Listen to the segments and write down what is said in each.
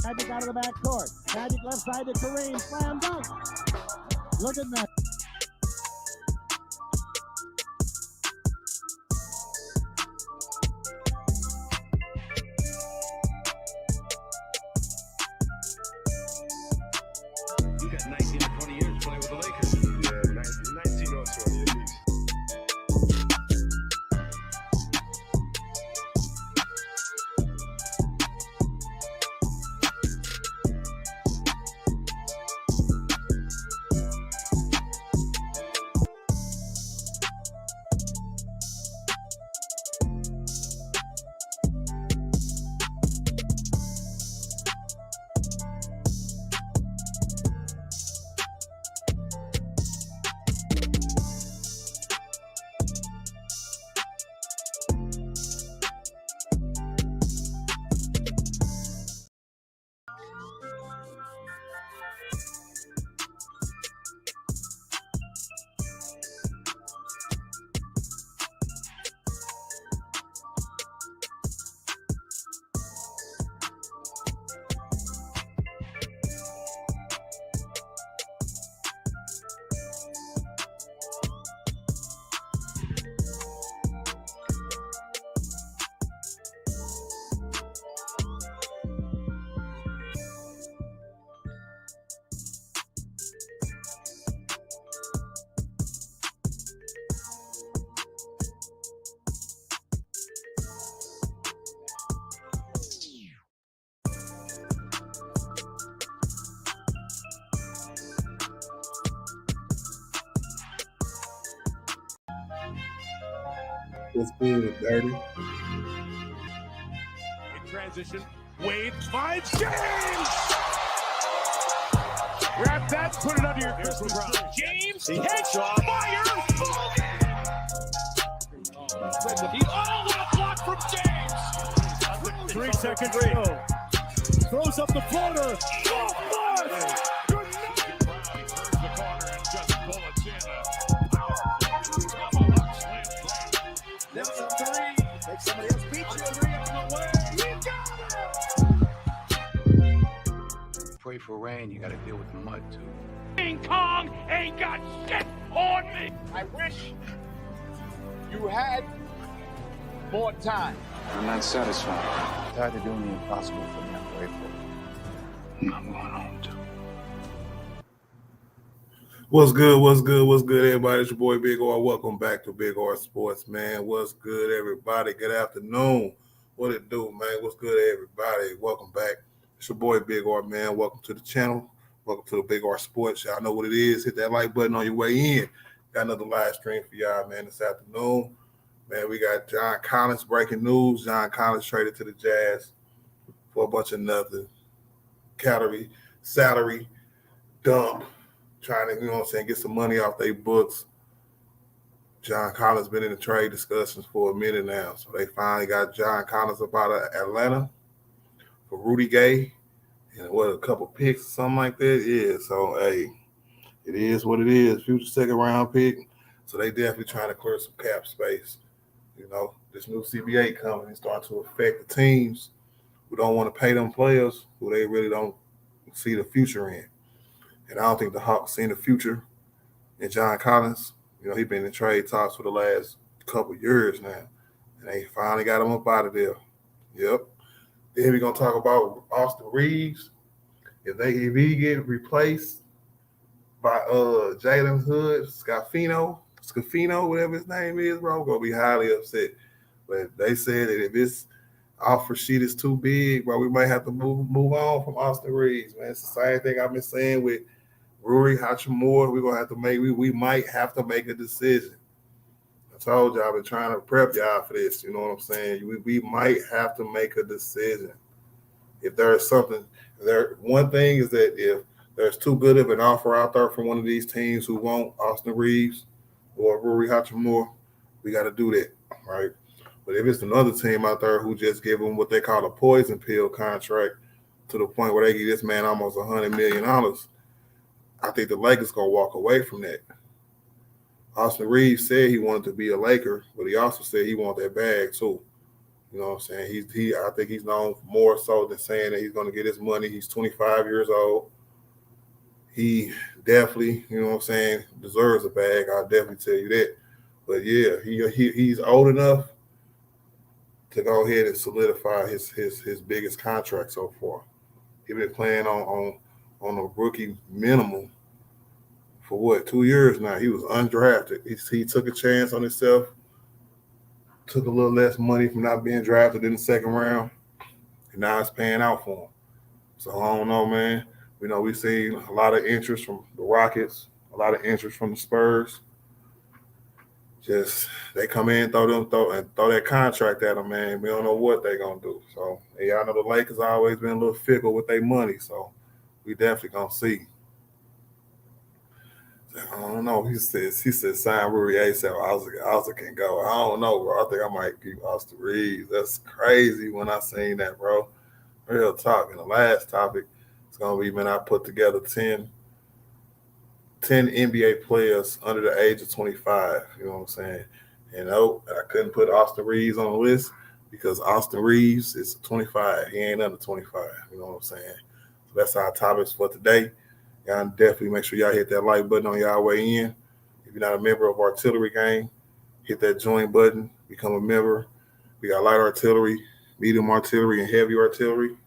Magic out of the back court. Magic left side to Kareem. Slam dunk. Look at that. You got 19 or 20 years playing with the Lakers. Yeah, 19 or 20 at least. What's good, Dirty? In transition, Wade finds James! Grab that, put it under your Christmas tree. James, catch, fire, oh, what a block from James! 3 seconds to go. Throws up the floater. Oh, flush! Good night! He turns the corner and just bullets in. Down to three. Make somebody else beat you. Three on the way. We got it! Pray for rain, you gotta deal with the mud too. King Kong ain't got shit on me! I wish you had more time. I'm not satisfied. Tired of doing the impossible for me. I'm grateful. And I'm going home too. What's good? What's good? What's good, everybody? It's your boy Big R. Welcome back to BigArtSports, man. What's good, everybody? Good afternoon. What it do, man? What's good, everybody? Welcome back. It's your boy Big R, man. Welcome to the channel. Welcome to the BigArtSports. Y'all know what it is. Hit that like button on your way in. Got another live stream for y'all, man, this afternoon. Man, we got John Collins breaking news. John Collins traded to the Jazz for a bunch of nothing. Salary dump. Trying to, get some money off their books. John Collins been in the trade discussions for a minute now. So they finally got John Collins up out of Atlanta for Rudy Gay and a couple picks or something like that. Yeah, so hey, it is what it is. Future second round pick. So they definitely trying to clear some cap space. This new CBA coming is starting to affect the teams who don't want to pay them players who they really don't see the future in. And I don't think the Hawks seen the future in John Collins. He's been in trade talks for the last couple years now. And they finally got him up out of there. Yep. Then we're going to talk about Austin Reaves. If he get replaced by Jalen Hood, Scafino, whatever his name is, bro, I'm going to be highly upset. But they said that if this offer sheet is too big, bro, we might have to move on from Austin Reaves, man. It's the same thing I've been saying with Rui Hachimura, we're gonna have to make. We might have to make a decision. I told y'all I've been trying to prep y'all for this. You know what I'm saying? We might have to make a decision. If there's something there, one thing is that if there's too good of an offer out there from one of these teams who want Austin Reaves or Rui Hachimura, we got to do that, right? But if it's another team out there who just give them what they call a poison pill contract to the point where they give this man almost $100 million, I think the Lakers gonna walk away from that. Austin Reaves said he wanted to be a Laker, but he also said he wanted that bag too. You know what I'm saying? I think he's known more so than saying that he's going to get his money. He's 25 years old. He definitely, you know what I'm saying, deserves a bag. I'll definitely tell you that. But yeah, he's old enough to go ahead and solidify his biggest contract so far. He's been playing on a rookie minimum for what, 2 years now. He was undrafted. He took a chance on himself. Took a little less money from not being drafted in the second round, and now it's paying out for him. So I don't know, man. We know we've seen a lot of interest from the Rockets, a lot of interest from the Spurs. Just they come in, throw that contract at them, man. We don't know what they're gonna do. So y'all know the Lakers always been a little fickle with their money, so we definitely gonna see. I don't know. He said sign Rui ASAP. Ozzy can go. I don't know, bro. I think I might keep Austin Reaves. That's crazy when I seen that, bro. Real talk. And the last topic is gonna be, man, I put together 10 NBA players under the age of 25. You know what I'm saying? And no, I couldn't put Austin Reaves on the list because Austin Reaves is 25. He ain't under 25. You know what I'm saying? So that's our topics for today. Y'all definitely make sure y'all hit that like button on y'all way in. If you're not a member of Artillery Gang, hit that join button, become a member. We got light artillery, medium artillery, and heavy artillery.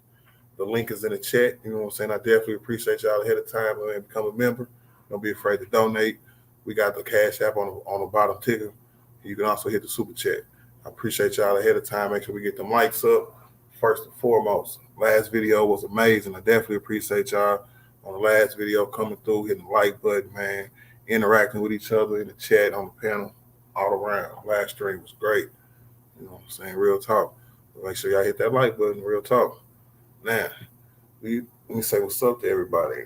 The link is in the chat. You know what I'm saying? I definitely appreciate y'all ahead of time and become a member. Don't be afraid to donate. We got the Cash App on the bottom ticker. You can also hit the super chat. I appreciate y'all ahead of time. Make sure we get them likes up first and foremost. Last video was amazing. I definitely appreciate y'all on the last video coming through, hitting the like button, man, interacting with each other in the chat, on the panel, all around. Last stream was great. You know what I'm saying? Real talk. Make sure y'all hit that like button, real talk. Now, let me say what's up to everybody.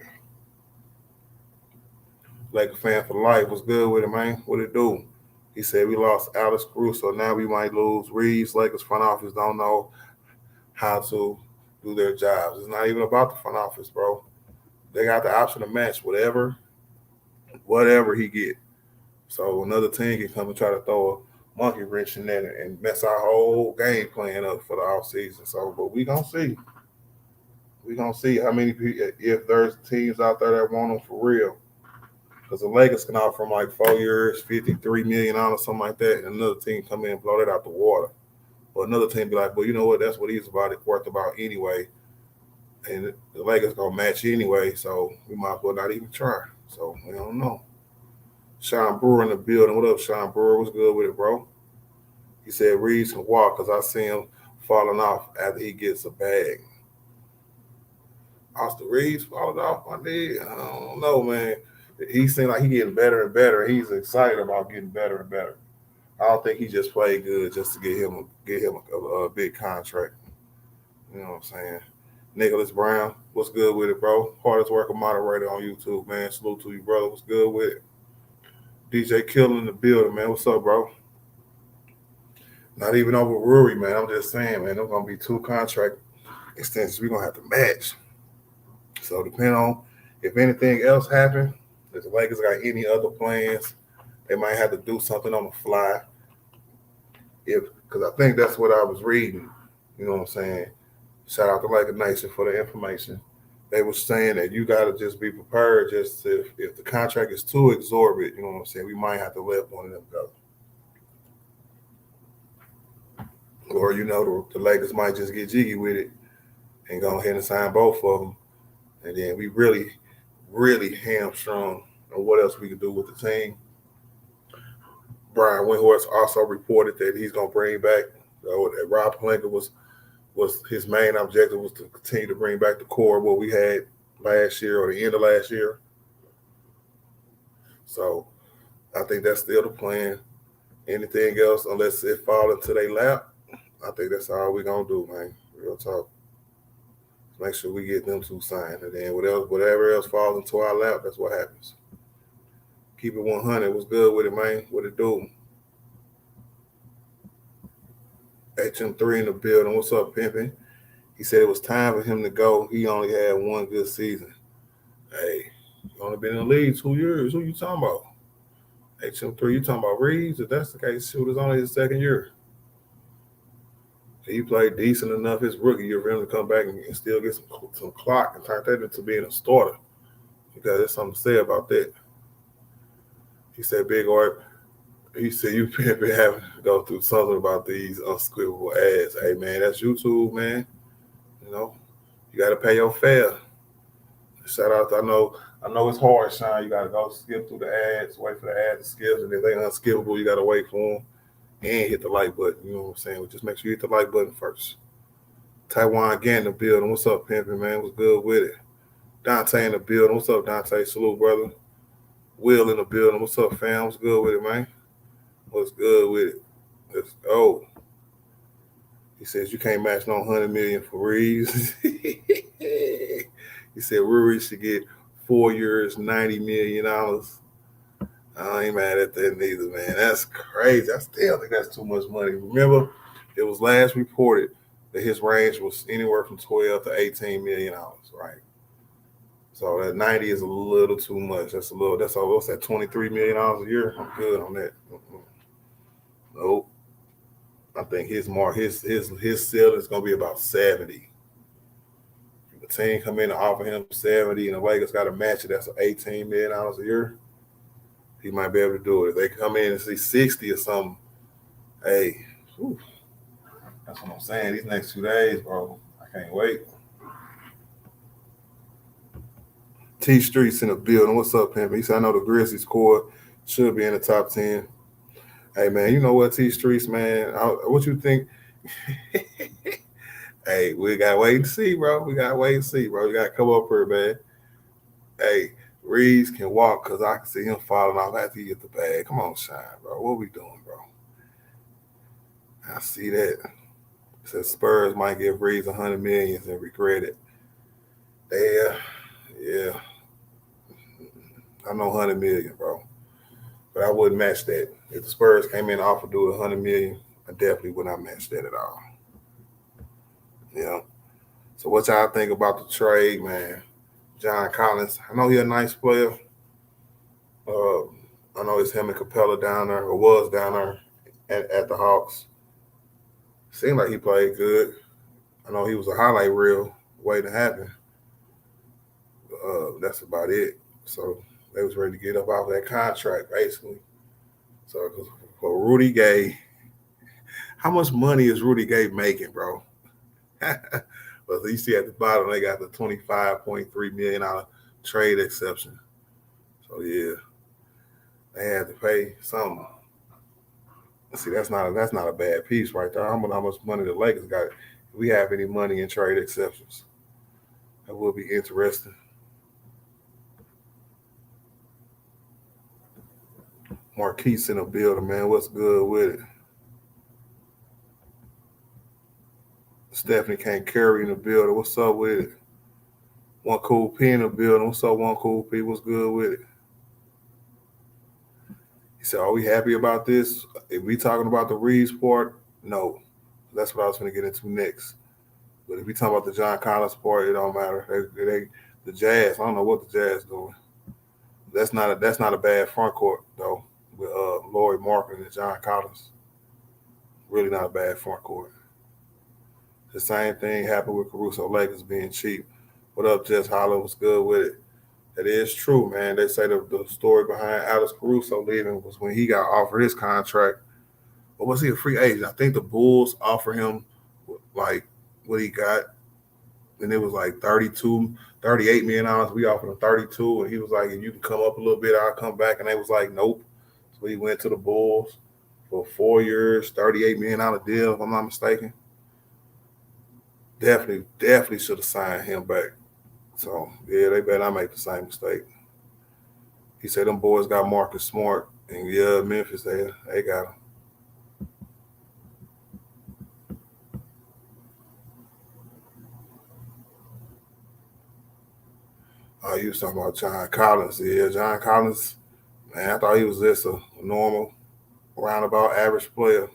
Laker fan for life. What's good with it, man? What it do? He said we lost Alex Caruso. Now we might lose Reaves. Lakers front office don't know how to do their jobs. It's not even about the front office, bro. They got the option to match whatever he get. So another team can come and try to throw a monkey wrench in there and mess our whole game plan up for the offseason. So, but we gonna see. We gonna see how many people, if there's teams out there that want them for real. Because the Lakers can offer them like 4 years, $53 million, something like that, and another team come in and blow that out the water. Or another team be like, well, you know what? That's what he's worth about anyway. And the Lakers gonna match anyway, so we might as well not even try. So we don't know. Sean Brewer in the building. What up, Sean Brewer? What's good with it, bro? He said Reaves can walk because I see him falling off after he gets a bag. Austin Reaves falling off, my dude. I don't know, man. He seems like he's getting better and better. He's excited about getting better and better. I don't think he just played good just to get him a big contract. You know what I'm saying? Nicholas Brown, what's good with it, bro? Hardest working moderator on YouTube, man. Salute to you, brother. What's good with it? DJ Kill in the building, man. What's up, bro? Not even over Ruri, man. I'm just saying, man, there's going to be 2 contract extensions we're going to have to match. So depending on if anything else happens, if the Lakers got any other plans, they might have to do something on the fly. Because I think that's what I was reading. You know what I'm saying? Shout out to Laker Nation for the information. They were saying that you got to just be prepared just if the contract is too exorbitant, you know what I'm saying, we might have to let one of them go. Or, you know, the Lakers might just get jiggy with it and go ahead and sign both of them. And then we really, really hamstrung on what else we could do with the team. Brian Windhorst also reported that he's going to bring back, that Rob Pelinka was his main objective was to continue to bring back the core what we had last year or the end of last year. So I think that's still the plan. Anything else, unless it fall into their lap, I think that's all we're going to do, man. Real talk. Make sure we get them two signed. And then whatever else falls into our lap, that's what happens. Keep it 100. What's good with it, man? What it do? HM3 in the building. What's up, pimping? He said it was time for him to go. He only had one good season. Hey, you only been in the league 2 years. Who you talking about? HM3, you talking about Reaves? If that's the case, shoot, it's only his second year. He played decent enough his rookie year for him to come back and still get some clock and turn that into being a starter. Because there's something to say about that. He said, Big Art, he said, you've been having to go through something about these unscriptable ads. Hey, man, that's YouTube, man. You know, you got to pay your fare. Shout out to, I know it's hard, Sean. You got to go skip through the ads, wait for the ads to skip. And if they unskippable, you got to wait for them and hit the like button. You know what I'm saying? Well, just make sure you hit the like button first. Taiwan again in the building. What's up, pimping, man? What's good with it? Dante in the building. What's up, Dante? Salute, brother. Will in the building. What's up, fam? What's good with it, man? What's good with it? Let's go. He says you can't match no 100 million for Reaves. He said Ruri should get 4 years, $90 million. I ain't mad at that neither, man. That's crazy. I still think that's too much money. Remember, it was last reported that his range was anywhere from 12 to $18 million, right? So that 90 is a little too much. That's almost at $23 million a year. I'm good on that. Nope. I think his ceiling is gonna be about 70. If the team come in and offer him 70 and the Lakers got to match it, that's $18 million a year. He might be able to do it. If they come in and see 60 or something, hey, whew, that's what I'm saying. These next 2 days, bro, I can't wait. T Streets in the building. What's up, Pimp? He said, I know the Grizzlies core should be in the top 10. Hey, man, you know what, T Streets, man? What you think? Hey, we got to wait and see, bro. We got to come up here, man. Hey, Reaves can walk because I can see him falling off after he get the bag. Come on, Shine, bro. What we doing, bro? I see that. It says Spurs might give Reaves $100 million and regret it. Yeah. I know $100 million, bro. But I wouldn't match that. If the Spurs came in and offered to do $100 million, I definitely would not match that at all. Yeah. So what y'all think about the trade, man? John Collins. I know he's a nice player. I know it's him and Capella down there, or was down there at the Hawks. Seemed like he played good. I know he was a highlight reel waiting to happen. That's about it. So they was ready to get up off that contract, basically. So for Rudy Gay, how much money is Rudy Gay making, bro? But you see at the bottom, they got the $25.3 million trade exception. So yeah, they had to pay something. See, that's not a bad piece right there. How much money the Lakers got? If we have any money in trade exceptions, that will be interesting. Marquise in the building, man. What's good with it? Stephanie can't carry in the building. What's up with it? One Cool P in the building. What's up, One Cool P? What's good with it? He said, are we happy about this? If we talking about the Reaves part, no. That's what I was going to get into next. But if we talking about the John Collins part, it don't matter. The Jazz, I don't know what the Jazz doing. That's not a bad front court, though, with Laurie Marketing and John Collins. Really not a bad front court. The same thing happened with Caruso Lakers being cheap. What up, Jess Holland? What's good with it? That is true, man. They say the story behind Alex Caruso leaving was when he got offered his contract. Or was he a free agent? I think the Bulls offered him like what he got. And it was like $38 million. We offered him 32, and he was like, if you can come up a little bit, I'll come back. And they was like, nope. So he went to the Bulls for 4 years, $38 million deal, if I'm not mistaken. Definitely should have signed him back. So, yeah, they better not make the same mistake. He said them boys got Marcus Smart, and yeah, Memphis, they got him. Oh, you was talking about John Collins. Yeah, John Collins, man, I thought he was just a normal, roundabout average player.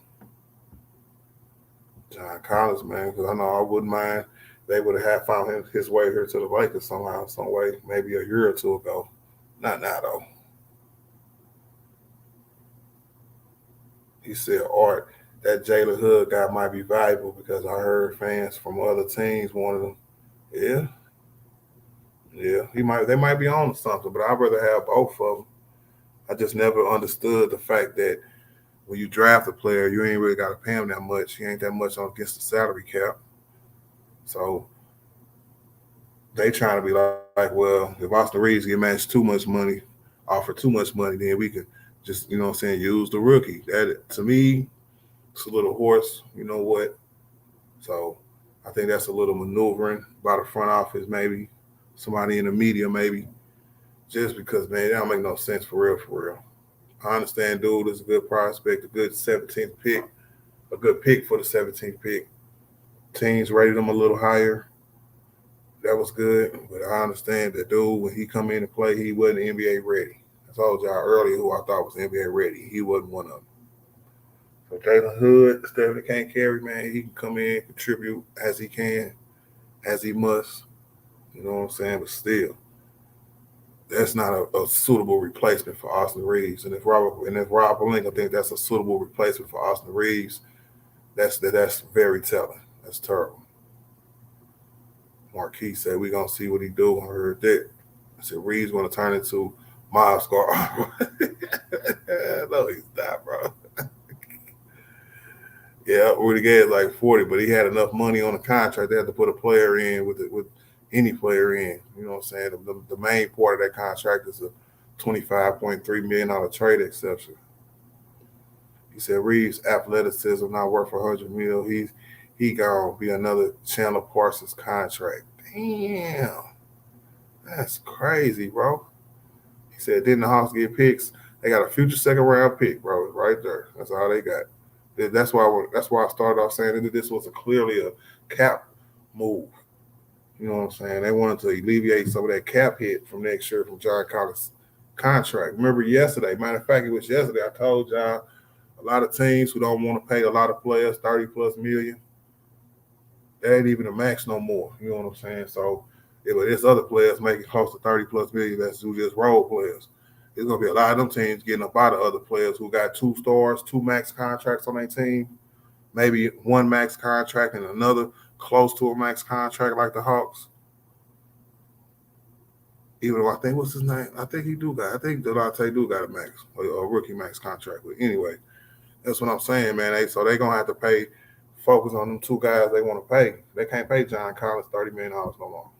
John Collins, man, because I know I wouldn't mind they would have found his way here to the Lakers somehow, some way, maybe a year or two ago. Not now, though. He said, Art, that Jalen Hood guy might be valuable because I heard fans from other teams wanted him. Yeah. Yeah, they might be on to something, but I'd rather have both of them. I just never understood the fact that when you draft a player, you ain't really got to pay him that much. He ain't that much on against the salary cap. So they trying to be like, well, if Austin Reaves get matched too much money, offer too much money, then we can just, you know what I'm saying, use the rookie. That, to me, it's a little horse, you know what? So I think that's a little maneuvering by the front office, maybe. Somebody in the media, maybe. Just because, man, that don't make no sense for real, for real. I understand dude is a good prospect, a good 17th pick, a good pick for the 17th pick. Teams rated him a little higher. That was good, but I understand that dude, when he come in and play, he wasn't NBA ready. I told y'all earlier who I thought was NBA ready. He wasn't one of them. So Jalen Hood, Stephanie can't carry, man. He can come in, contribute as he can, as he must. You know what I'm saying? But still, that's not a suitable replacement for Austin Reaves. And if Rob Pelinka think that's a suitable replacement for Austin Reaves, that's very telling. That's terrible. Marquis said we're gonna see what he do. I heard that. I said Reaves gonna turn into Miles Scar. No, he's not, bro. Yeah, Rudy Gay is like 40, but he had enough money on the contract. They had to put a player in with any player in. You know what I'm saying? The main part of that contract is a $25.3 million trade exception. He said Reaves' athleticism not worth $100 million. He gonna be another Chandler Parsons contract. Damn, that's crazy, bro. He said, didn't the Hawks get picks? They got a future second round pick, bro. Right there. That's all they got. That's why I started off saying that this was clearly a cap move. You know what I'm saying? They wanted to alleviate some of that cap hit from next year from John Collins' contract. Remember yesterday, matter of fact, it was yesterday, I told y'all a lot of teams who don't want to pay a lot of players, 30+ million, that ain't even a max no more. You know what I'm saying? So if there's other players making close to 30+ million, that's who just role players. There's going to be a lot of them teams getting up out of other players who got 2 stars, 2 max contracts on their team, maybe 1 max contract and another close to a max contract like the Hawks. Even though I think, what's his name? I think Delonte do got a max, a rookie max contract. But anyway, that's what I'm saying, man. So they're going to have to focus on them 2 guys they want to pay. They can't pay John Collins $30 million no more.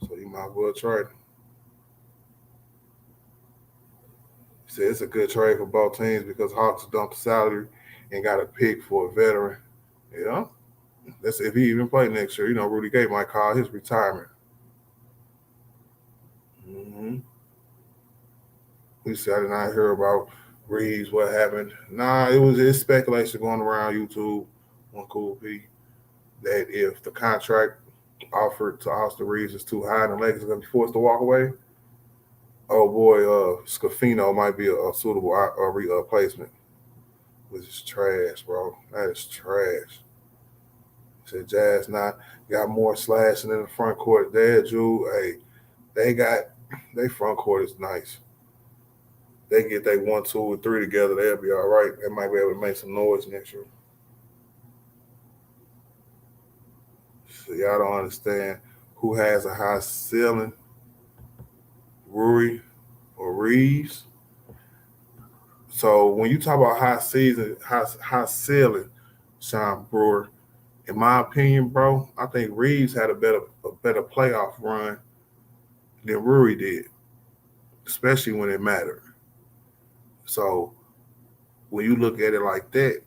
So you might as well trade him. He said it's a good trade for both teams because Hawks dumped the salary and got a pick for a veteran. Yeah. That's if he even play next year. You know, Rudy Gay might call his retirement. We said I did not hear about Reaves, what happened. Nah, it's speculation going around YouTube on Cool P that if the contract offered to Austin Reaves is too high and the Lakers are going to be forced to walk away, oh boy, Scafino might be a suitable replacement, which is trash, bro. That is trash. Said Jazz got more slashing in the front court. There, Drew. Hey, they front court is nice. They get their 1, 2, and 3 together, they'll be all right. They might be able to make some noise next year. So y'all don't understand who has a high ceiling, Rui or Reaves. So when you talk about high ceiling, Sean Brewer, in my opinion, bro, I think Reaves had a better playoff run than Rui did, especially when it mattered. So when you look at it like that,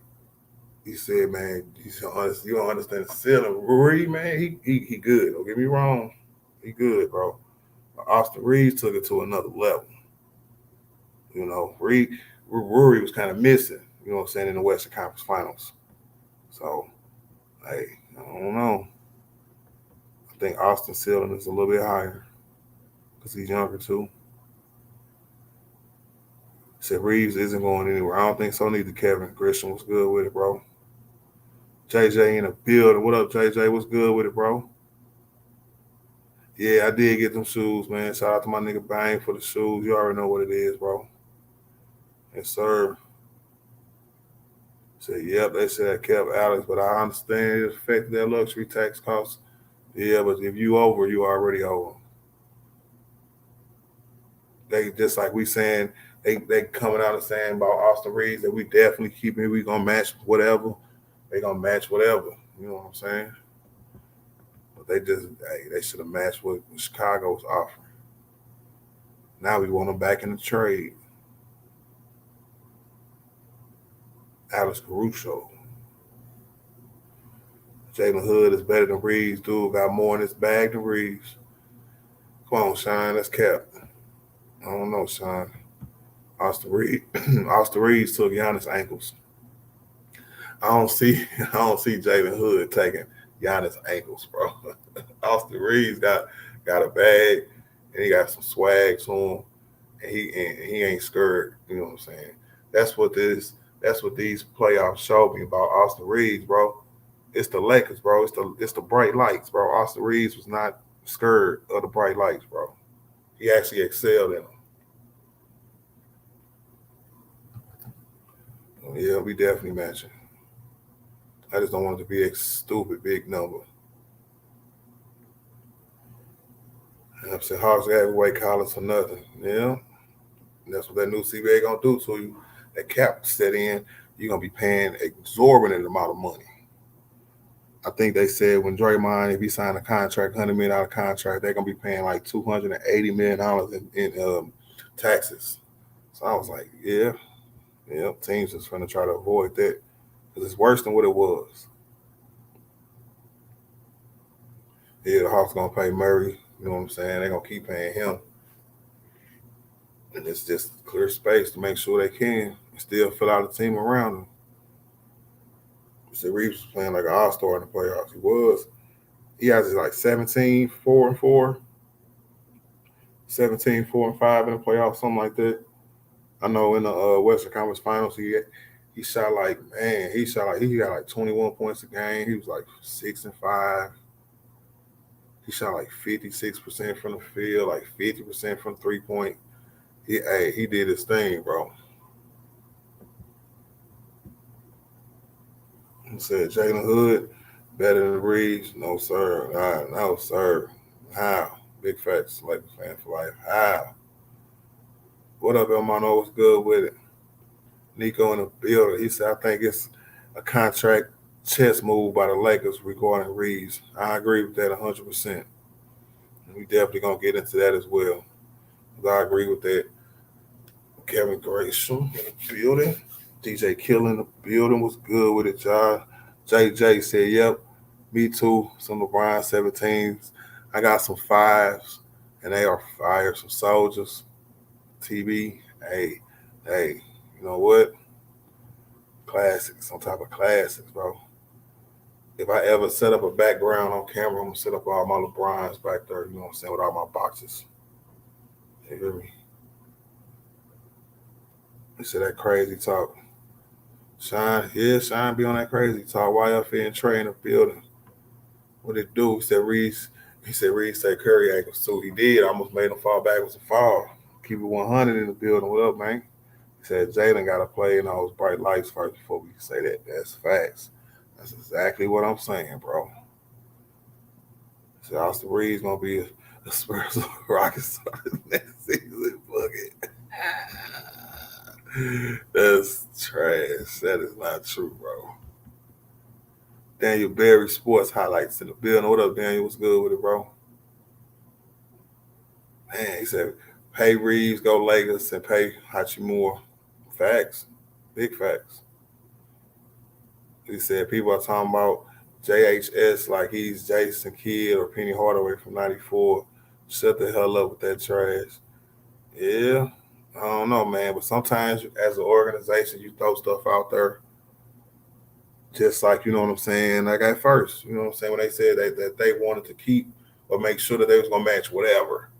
he said, man, you don't understand the ceiling. Rui, man, he good. Don't get me wrong. He good, bro. Austin Reaves took it to another level. You know, Rory was kind of missing, you know what I'm saying, in the Western Conference Finals. So, hey, I don't know. I think Austin's ceiling is a little bit higher because he's younger too. Said Reaves isn't going anywhere. I don't think so. Neither Kevin Grisham was good with it, bro. JJ in the building. What up, JJ? What's good with it, bro? Yeah, I did get them shoes, man. Shout out to my nigga Bang for the shoes. You already know what it is, bro. Yes, sir. Said, yep, they said I kept Alex, but I understand it affected their luxury tax costs. Yeah, but if you over, you already over. They just like we saying, they coming out and saying about Austin Reaves that we definitely keeping, we gonna match whatever. They gonna match whatever. You know what I'm saying? But they should have matched what Chicago's offering. Now we want them back in the trade. Alex Caruso. Jalen Hood is better than Reaves. Dude got more in his bag than Reaves. Come on, Sean. That's cap. I don't know, Sean. Austin Reaves took Giannis' ankles. I don't see Jalen Hood taking Giannis' ankles, bro. Austin Reaves got a bag and he got some swag to him, and he ain't scared. You know what I'm saying? That's what these playoffs showed me about Austin Reaves, bro. It's the Lakers, bro. It's the bright lights, bro. Austin Reaves was not scared of the bright lights, bro. He actually excelled in them. Yeah, we definitely matching. I just don't want it to be a stupid big number. And I'm saying Hawks got heavyweight collars for nothing. Yeah. And that's what that new CBA gonna do to you. That cap set in, you're gonna be paying exorbitant amount of money. I think they said when Draymond, if he signed a contract, $100 million contract, they're gonna be paying like $280 million in taxes. So I was like, yeah, teams is gonna try to avoid that because it's worse than what it was. Yeah, the Hawks gonna pay Murray. You know what I'm saying? They're gonna keep paying him, and it's just clear space to make sure they can still fill out a team around him. So Reaves was playing like an all-star in the playoffs. He was. He has like 17, 4-4, 17, 4-5 in the playoffs, something like that. I know in the Western Conference Finals, he got like 21 points a game. He was like 6-5. He shot like 56% from the field, like 50% from 3-point. He did his thing, bro. He said Jalen Hood better than Reaves. No, sir. No, sir. How? Big facts. Lakers fan for life. How? What up, Elmano? What's good with it? Nico in the building. He said, I think it's a contract chess move by the Lakers regarding Reaves. I agree with that 100%. And we definitely going to get into that as well. I agree with that. Kevin Grayson in the building. DJ Kill in the building was good with it, y'all. JJ said, yep, me too. Some LeBron 17s. I got some 5s, and they are fire. Some soldiers. TB. Hey, you know what? Classics on top of classics, bro. If I ever set up a background on camera, I'm going to set up all my LeBrons back there, you know what I'm saying, with all my boxes. You hear me? He said that crazy talk. Sean be on that crazy talk. YF and Trey in the building. What it do? He said Reaves said Curry ankles too. He did. Almost made him fall backwards and fall. Keep it 100 in the building. What up, man? He said Jalen got to play in those bright lights first before we say that. That's facts. That's exactly what I'm saying, bro. He said Austin Reaves going to be a Spurs Rockets star next season. Fuck it. That's trash. That is not true, bro. Daniel Berry Sports Highlights in the building. What up, Daniel? What's good with it, bro? Man, he said, pay Reaves, go Lakers, and pay Hachimura. Facts. Big facts. He said people are talking about JHS like he's Jason Kidd or Penny Hardaway from 94. Shut the hell up with that trash. Yeah. I don't know, man. But sometimes as an organization, you throw stuff out there just like, you know what I'm saying, like at first, you know what I'm saying, when they said that they wanted to keep or make sure that they was going to match whatever.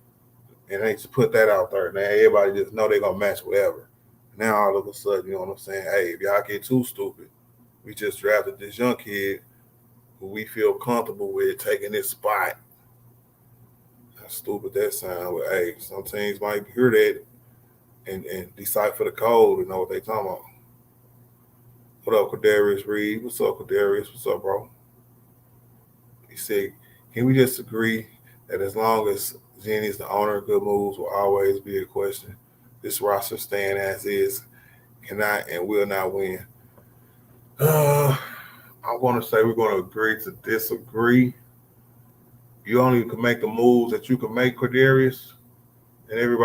And they just put that out there. Now everybody just know they're going to match whatever. Now all of a sudden, you know what I'm saying, hey, if y'all get too stupid, we just drafted this young kid who we feel comfortable with taking this spot. How stupid that sound. But hey, some teams might hear that and decipher the code and know what they talking about. What up, Kadarius Reed? What's up, Kadarius? What's up, bro? He said, can we just agree that as long as Jenny's the owner, good moves will always be a question? This roster staying as is cannot and will not win. I want to say we're going to agree to disagree. You only can make the moves that you can make, Kadarius, and every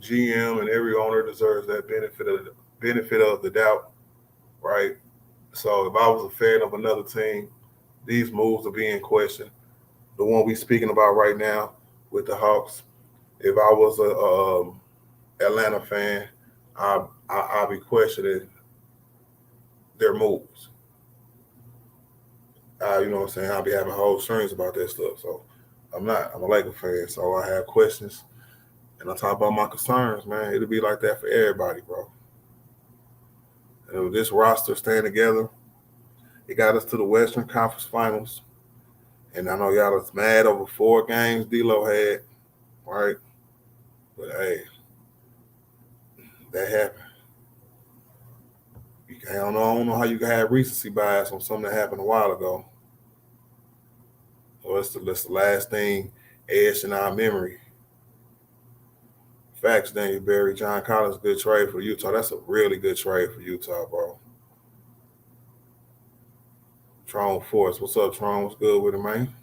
GM and every owner deserves that benefit of the doubt, right? So if I was a fan of another team, these moves are being questioned. The one we speaking about right now with the Hawks, if I was a Atlanta fan, I'll be questioning their moves. You know what I'm saying? I'll be having whole strings about that stuff. So I'm not. I'm a Lakers fan, so I have questions. And I talk about my concerns, man. It'll be like that for everybody, bro. And with this roster staying together, it got us to the Western Conference Finals. And I know y'all was mad over 4 games D-Lo had, right? But hey, that happened. I don't know how you can have recency bias on something that happened a while ago. So it's the last thing etched in our memory. Facts, Daniel Berry. John Collins, good trade for Utah. That's a really good trade for Utah, bro. Tron Force. What's up, Tron? What's good with it, man?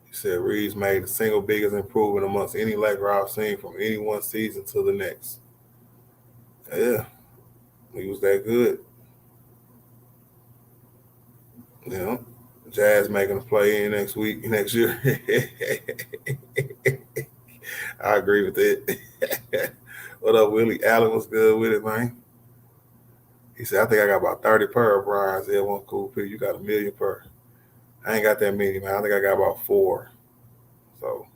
He said Reaves made the single biggest improvement amongst any Laker I've seen from any one season to the next. Yeah, he was that good. You know, Jazz making a play in next year. I agree with it. What up, Willie Allen? Was good with it, man? He said, I think I got about 30 per of Brian's. Yeah, one cool pick. You got a million per. I ain't got that many, man. I think I got about 4. So,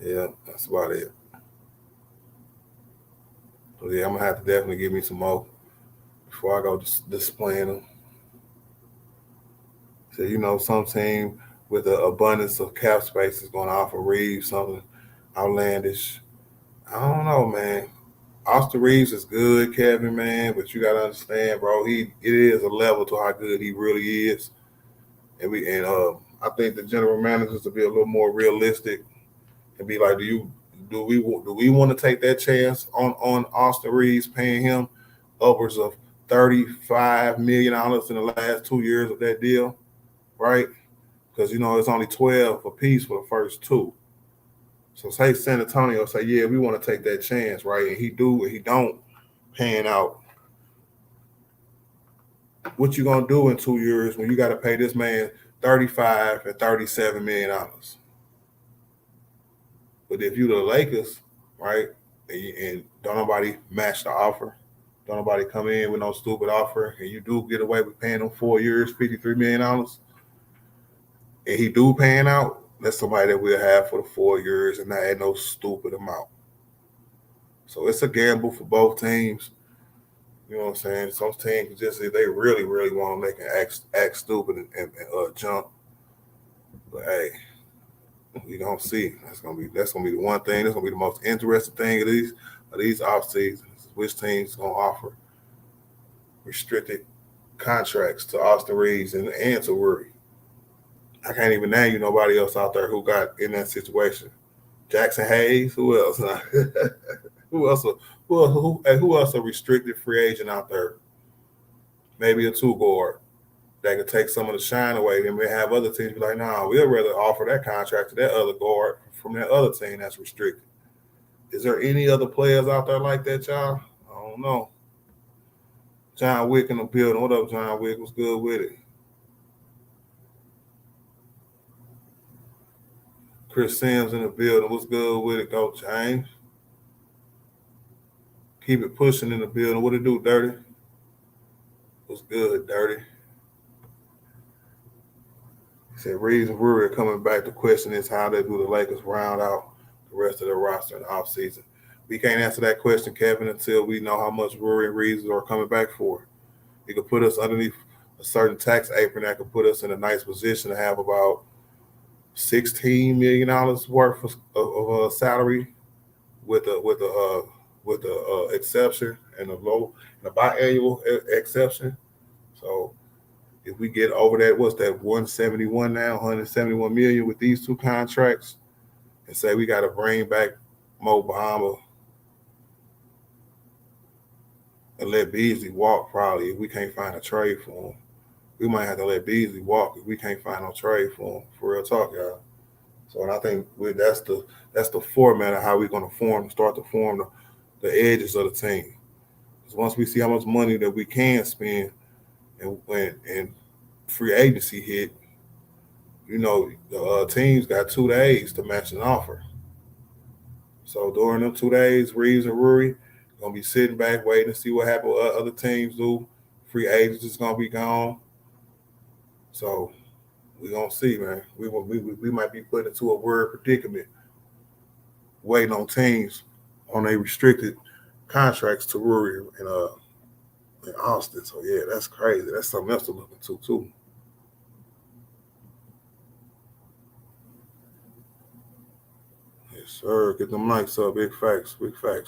yeah, that's about it. So, yeah, I'm going to have to definitely give me some more before I go displaying them. So, you know, some team with an abundance of cap space is going to offer Reaves something outlandish. I don't know, man. Austin Reaves is good, Kevin, man, but you got to understand, bro, it is a level to how good he really is. And I think the general managers to be a little more realistic and be like, do we want to take that chance on Austin Reaves, paying him upwards of $35 million in the last 2 years of that deal, right? Because, you know, it's only 12 apiece for the first 2. So say San Antonio say, yeah, we want to take that chance, right? And he don't pan out. What you gonna do in 2 years when you got to pay this man $35 and $37 million? But if you the Lakers, right, and don't nobody match the offer, don't nobody come in with no stupid offer, and you do get away with paying him 4 years, $53 million, and he do pan out, that's somebody that we'll have for the 4 years and not at no stupid amount. So it's a gamble for both teams. You know what I'm saying? Some teams just if they really, really want to make an act stupid and jump. But hey, we don't see. That's gonna be the one thing. That's gonna be the most interesting thing of these off seasons. Which team's gonna offer restricted contracts to Austin Reaves and to Worry. I can't even name you nobody else out there who got in that situation. Jackson Hayes. Who else? Who else a restricted free agent out there? Maybe a 2 guard that could take some of the shine away. Then we have other teams be like, nah, we'll rather offer that contract to that other guard from that other team that's restricted. Is there any other players out there like that, y'all? I don't know. John Wick in the building. What up, John Wick? What's good with it? Chris Sims in the building. What's good with it? Go, James. Keep it pushing in the building. What it do, Dirty? What's good, Dirty? He said Reaves and Brewery are coming back. The question is how they do the Lakers round out the rest of their roster in the offseason. We can't answer that question, Kevin, until we know how much Brewery and Reaves are coming back for. He could put us underneath a certain tax apron that could put us in a nice position to have about $16 million worth of salary with the exception and the biannual exception. So if we get over that, what's that, 171 now, 171 million with these two contracts, and say we got to bring back Mo Bamba and let Beasley walk probably if we can't find a trade for him. We might have to let Beasley walk if we can't find no trade for him, for real talk, y'all. So and I think that's the format of how we're going to start to form the edges of the team. Because once we see how much money that we can spend and free agency hit, the teams got 2 days to match an offer. So during them 2 days, Reaves and Rury going to be sitting back waiting to see what happens, what other teams do. Free agents is going to be gone. So we're going to see, man. We might be put into a weird predicament waiting on teams on a restricted contracts to Rury in Austin. So, yeah, that's crazy. That's something else to look into, too. Yes, sir. Get them mics up. Big facts,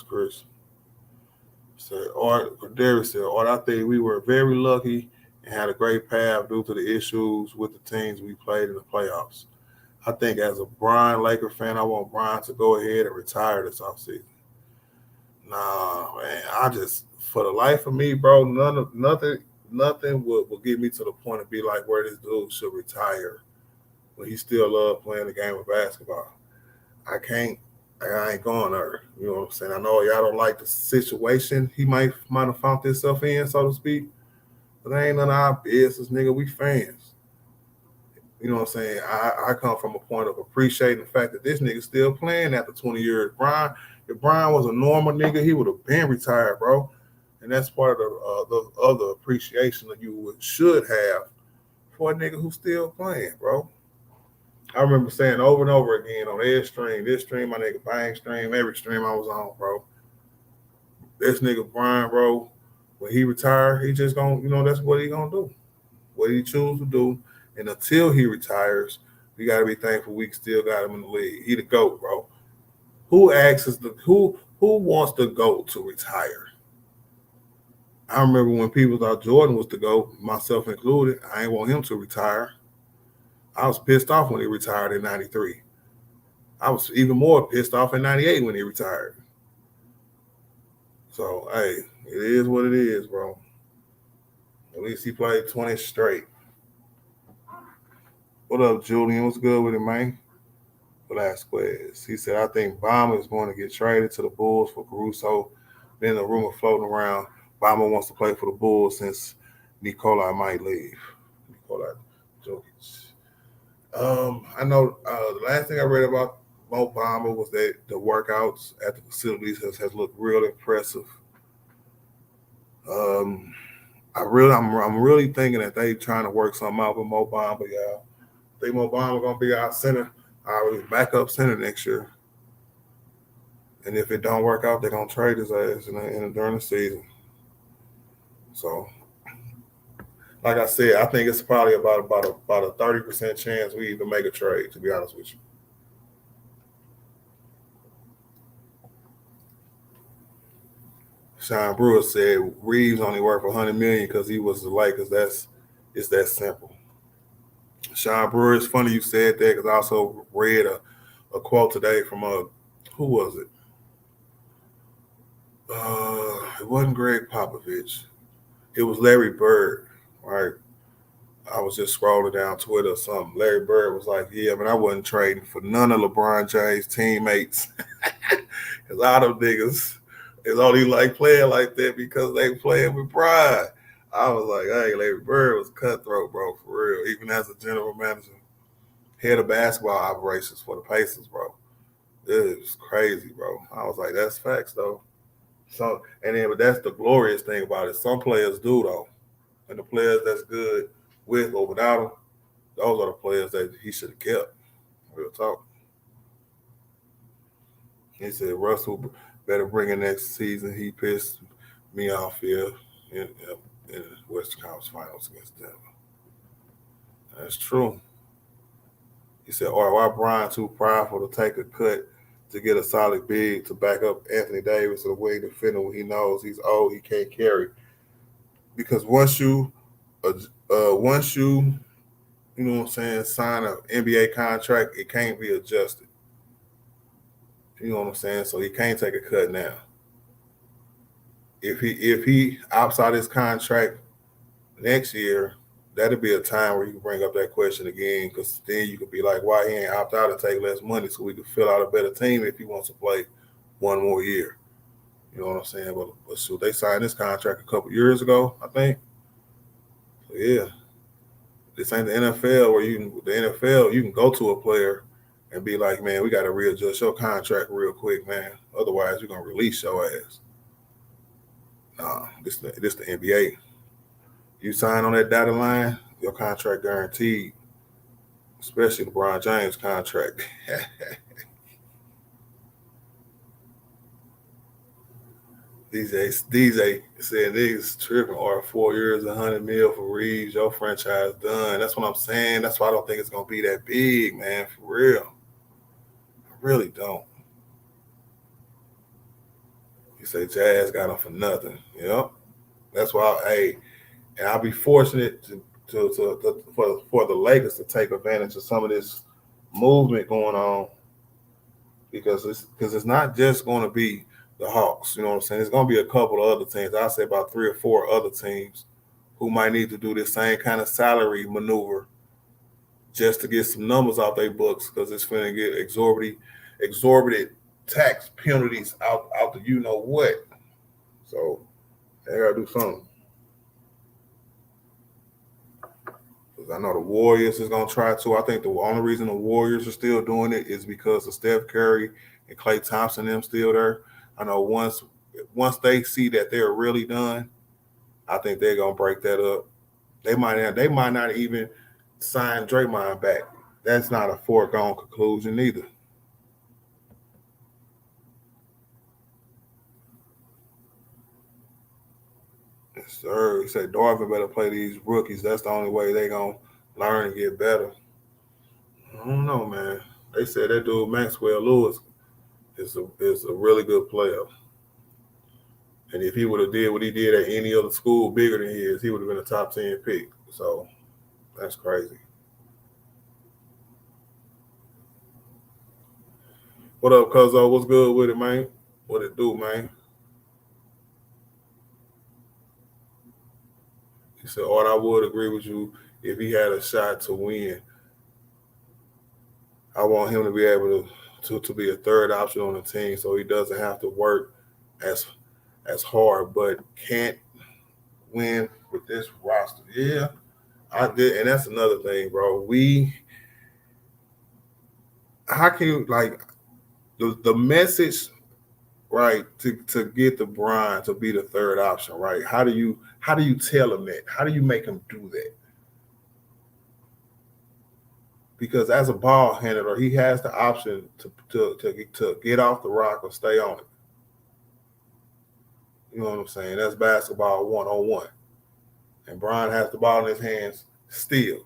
Chris. Darius said, I think we were very lucky and had a great path due to the issues with the teams we played in the playoffs. I think as a Brian Laker fan, I want Brian to go ahead and retire this offseason. Nah, man, for the life of me, bro, nothing will get me to the point of be like where this dude should retire when he still loves playing the game of basketball. I ain't going there. You know what I'm saying? I know y'all don't like the situation he might have found himself in, so to speak. But that ain't none of our business, nigga. We fans. You know what I'm saying? I come from a point of appreciating the fact that this nigga still playing after 20 years. If Brian was a normal nigga, he would have been retired, bro. And that's part of the other appreciation that you should have for a nigga who's still playing, bro. I remember saying over and over again on this stream, my nigga Bang stream, every stream I was on, bro. This nigga Brian, bro, when he retire, he just gonna, that's what he gonna do. What he choose to do. And until he retires, we gotta be thankful we still got him in the league. He the GOAT, bro. Who wants the GOAT to retire? I remember when people thought Jordan was the GOAT, myself included, I ain't want him to retire. I was pissed off when he retired in 93. I was even more pissed off in 98 when he retired. So, hey, it is what it is, bro. At least he played 20 straight. What up, Julian? What's good with it, man? Velasquez. He said, I think Bama is going to get traded to the Bulls for Caruso. Then the rumor floating around, Bama wants to play for the Bulls since Nikolai might leave. Nikolai Jokic. I know the last thing I read about Mo Bamba was that the workouts at the facilities has looked real impressive. I'm really thinking that they trying to work something out with Mo Bamba, y'all. I think Mo Bamba gonna be our center, our backup center next year. And if it don't work out, they're gonna trade his ass during the season. So, like I said, I think it's probably about a 30% chance we even make a trade, to be honest with you. Sean Brewer said Reaves only worth $100 million because he was the Lakers. It's that simple. Sean Brewer, it's funny you said that because I also read a quote today from who was it? It wasn't Greg Popovich. It was Larry Bird, right? I was just scrolling down Twitter or something. Larry Bird was like, yeah, man, I wasn't trading for none of LeBron James' teammates. Because all them niggas is only like playing like that because they playing with pride. I was like, hey, Larry Bird was cutthroat, bro, for real. Even as a general manager, head of basketball operations for the Pacers, bro. This is crazy, bro. I was like, that's facts, though. So, and then, but that's the glorious thing about it. Some players do, though. And the players that's good with or without him, those are the players that he should have kept. Real talk. He said Russell better bring in next season. He pissed me off here in the Western Conference Finals against Denver. That's true. He said, "Or why Brian too prideful to take a cut to get a solid big to back up Anthony Davis the way defender when he knows he's old, he can't carry." Because once you you know what I'm saying, sign an NBA contract, it can't be adjusted. You know what I'm saying? So he can't take a cut now. If he opts out his contract next year, that'll be a time where you can bring up that question again, because then you could be like, why he ain't opt out and take less money so we can fill out a better team if he wants to play one more year. You know what I'm saying? But so they signed this contract a couple years ago, I think. So yeah. This ain't the NFL where you can go to a player and be like, man, we got to readjust your contract real quick, man. Otherwise, we're going to release your ass. Nah, this the NBA. You sign on that dotted line, your contract guaranteed, especially LeBron James' contract. DJ said niggas tripping, or 4 years, $100 million for Reaves, your franchise done. That's what I'm saying. That's why I don't think it's gonna be that big, man. For real, I really don't. You say Jazz got him for nothing. Yep. That's why. And I'll be fortunate for the Lakers to take advantage of some of this movement going on, because it's not just going to be the Hawks. You know what I'm saying? There's going to be a couple of other teams. I'll say about 3 or 4 other teams who might need to do this same kind of salary maneuver just to get some numbers off their books, because it's going to get exorbitant tax penalties out the you know what. So they got to do something. I know the Warriors is going to try to. I think the only reason the Warriors are still doing it is because of Steph Curry and Klay Thompson them still there. I know once they see that they're really done, I think they're going to break that up. They might not even sign Draymond back. That's not a foregone conclusion either. Yes, sir. He said Darvin better play these rookies. That's the only way they're going to learn and get better. I don't know, man. They said that dude Maxwell Lewis is a really good player. And if he would have did what he did at any other school bigger than his, he would have been a top 10 pick. So that's crazy. What up, Cuzzo? What's good with it, man? What it do, man? He said, Art, I would agree with you if he had a shot to win. I want him to be able to be a third option on the team so he doesn't have to work as hard, but can't win with this roster. Yeah, I did, and that's another thing, bro. How can you, like, the message, right, to get the Brian to be the third option, right? How do you tell him that? How do you make him do that? Because as a ball handler, he has the option to get off the rock or stay on it. You know what I'm saying? That's basketball 101. And Brian has the ball in his hands still.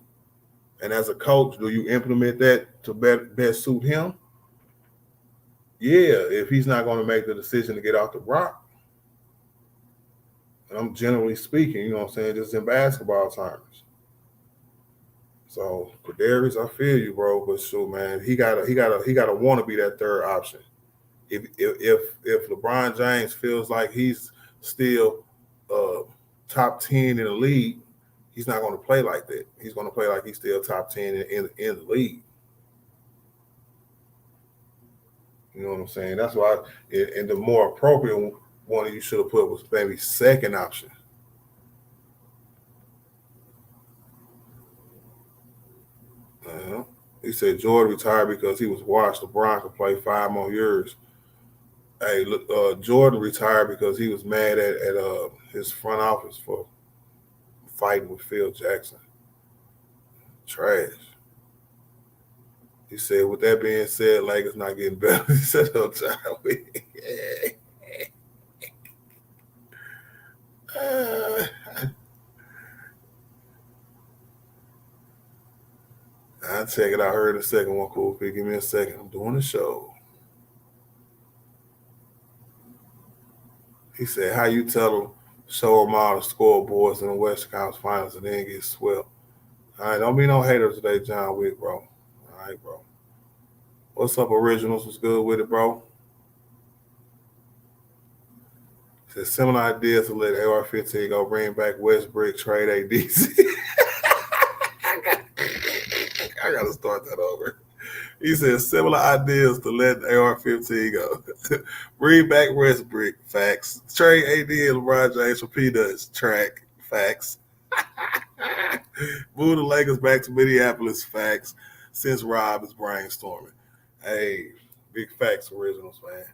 And as a coach, do you implement that to best suit him? Yeah, if he's not going to make the decision to get off the rock. And I'm generally speaking, you know what I'm saying, just in basketball terms. So Kadarius, I feel you, bro, but shoot, man, he gotta want to be that third option. If LeBron James feels like he's still top 10 in the league, he's not going to play like that. He's going to play like he's still top 10 in the league. You know what I'm saying? That's why, and the more appropriate one you should have put was maybe second option. He said Jordan retired because he was washed. LeBron could play 5 more years. Hey, look, Jordan retired because he was mad at his front office for fighting with Phil Jackson. Trash. He said, with that being said, Lakers not getting better. He said, "Oh, John, I'll check it out. I heard the second one. Cool. Give me a second. I'm doing the show." He said, "How you tell them, show them all the scoreboards in the Western Conference Finals and then get swept?" All right, don't be no hater today, John Wick, bro. All right, bro. What's up, Originals? What's good with it, bro? He said, similar ideas to let AR-15 go bring back Westbrook, trade ADC. I got to start that over. He said, similar ideas to let AR-15 go. Bring back Westbrook, facts. Trade AD and LeBron James for peanuts, track, facts. Move the Lakers back to Minneapolis, facts. Since Rob is brainstorming. Hey, big facts, Originals, man.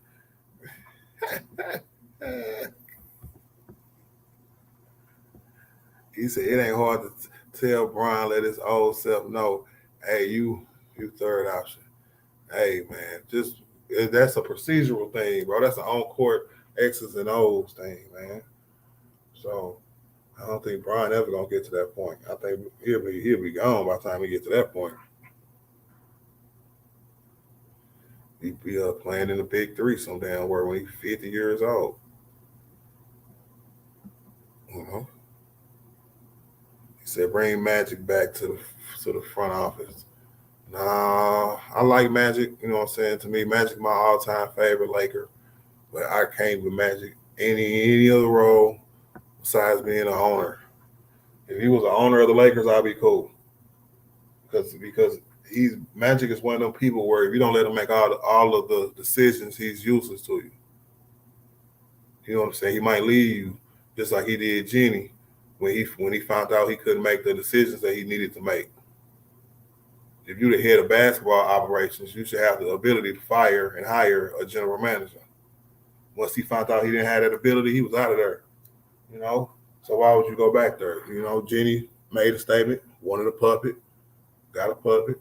He said, it ain't hard to tell Brian, let his old self know, hey, you third option. Hey, man, that's a procedural thing, bro. That's an on-court X's and O's thing, man. So I don't think Brian ever gonna get to that point. I think he'll be gone by the time he get to that point. He'd be playing in the Big Three some damn where when he's 50 years old. He said, bring Magic back to the front office. Nah, I like Magic. You know what I'm saying? To me, Magic my all-time favorite Laker. But I can't with Magic any other role besides being an owner. If he was an owner of the Lakers, I'd be cool. Because Magic is one of them people where if you don't let him make all of the decisions, he's useless to you. You know what I'm saying? He might leave you just like he did Jeannie when he found out he couldn't make the decisions that he needed to make. If you're the head of basketball operations, you should have the ability to fire and hire a general manager. Once he found out he didn't have that ability, he was out of there. You know? So why would you go back there? You know, Jeannie made a statement, wanted a puppet, got a puppet.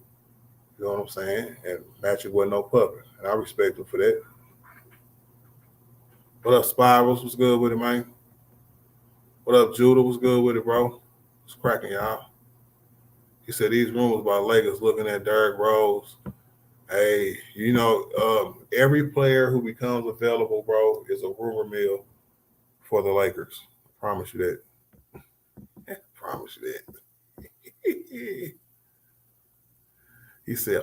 You know what I'm saying? And Magic wasn't no puppet. And I respect him for that. What up, Spirals? What's good with it, man? What up, Judah? What's good with it, bro? What's cracking, y'all? He said these rumors about Lakers looking at Derrick Rose. Hey, you know, every player who becomes available, bro, is a rumor mill for the Lakers. I promise you that. Promise you that. He said,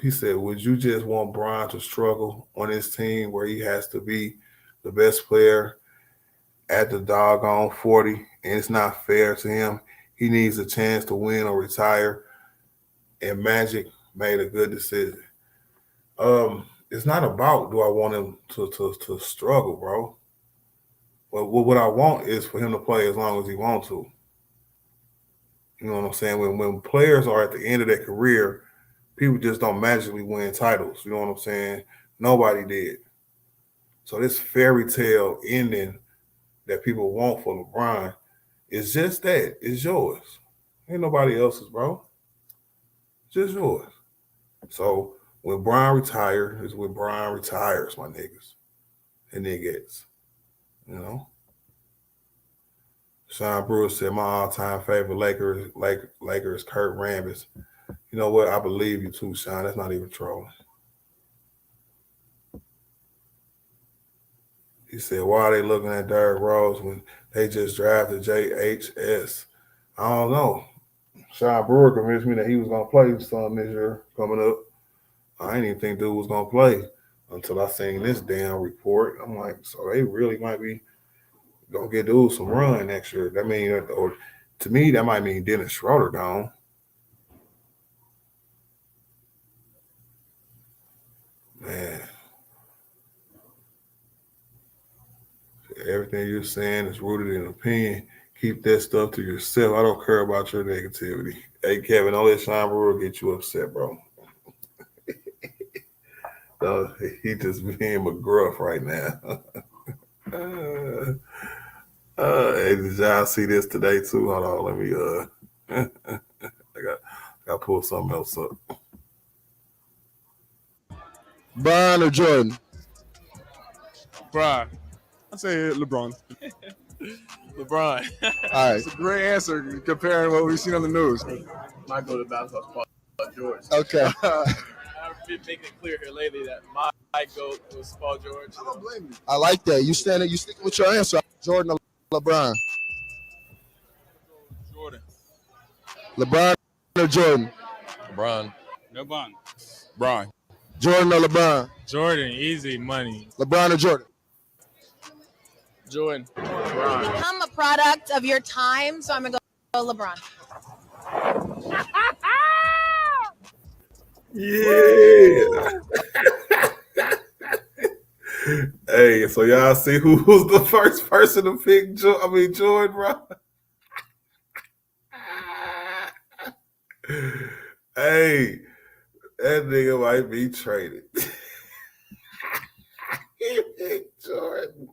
he said, would you just want Bron to struggle on his team where he has to be the best player at the doggone 40 and it's not fair to him? He needs a chance to win or retire, and Magic made a good decision. It's not about do I want him to struggle, bro. Well, what I want is for him to play as long as he wants to. You know what I'm saying? When players are at the end of their career, people just don't magically win titles. You know what I'm saying? Nobody did. So this fairy tale ending that people want for LeBron is just that. It's yours. Ain't nobody else's, bro. Just yours. So when Brian retires, is when Brian retires, my niggas and niggas. You know? Sean Brewer said my all-time favorite Laker is Kurt Rambis. You know what? I believe you too, Sean. That's not even trolling. He said, why are they looking at Derrick Rose when they just drafted JHS? I don't know. Sean Brewer convinced me that he was going to play some this year coming up. I didn't even think dude was going to play until I seen this damn report. I'm like, so they really might be going to get dude some run next year. That mean, or to me, that might mean Dennis Schroeder gone. Man. Everything you're saying is rooted in opinion. Keep that stuff to yourself. I don't care about your negativity. Hey, Kevin, don't let Sean Brewer get you upset, bro. He just being McGruff right now. Hey, did y'all see this today too? Hold on, let me I got pull something else up. LeBron or Jordan? LeBron. I'd say LeBron. LeBron. All right. It's a great answer comparing what we've seen on the news. My go to basketball is Paul George. Okay. I've been making it clear here lately that my GOAT was Paul George. I don't blame you. I like that. You sticking with your answer. Jordan or LeBron? Jordan. LeBron or Jordan? LeBron. LeBron. LeBron. Jordan or LeBron? Jordan, easy money. LeBron or Jordan? Jordan. Become a product of your time, so I'm going to go LeBron. Yeah. Hey, so y'all see who was the first person to pick Jordan, bro? Hey, that nigga might be traded. He picked Jordan.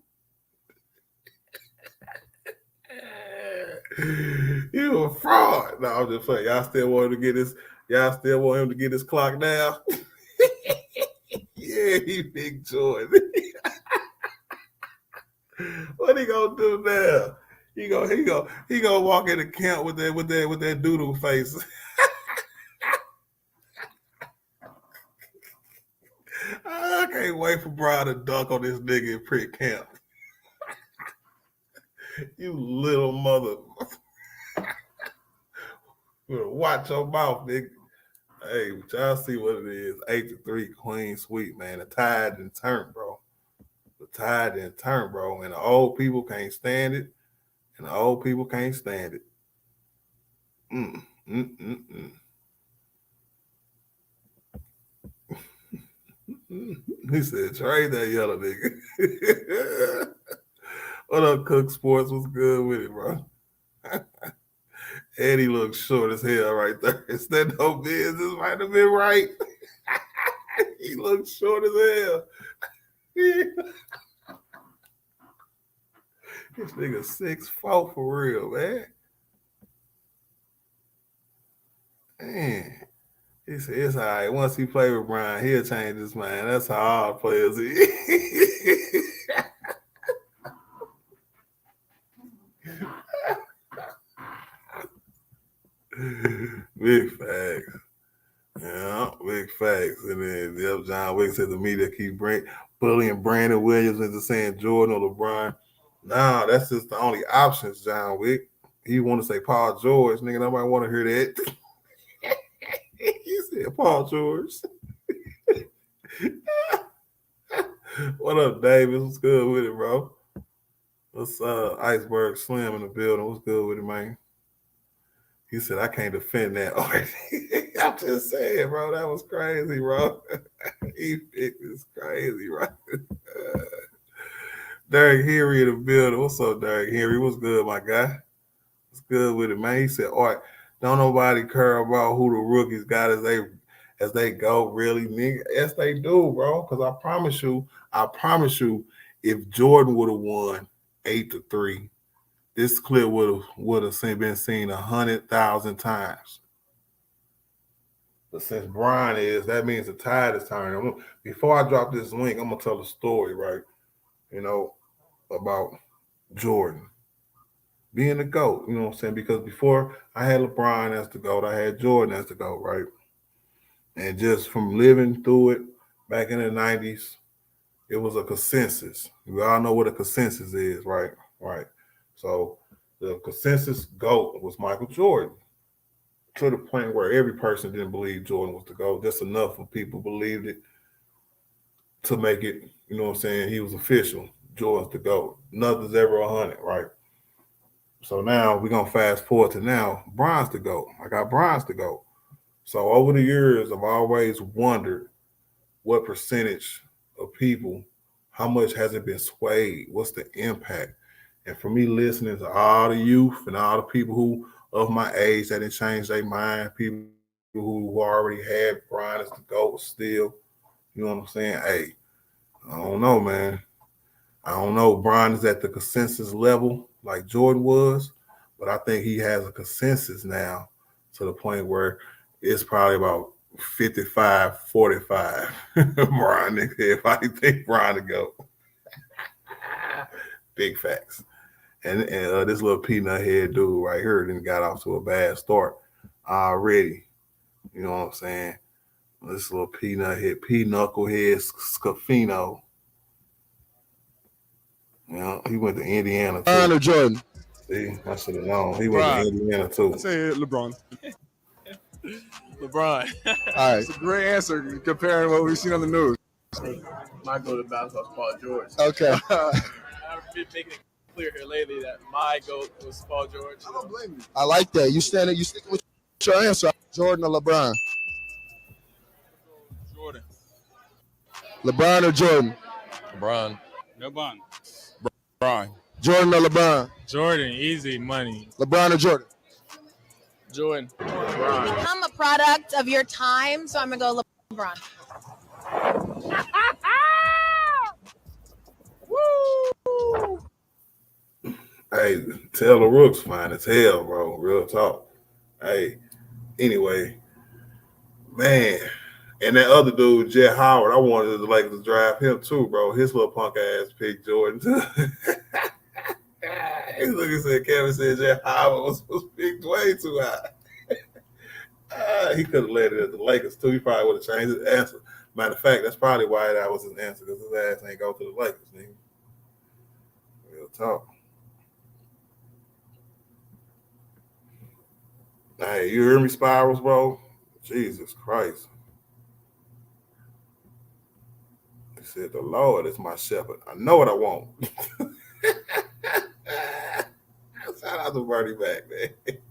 You a fraud. No, I'm just playing. Y'all still want him to get his clock now? Yeah, he picked Jordan. What he gonna do now? He gonna walk in the camp with that doodle face. I can't wait for Brian to dunk on this nigga in pre-camp. You little mother. Watch your mouth, nigga. Hey, y'all see what it is. 8-3 Queen Sweep, man. The tide didn't turn, bro. The tide didn't turn, bro. And the old people can't stand it. He said, trade that yellow nigga. What up, Cook Sports? What's good with it, bro? Eddie looks short as hell right there. Is that no business? Might have been right. He looks short as hell. This nigga 6'4" for real, man. Man. He said, it's all right. Once he play with Brian, he'll change his mind. That's how all players is. Big facts. Yeah, big facts. And then John Wick said the media keep bullying Brandon Williams into saying Jordan or LeBron. Nah, that's just the only options, John Wick. He want to say Paul George. Nigga, nobody want to hear that. He said Paul George. What up, Davis? What's good with it, bro? What's Iceberg Slim in the building? What's good with it, man? He said, I can't defend that. I'm just saying, bro. That was crazy, bro. He picked this crazy, right? Derek Henry in the building. What's up, Derek Henry? What's good, my guy? What's good with it, man? He said, all right, don't nobody care about who the rookies got as they go, really, nigga. Yes, they do, bro. Because I promise you, if Jordan would have won 8-3, this clip would have been seen 100,000 times. But since Brian that means the tide is turning. Before I drop this link, I'm gonna tell a story, right? You know, about Jordan being the GOAT. You know what I'm saying? Because before I had LeBron as the GOAT, I had Jordan as the GOAT, right? And just from living through it back in the 90s, it was a consensus. We all know what a consensus is, right? Right. So the consensus GOAT was Michael Jordan, to the point where every person didn't believe Jordan was the GOAT. Just enough of people believed it to make it, you know what I'm saying, he was official. Jordan's the GOAT. Nothing's ever 100, right? So now we're going to fast forward to now. Brian's the GOAT. I got Brian's the GOAT. So over the years, I've always wondered what percentage of people, how much has it been swayed? What's the impact? And for me, listening to all the youth and all the people who of my age that didn't change their mind. People who already had Bron as the GOAT still. You know what I'm saying? Hey, I don't know, man. I don't know. Bron is at the consensus level like Jordan was, but I think he has a consensus now to the point where it's probably about 55-45. Bron, everybody think Bron to go. Big facts. And this little peanut head dude right here then got off to a bad start already. You know what I'm saying? This little peanut head, knucklehead Scafino. You know, he went to Indiana too. LeBron or Jordan? See, I should have known. He went to Indiana too. I say LeBron. LeBron. All right. It's a great answer comparing what we've seen on the news. My go to basketball is Paul George. Okay. I've been making it clear here lately that my GOAT was Paul George. I don't blame you. I like that. You sticking with your answer. Jordan or LeBron? Jordan. LeBron or Jordan? LeBron. LeBron. LeBron. Jordan or LeBron? Jordan, easy money. LeBron or Jordan? Jordan. I'm a product of your time, so I'm going to go LeBron. Woo! Hey, Taylor Rook's fine as hell, bro. Real talk. Hey, anyway, man. And that other dude, Jet Howard, I wanted the Lakers to drive him too, bro. His little punk ass picked Jordan too. He's looking said Kevin said Jet Howard was picked way too high. He could have led it at the Lakers too. He probably would have changed his answer. Matter of fact, that's probably why that was his answer, because his ass ain't go to the Lakers, nigga. Real talk. Hey, you hear me, Spirals, bro? Jesus Christ. He said, the Lord is my shepherd. I know what I want. Shout out to Bernie Mac, man. He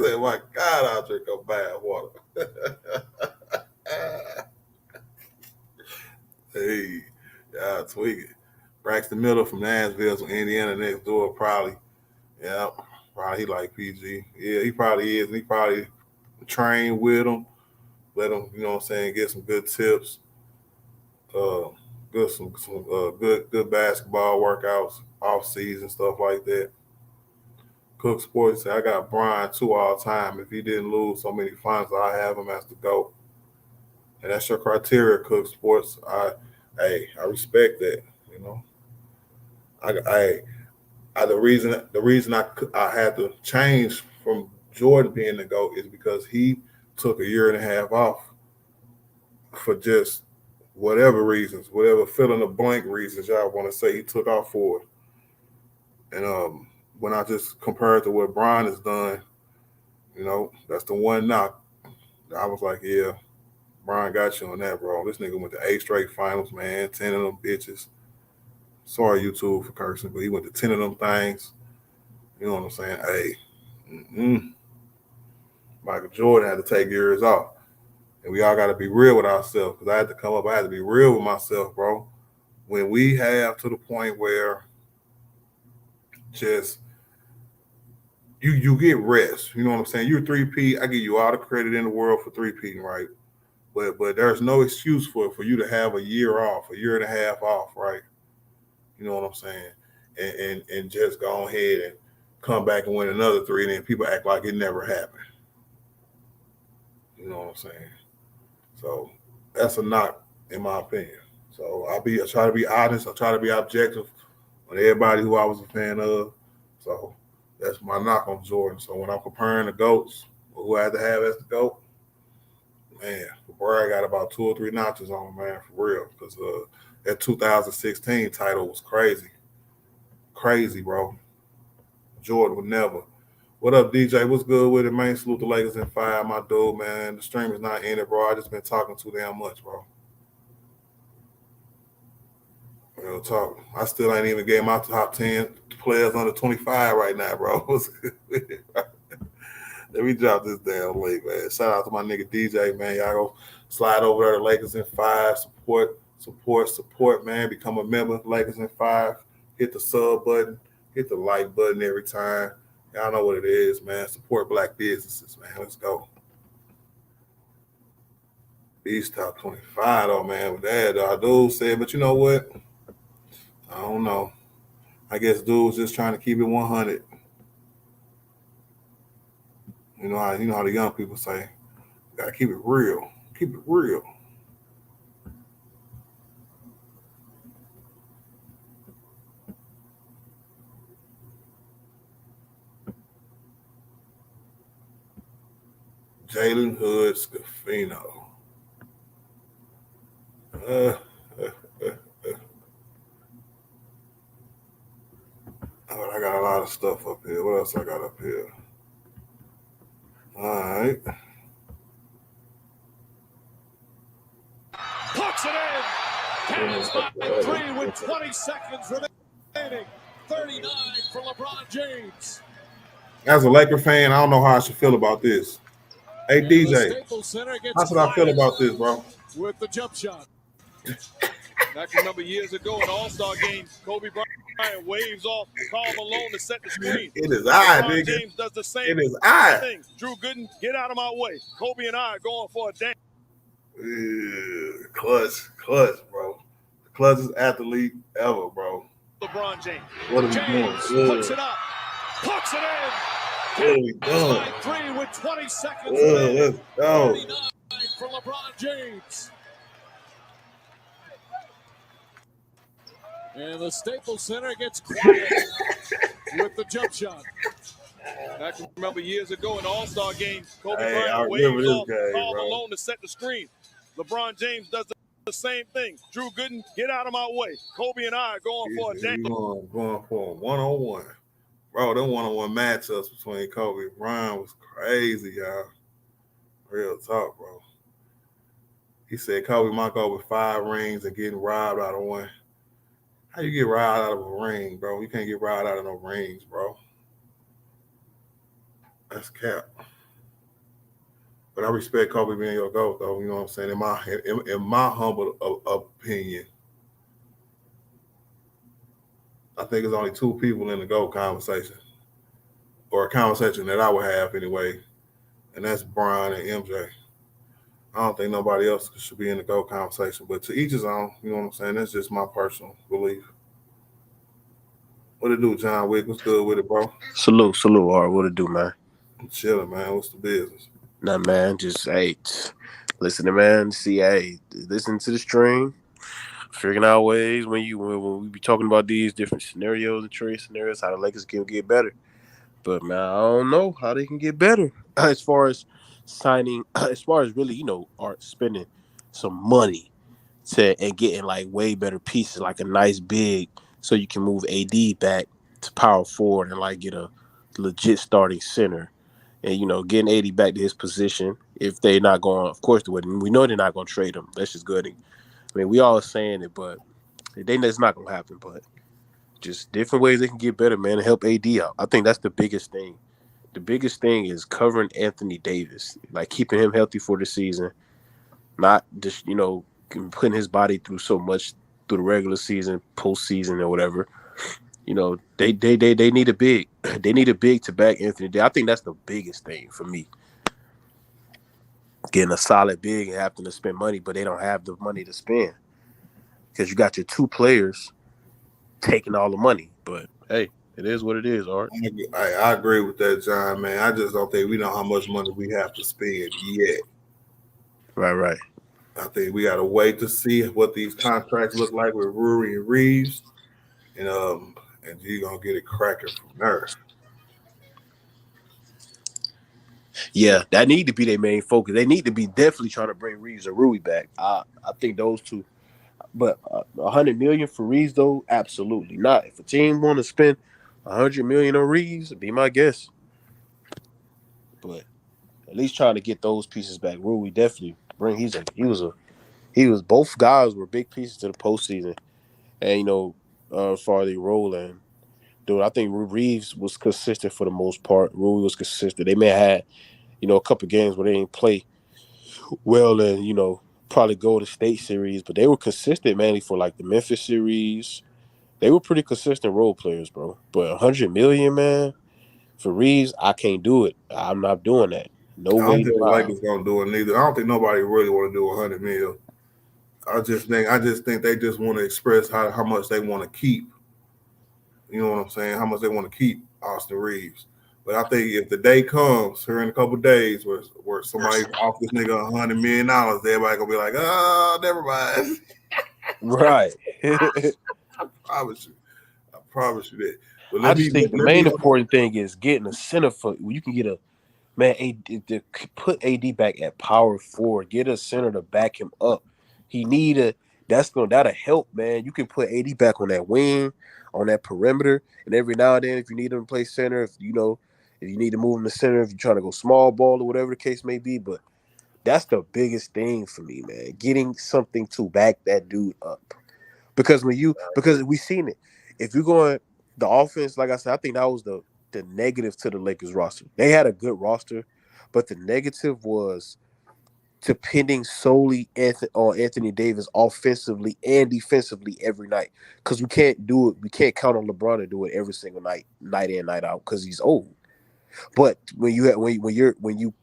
said, my God, I'll drink a bad water. Hey, y'all tweaking. Braxton Miller from Nashville to Indiana next door, probably. Yeah, probably he like PG. Yeah, he probably is. And he probably trained with him. Let him, you know what I'm saying, get some good tips. Good basketball workouts, off season, stuff like that. Cook Sports said, I got Brian 2 all time. If he didn't lose so many finals, I have him as the GOAT. And that's your criteria, Cook Sports. I respect that, you know. The reason I had to change from Jordan being the GOAT is because he took a year and a half off for just whatever reasons, whatever fill in the blank reasons y'all want to say he took off for it. And when I just compared to what Brian has done, you know, that's the one knock. I was like, yeah, Brian got you on that, bro. This nigga went to 8 straight finals, man, 10 of them bitches. Sorry, YouTube, for cursing, but he went to 10 of them things. You know what I'm saying? Hey, Michael Jordan had to take years off. And we all got to be real with ourselves, because I had to come up. I had to be real with myself, bro. When we have to the point where just you get rest, you know what I'm saying? You're 3P. I give you all the credit in the world for 3P, right? But there's no excuse for you to have a year off, a year and a half off, right? You know what I'm saying? And just go ahead and come back and win another 3, and then people act like it never happened. You know what I'm saying? So that's a knock, in my opinion. So I try to be honest. I try to be objective on everybody who I was a fan of. So that's my knock on Jordan. So when I'm comparing the GOATs, who I had to have as the GOAT, man, Brian got about 2 or 3 notches on him, man, for real. Because that 2016 title was crazy. Crazy, bro. Jordan would never. What up, DJ? What's good with it, man? Salute the Lakers in 5, my dude, man. The stream is not ended, bro. I just been talking too damn much, bro. Real talk. I still ain't even getting my top 10 players under 25 right now, bro. Let me drop this damn link, man. Shout out to my nigga DJ, man. Y'all go slide over there to Lakers in 5. Support, man. Become a member. Lakers in 5. Hit the sub button. Hit the like button every time. Y'all know what it is, man. Support black businesses, man. Let's go. These top 25, though, man. With that, dude said, but you know what? I don't know. I guess dude's just trying to keep it 100. You know how the young people say, gotta keep it real. Keep it real. Jalen Hood Scafino. I got a lot of stuff up here. What else I got up here? All right. Puts it in. Cavs by 3 with 20 seconds remaining. 39 for LeBron James. As a Laker fan, I don't know how I should feel about this. Hey, DJ, how should I feel about this, bro? With the jump shot. I can remember years ago in All-Star game, Kobe Bryant waves off Karl Malone to set the screen. It is I, nigga. James does the same thing. Drew Gooden, get out of my way. Kobe and I are going for a dance. Clutch, bro. The clutchest athlete ever, bro. LeBron James. What are we doing? Puts it up. Puts it in. What are we doing? 3 with 20 seconds remaining. Let's go. 39 for LeBron James. And the Staples Center gets quiet with the jump shot. I can remember years ago in All-Star game, Kobe I Bryant remember waves this off guy, Karl bro. Malone to set the screen. LeBron James does the same thing. Drew Gooden, get out of my way. Kobe and I are going for a dance. Going for a one-on-one. Bro, them one-on-one matchups between Kobe and Bryant was crazy, y'all. Real talk, bro. He said Kobe might go with 5 rings and getting robbed out of one. How you get robbed out of a ring, bro? You can't get robbed out of no rings, bro. That's cap. But I respect Kobe being your GOAT, though. You know what I'm saying? In my humble opinion, I think there's only 2 people in the GOAT conversation, or a conversation that I would have anyway, and that's Bron and MJ. I don't think nobody else should be in the GOAT conversation, but to each his own. You know what I'm saying? That's just my personal belief. What it do, John Wick? What's good with it, bro? Salute, Art. What it do, man? I'm chilling, man. What's the business? Nah, man. Just, listen to, man. Listen to the stream. Figuring out ways when we be talking about these different scenarios and trade scenarios, how the Lakers can get better. But, man, I don't know how they can get better as far as signing, as far as really, Art spending some money and getting like way better pieces, like a nice big, so you can move AD back to power forward and like get a legit starting center, and getting AD back to his position. If they're not going, of course they wouldn't. We know they're not going to trade him. That's just good. I mean, we all saying it, but it's not going to happen. But just different ways they can get better, man, and help AD out. I think that's the biggest thing. The biggest thing is covering Anthony Davis, like keeping him healthy for the season, not just putting his body through so much through the regular season, postseason, or whatever. They need a big. They need a big to back Anthony Davis. I think that's the biggest thing for me. Getting a solid big and having to spend money, but they don't have the money to spend because you got your 2 players taking all the money. But hey, it is what it is, Art. I agree with that, John, man. I just don't think we know how much money we have to spend yet. Right. I think we got to wait to see what these contracts look like with Rory and Reaves, and you're going to get it cracking from there. Yeah, that need to be their main focus. They need to be definitely trying to bring Reaves and Rui back. I think those 2. But $100 million for Reaves, though, absolutely not. If a team want to spend $100 million on Reaves, be my guess. But at least trying to get those pieces back. Rui definitely bring. He was both guys were big pieces to the postseason, and as far as they roll and dude, I think Reaves was consistent for the most part. Rui was consistent. They may have had a couple games where they didn't play well and probably go to State series, but they were consistent mainly for like the Memphis series They were pretty consistent role players, bro. But $100 million, man, for Reaves, I can't do it. I'm not doing that. No I don't way. think the Wow. Lakers gonna do it neither. I don't think nobody really want to do 100 mil. I just think they just want to express how much they want to keep. You know what I'm saying? How much they want to keep Austin Reaves. But I think if the day comes here in a couple of days where somebody off this nigga $100 million, everybody gonna be like, never mind. Right. I promise you that. But I just think the main important thing is getting a center for you can get a man. To put AD back at power forward, get a center to back him up. He need that'll help, man. You can put AD back on that wing, on that perimeter, and every now and then, if you need him to play center, if you need to move him to center, if you're trying to go small ball or whatever the case may be, but that's the biggest thing for me, man. Getting something to back that dude up, because we seen it. If you're going the offense, like I said, I think that was the negative to the Lakers roster. They had a good roster, but the negative was depending solely on Anthony Davis offensively and defensively every night. Because we can't do it. We can't count on LeBron to do it every single night in, night out, because he's old. But when you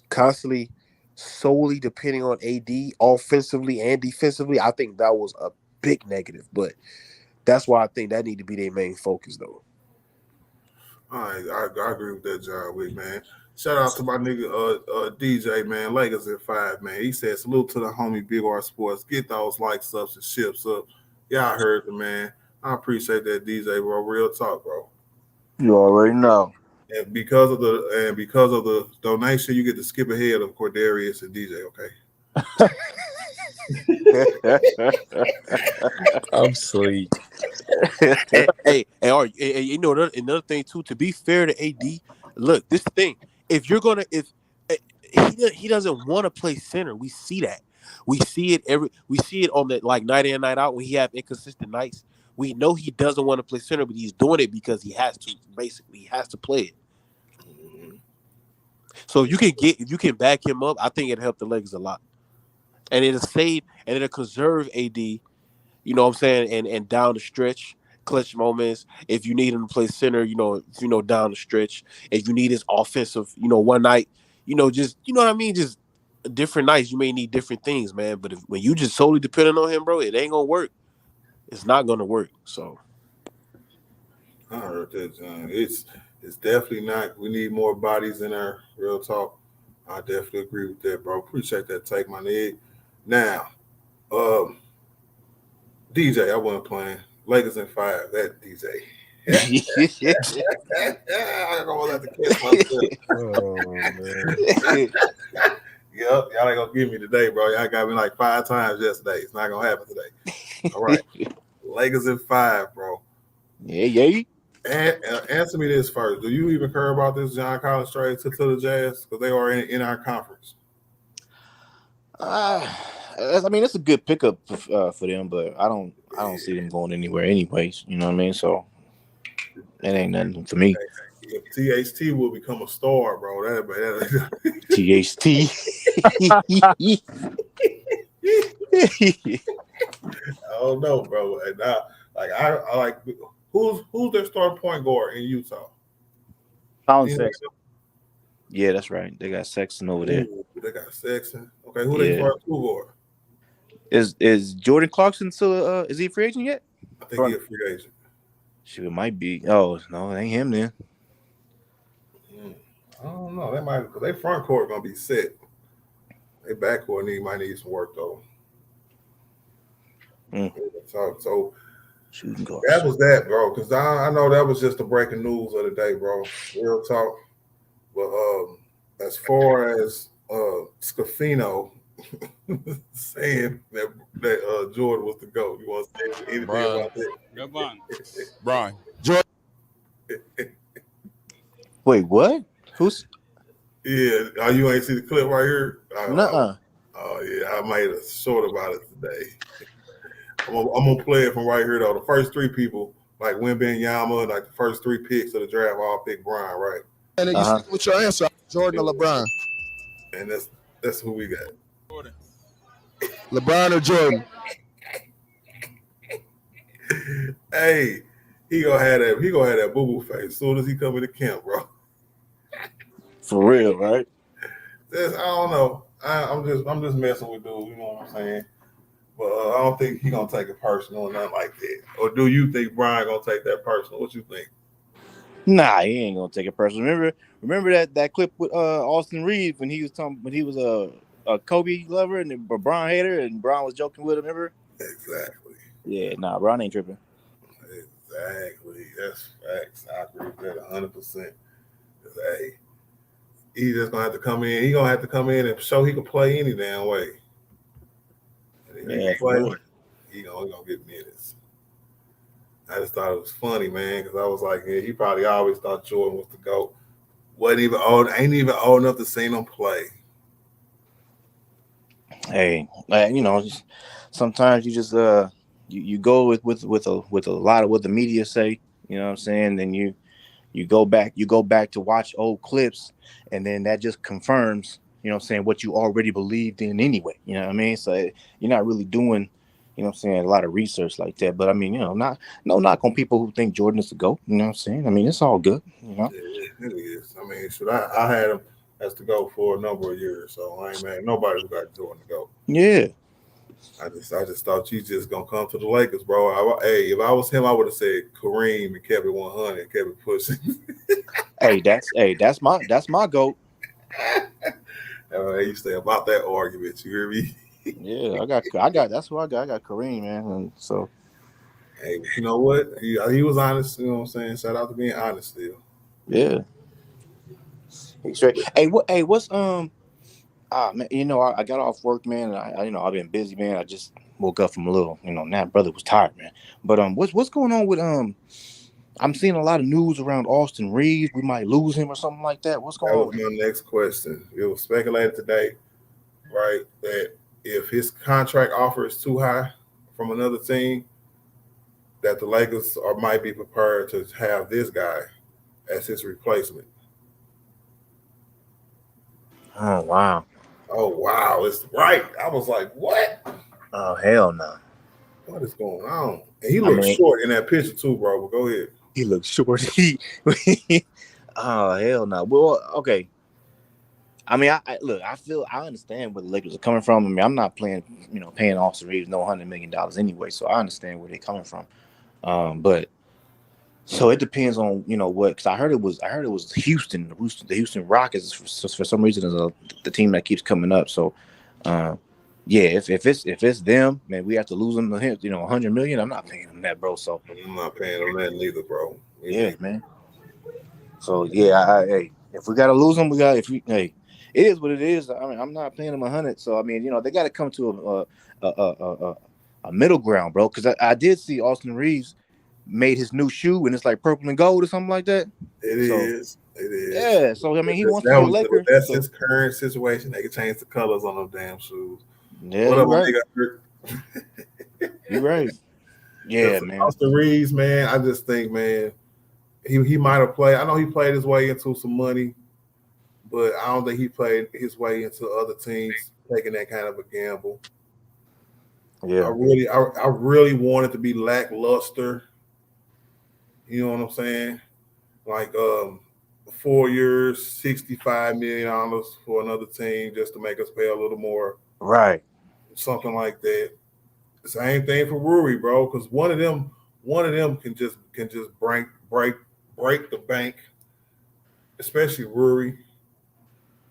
constantly solely depending on AD offensively and defensively, I think that was a big negative. But that's why I think that need to be their main focus, though. All right, I agree with that, John Wick, man. Shout out to my nigga DJ, man. Lakers at 5, man. He said, salute to the homie BigArtSports. Get those likes up and ships up. Y'all heard the man. I appreciate that, DJ, bro. Real talk, bro. You already know. And because of the donation, you get to skip ahead of Cordarius and DJ, okay? I'm sweet. hey, you know another thing too. To be fair to AD, look, this thing. If he doesn't want to play center, we see that. We see it on the night in, night out when he have inconsistent nights. We know he doesn't want to play center, but he's doing it because he has to. Basically, he has to play it. So if you can back him up, I think it'll help the Lakers a lot, and it'll conserve AD. You know what I'm saying, and down the stretch, clutch moments. If you need him to play center, down the stretch. If you need his offensive, one night, just what I mean, just different nights. You may need different things, man. But when you just solely depending on him, bro, it ain't gonna work. It's not gonna work. So I heard that, John. It's definitely not. We need more bodies in our real talk. I definitely agree with that, bro. Appreciate that take, my nigga. Now, DJ, I wasn't playing. Lakers in 5. That DJ. I'm gonna have to catch myself. Oh man. Yep, y'all ain't gonna give me today, bro. Y'all got me like 5 times yesterday. It's not gonna happen today. All right. Lakers in 5, bro. Yeah. And answer me this first. Do you even care about this John Collins trade to the Jazz? Because they are in our conference. I mean, it's a good pickup for them, but I don't see them going anywhere anyways. You know what I mean? So that ain't nothing for me. If THT will become a star, bro. THT. I don't know, bro. And I like who's their starting point guard in Utah? Sexton. Yeah, that's right. They got Sexton over there. They got Sexton. Okay, who they starting two guard? Is Jordan Clarkson still is he a free agent yet? I think he's a free agent. Shoot, it might be. Oh no, it ain't him then. I don't know. They might, because their front court gonna be set. Their back court might need some work though. So that was that, bro. Because I know that was just the breaking news of the day, bro. Real talk. But as far as Scafino saying that Jordan was the GOAT, you want to say anything about that? Come on, Brian. Jordan. Wait, what? Who's? Yeah, you ain't see the clip right here? Nuh-uh. Oh yeah, I made a short about it today. I'm gonna play it from right here though. The first 3 people, like Wembanyama, like the first 3 picks of the draft, all pick Brian, right? And then you stick with your answer, Jordan or LeBron? And that's who we got. LeBron or Jordan? Hey, he gonna have that boo boo face as soon as he come into camp, bro. For real, right? I don't know. I'm just messing with dude. You know what I'm saying? But I don't think he gonna take it personal or nothing like that. Or do you think Brian gonna take that personal? What you think? Nah, he ain't gonna take it personal. Remember that clip with Austin Reaves when he was a Kobe lover and a Bron hater and Bron was joking with him. Remember? Exactly. Yeah, nah, Bron ain't tripping. Exactly. That's facts. I agree with that 100%. Hey, he just gonna have to come in. He gonna have to come in and show he can play any damn way. And if he Yeah, can for play, real. he gonna get minutes. I just thought it was funny, man, because I was like, yeah, he probably always thought Jordan was the GOAT. Wasn't even old, ain't even old enough to see him play. Hey, sometimes you just you go with a lot of what the media say. You know what I'm saying? Then you go back to watch old clips, and then that just confirms, you know what I'm saying, what you already believed in anyway. You know what I mean? So you're not really doing, you know what I'm saying, a lot of research like that. But I mean, no knock on people who think Jordan is the GOAT. You know what I'm saying? I mean, it's all good, you know. Yeah, it is. I mean, I had him as the GOAT for a number of years, so I ain't mad at nobody who got Jordan to go. Yeah. I just thought you just gonna come to the Lakers, bro. Hey, if I was him, I would have said Kareem and kept it 100, and kept it pushing. That's my GOAT. You say about that argument, you hear me? Yeah, I got that's what I got. I got Kareem, man, and so. Hey, you know what? He was honest. You know what I'm saying? Shout out to being honest still. Yeah. He's straight. What's man, I got off work, man, and I've been busy, man. I just woke up from a little, nap. Brother was tired, man. But what's going on with I'm seeing a lot of news around Austin Reaves. We might lose him or something like that. What's going That on was with him? my next question. It was speculated today, right, that if his contract offer is too high from another team, that the Lakers might be prepared to have this guy as his replacement. Oh wow. Oh wow, it's right. I was like, what? Oh hell no. What is going on? And he looks short in that picture too, bro. But go ahead. He looks short. Oh hell no. Well, okay. I mean, I understand where the Lakers are coming from. I mean, I'm not paying Austin Reaves no $100 million anyway, so I understand where they're coming from. But so it depends on what, because I heard it was Houston, the Houston Rockets for some reason is the team that keeps coming up. So, yeah, if it's them, man, we have to lose them to him, $100 million. I'm not paying them that, bro. So I'm not paying them that neither, bro. Yeah, man. So yeah, hey, if we gotta lose them, it is what it is. I mean, I'm not paying them 100. So I mean, they got to come to a middle ground, bro. Because I did see Austin Reaves made his new shoe and it's like purple and gold or something like that. It is. Yeah. So I mean, he wants to be a Laker. That's his current situation. They can change the colors on them damn shoes. Yeah, what you're up, right. You're right. Yeah, man. Austin Reaves, man. I just think, man, he might have played. I know he played his way into some money, but I don't think he played his way into other teams taking that kind of a gamble. Yeah. I really wanted to be lackluster. You know what I'm saying? Like 4 years, $65 million for another team just to make us pay a little more. Right. Something like that. Same thing for Rui, bro, because one of them can just break the bank, especially Rui.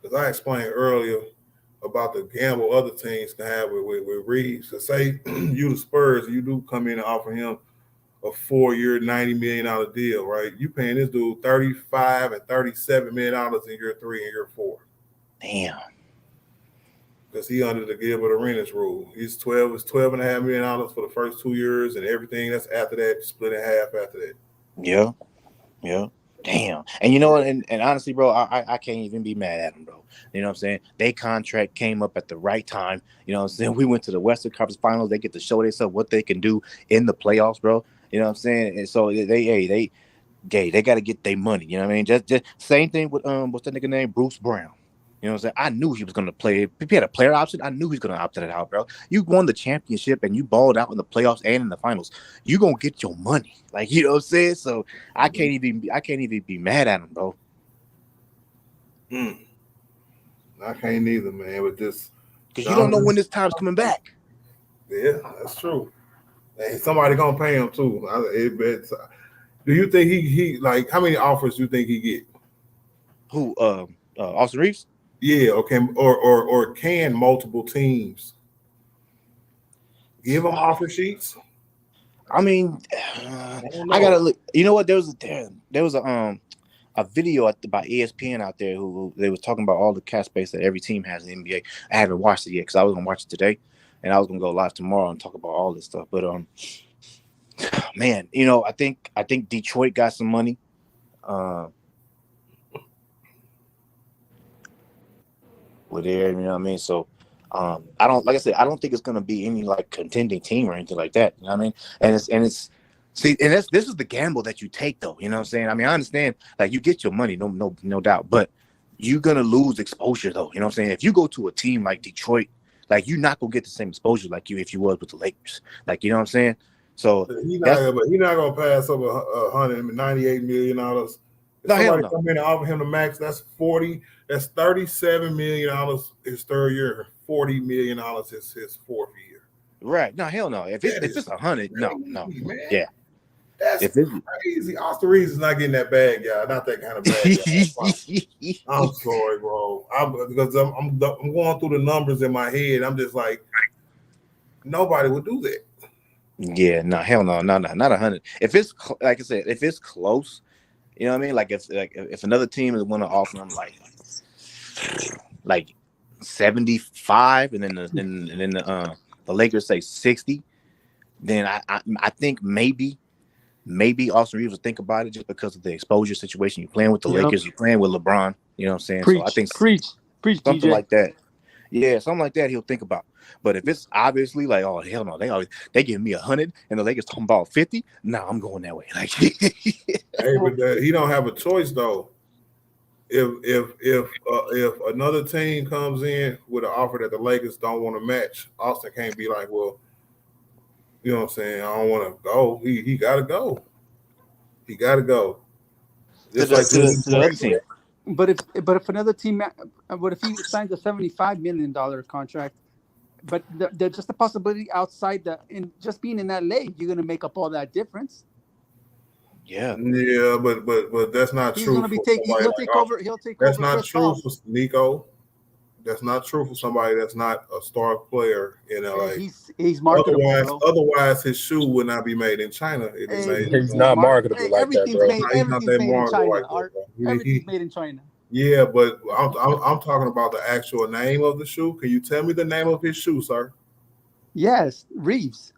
Because I explained earlier about the gamble other teams can have with Reaves. So say you the Spurs, you do come in and offer him a 4-year, $90 million deal, right? You paying this dude $35 and $37 million in year 3 and year 4. Damn. Because he under the Gilbert Arenas rule. It's $12.5 million for the first 2 years, and everything that's after that split in half after that. Yeah. Yeah. Damn. And you know what? And honestly, bro, I can't even be mad at him, bro. You know what I'm saying? Their contract came up at the right time. You know what I'm saying? We went to the Western Conference Finals. They get to show themselves what they can do in the playoffs, bro. You know what I'm saying? And so they got to get their money. You know what I mean? Just same thing with what's that nigga name? Bruce Brown. You know what I'm saying? I knew he was going to play. If he had a player option, I knew he was going to opt that out, bro. You won the championship and you balled out in the playoffs and in the finals. You going to get your money. Like, you know what I'm saying? So I can't even be mad at him, bro. I can't either, man. But just because you don't know when this time's coming back. Yeah, that's true. And somebody gonna pay him too. Do you think he like how many offers do you think he get? Who? Austin Reaves? Yeah, okay, or can multiple teams give him offer sheets? I mean, I gotta look. You know what? There was a video by ESPN out there who they was talking about all the cap space that every team has in the NBA. I haven't watched it yet because I was gonna watch it today, and I was gonna go live tomorrow and talk about all this stuff. But man, you know, I think Detroit got some money. With there, you know what I mean? So I don't think it's gonna be any like contending team or anything like that. You know what I mean? And this is the gamble that you take though. You know what I'm saying? I mean, I understand like you get your money, no doubt, but you're gonna lose exposure though. You know what I'm saying? If you go to a team like Detroit, like you're not gonna get the same exposure like if you was with the Lakers. Like, you know what I'm saying? So he's not gonna pass over $198 million. If somebody come in and offer him the max, that's $37 million his third year, $40 million his fourth year. Right. No, hell no. If it's 100, no. Man. Yeah. That's crazy. Austin Reaves is not getting that bag, y'all. Not that kind of bag. I'm sorry, bro. Because I'm going through the numbers in my head. I'm just like, nobody would do that. Yeah, no, hell no, not 100. If it's like I said, if it's close, you know what I mean? Like if another team is want to offer them like 75, and then the Lakers say 60, then I think maybe Austin Reaves will think about it just because of the exposure situation. You're playing with the Lakers, you're playing with LeBron. You know what I'm saying? Preach, so I think preach, something DJ. like that. Yeah, something like that he'll think about. But if it's obviously like, oh hell no, they give me 100 and the Lakers talking about 50, nah, I'm going that way. Like, hey, but he don't have a choice though. If another team comes in with an offer that the Lakers don't want to match, Austin can't be like, well, you know what I'm saying? I don't want to go. He got to go. He got to go. Just like to the other team. But if another team, what if he signs a $75 million contract? But there's just a possibility outside just being in LA, you're gonna make up all that difference. Yeah, but that's not He's true. Gonna be he'll take over. He'll take that's over. That's not Chris true Paul. for Nico. That's not true for somebody that's not a star player in LA. He's marketable. Otherwise, his shoe would not be made in China. He's not marketable like that, bro. Everything's made in China. Everything's made in China. Yeah, but I'm talking about the actual name of the shoe. Can you tell me the name of his shoe, sir? Yes, Reaves.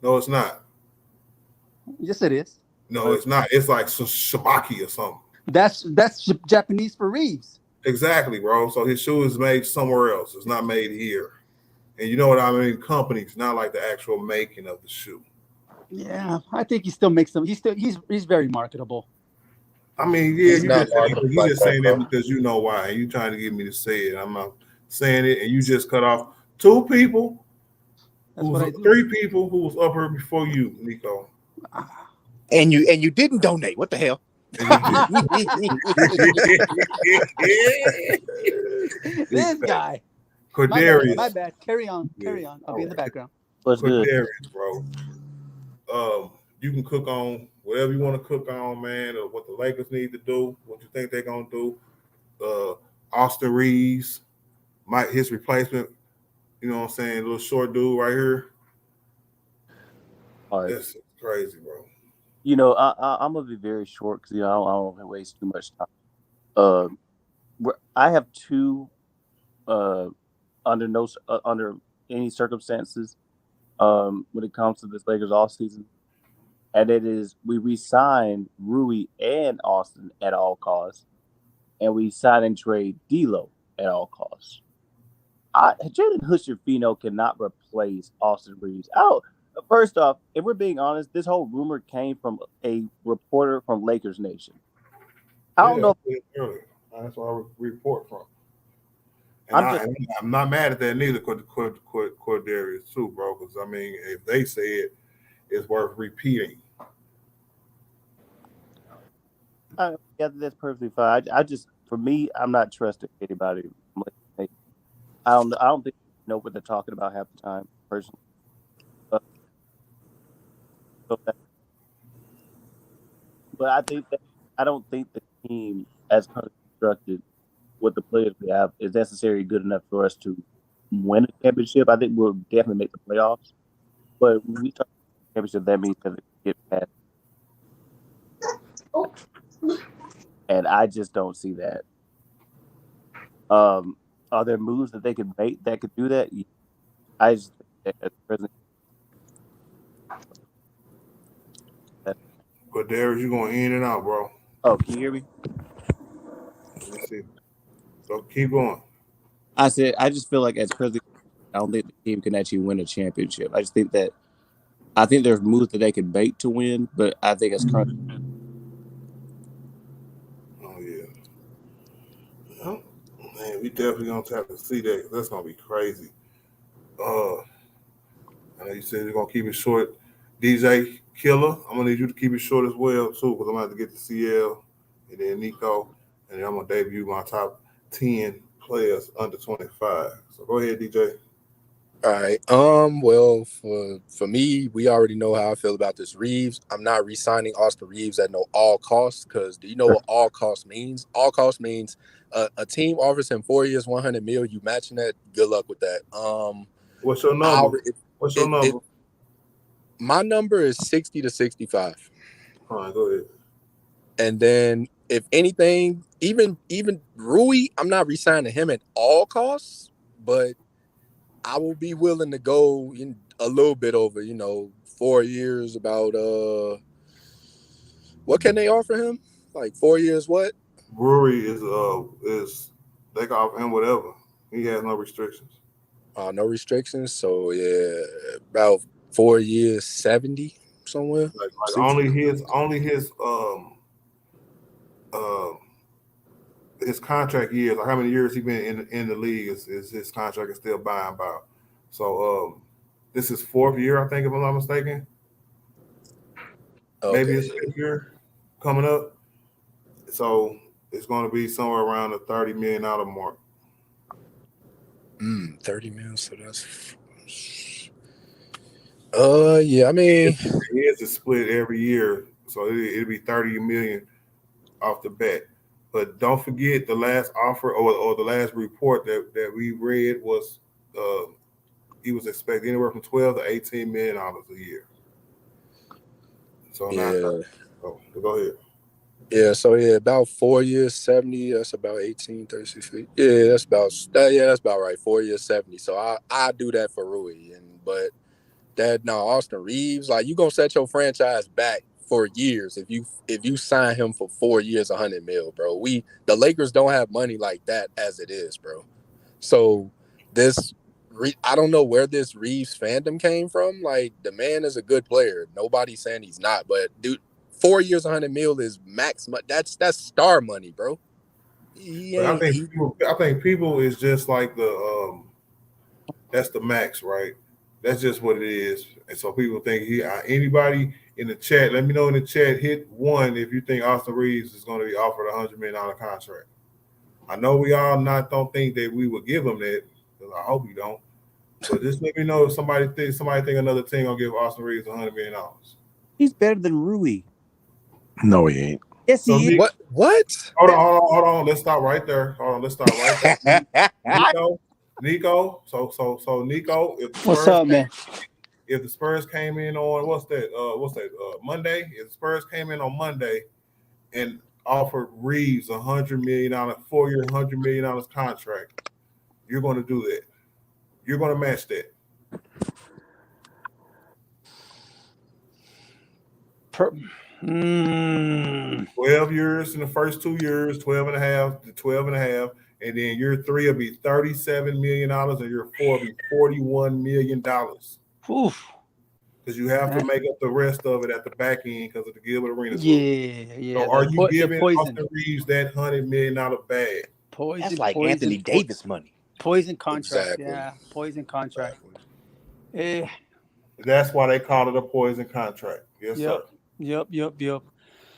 No, it's not. Yes, it is. No, it's not. It's like Shabaki or something. That's Japanese for Reaves. Exactly, bro. So his shoe is made somewhere else. It's not made here. And you know what I mean? Companies, not like the actual making of the shoe. Yeah, I think he still makes them. He's very marketable. I mean, yeah, you just saying that because you know why. And you trying to get me to say it. I'm not saying it, and you just cut off two people. Three people who was up here before you, Nico. And you didn't donate. What the hell? This guy. Quadarius. My bad. Carry on. I'll be in the background. Quadarius, bro. You can cook on whatever you want to cook on, man, or what the Lakers need to do, what you think they're gonna do. Austin Reaves, his replacement, you know what I'm saying, little short dude right here. All right. That's crazy, bro. You know, I'm gonna be very short because I don't want to waste too much time. I have two under any circumstances when it comes to this Lakers offseason. And it is we re-signed Rui and Austin at all costs, and we sign and trade D'Lo at all costs. Jalen Hood-Schifino cannot replace Austin Reaves. First off, if we're being honest, this whole rumor came from a reporter from Lakers Nation. I don't know. That's where I report from. I'm not mad at that neither, Cordarius too, bro. Because I mean, if they say it, it's worth repeating. Yeah, that's perfectly fine. I just, for me, I'm not trusting anybody. I don't think they know what they're talking about half the time, personally. But I don't think the team, as currently constructed, with the players we have, is necessarily good enough for us to win a championship. I think we'll definitely make the playoffs. But when we start the championship, that means that they get past. And I just don't see that. Are there moves that they could make that could do that? I just think that president. But Darius, you're going in and out, bro. Oh, can you hear me? Let me see. So keep going. I said I just feel like as president, I don't think the team can actually win a championship. I think there's moves that they can make to win, but I think it's currently. Oh yeah. Well, man, we definitely gonna have to see that. That's gonna be crazy. I know you said you're gonna keep it short. DJ Killer, I'm gonna need you to keep it short as well too, because I'm gonna have to get to CL and then Nico, and then I'm gonna debut my top 10 players under 25. So go ahead, DJ. All right. Well, for me, we already know how I feel about this Reaves. I'm not re-signing Austin Reaves at no all costs, because do you know what all costs means? All costs means a team offers him 4 years, 100 mil. You matching that? Good luck with that. What's your number? What's your number? My number is 60 to 65. All right, go ahead. And then, if anything, even Rui, I'm not re-signing him at all costs, but I will be willing to go in a little bit over, 4 years. About what can they offer him? Like 4 years? What? Brewery is they can offer him whatever. He has no restrictions. No restrictions. So yeah, about 4 years, 70 somewhere. Like only his his contract years, like how many years he been in the league is his contract is still buying about. So this is 4th year, I think, if I'm not mistaken. Okay. Maybe it's 5th year coming up. So it's going to be somewhere around the $30 million mark. 30 million. So that's yeah. I mean, it's a split every year, so it'll be 30 million off the bat. But don't forget the last offer or the last report that we read was he was expecting anywhere from 12 to 18 million dollars a year. So yeah. Go ahead. Yeah, so yeah, about 4 years, 70. That's about 18, 36 feet. Yeah, that's about right. 4 years, 70. So I do that for Rui, but Austin Reaves, like, you gonna set your franchise back for years if you sign him for 4 years, 100 mil, bro. The Lakers don't have money like that as it is, bro. So I don't know where this Reaves fandom came from. Like, the man is a good player. Nobody's saying he's not, but dude, 4 years, 100 mil is max. That's star money, bro. I think people is just like that's the max, right? That's just what it is. And so people think anybody in the chat, let me know in the chat, hit 1 if you think Austin Reaves is going to be offered a $100 million contract. I know we all don't think that we would give him that, because I hope you don't. But just let me know if somebody think another team gonna give Austin Reaves $100 million. He's better than Rui. No, he ain't. Yes, he is. What? Hold on. Let's stop right there. Nico. So Nico, What's up, man? If the Spurs came in on Monday, if the Spurs came in on Monday and offered Reaves $100 million, 4-year, $100 million contract, you're going to do that. You're going to match that. 12 years in the first 2 years, 12 and a half to 12 and a half. And then year 3 will be $37 million, and year 4 will be $41 million. Oof. Because you have to make up the rest of it at the back end because of the Gilbert Arenas. Yeah. So are you giving Austin Reaves that $100 million bag? That's like Anthony Davis money. Poison contract. Exactly. Yeah, poison contract. That's why they call it a poison contract. Yes, Yep. sir. Yep.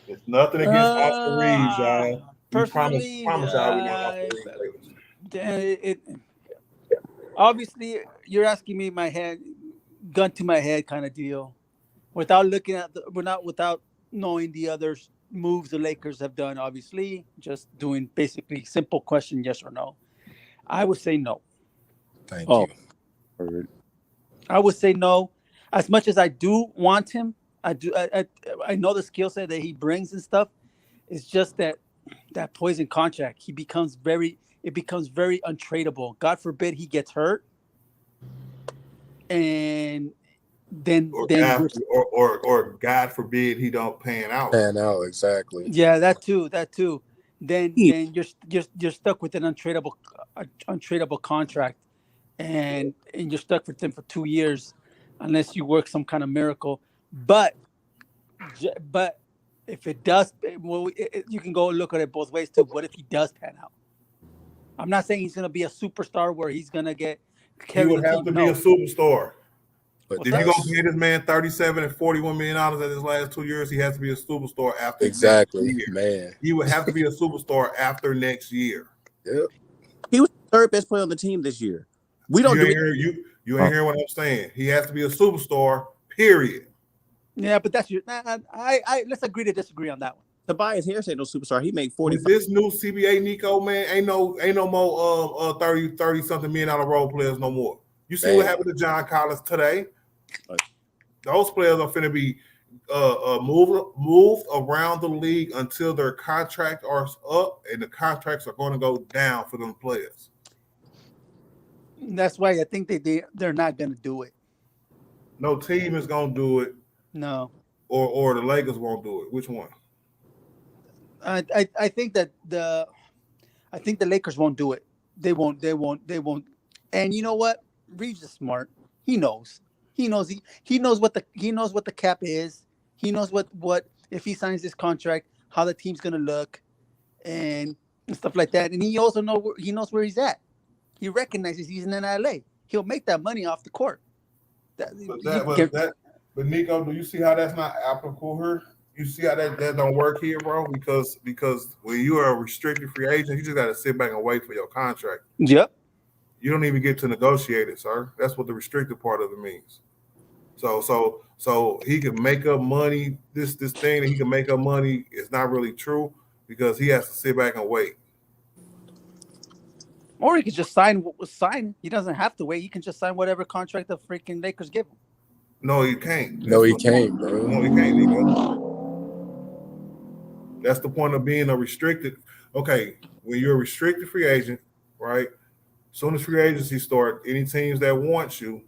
It's nothing against Oscar Reeves, y'all. We promise Personally, y'all we want Oscar Reeves. obviously, you're asking me my head, gun to my head kind of deal, without looking at without knowing the other moves the Lakers have done. Obviously, just doing basically simple question, yes or no. I would say no. Thank you. I would say no. As much as I do want him, I know the skill set that he brings and stuff. It's just that poison contract. It becomes very untradeable. God forbid he gets hurt, and then or God forbid he don't pan out. Exactly. Yeah, that too. Then you're stuck with an untradeable contract, and you're stuck with them for 2 years, unless you work some kind of miracle. But if it does, well, you can go look at it both ways too. What if he does pan out? I'm not saying he's going to be a superstar where he's going to get carried. He would have to be a superstar. But if you're going to pay this man $37 and $41 million at his last 2 years, he has to be a superstar after next year. Man. He would have to be a superstar after next year. Yep. He was the third best player on the team this year. You ain't hearing what I'm saying. He has to be a superstar, period. Yeah, but that's let's agree to disagree on that one. Tobias Harris ain't no superstar. He make 40. With this new CBA, Nico, man, ain't no more 30 something million dollar role players no more. You see what happened to John Collins today? Those players are finna be moved around the league until their contract are up, and the contracts are going to go down for them players. That's why I think they're not going to do it. No team is going to do it. No. Or the Lakers won't do it. Which one? I think that the Lakers won't do it. They won't. And you know what? Reaves is smart. He knows what the cap is. He knows what if he signs this contract, how the team's gonna look, and stuff like that. And he also knows where he's at. He recognizes he's in LA. He'll make that money off the court. But Nico, do you see how that's not applicable here? You see how that don't work here, bro? Because when you are a restricted free agent, you just got to sit back and wait for your contract. Yep. You don't even get to negotiate it, sir. That's what the restricted part of it means. So he can make up money. This thing that he can make up money is not really true because he has to sit back and wait. Or he could just sign. He doesn't have to wait. He can just sign whatever contract the freaking Lakers give him. No, he can't. No, he can't, bro. No, he can't, Nico. That's the point of being a restricted. Okay, when you're a restricted free agent, right? As soon as free agency starts, any teams that want you,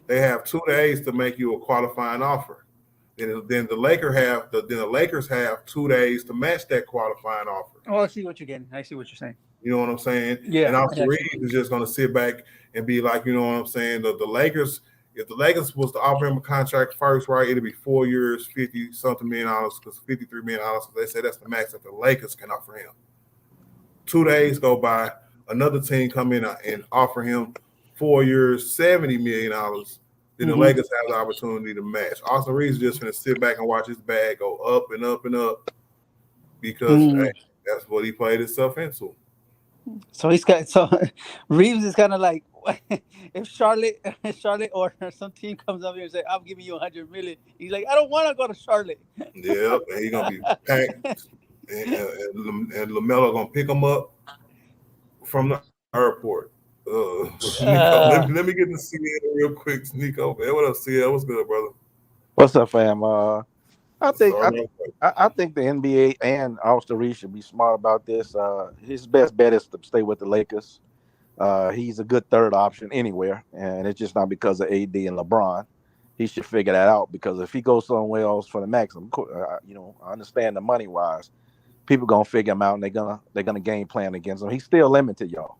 they have 2 days to make you a qualifying offer. Then the Lakers have 2 days to match that qualifying offer. Oh, I see what you're getting. I see what you're saying. You know what I'm saying? Yeah. And Oscar Reaves is just going to sit back and be like, you know what I'm saying? The Lakers, if the Lakers was to offer him a contract first, right, it'd be 4 years, $50-something million, because $53 million. They say that's the max that the Lakers can offer him. 2 days go by, another team come in and offer him 4 years, $70 million. Then the Lakers have the opportunity to match. Austin Reaves is just going to sit back and watch his bag go up and up and up because hey, that's what he played himself into. So Reaves is kind of like if Charlotte or some team comes up here and say, "I'm giving you $100 million," he's like, "I don't want to go to Charlotte." Yep, and he's gonna be packed, and LaMelo gonna pick him up from the airport. Nico, let me get to CL real quick, Nico. Man, what up, CL? What's good, brother? What's up, fam? I think the NBA and Austin Reaves should be smart about this. His best bet is to stay with the Lakers. He's a good third option anywhere, and it's just not because of AD and LeBron. He should figure that out because if he goes somewhere else for the maximum, I understand the money wise, people gonna figure him out and they're gonna game plan against him. He's still limited, y'all.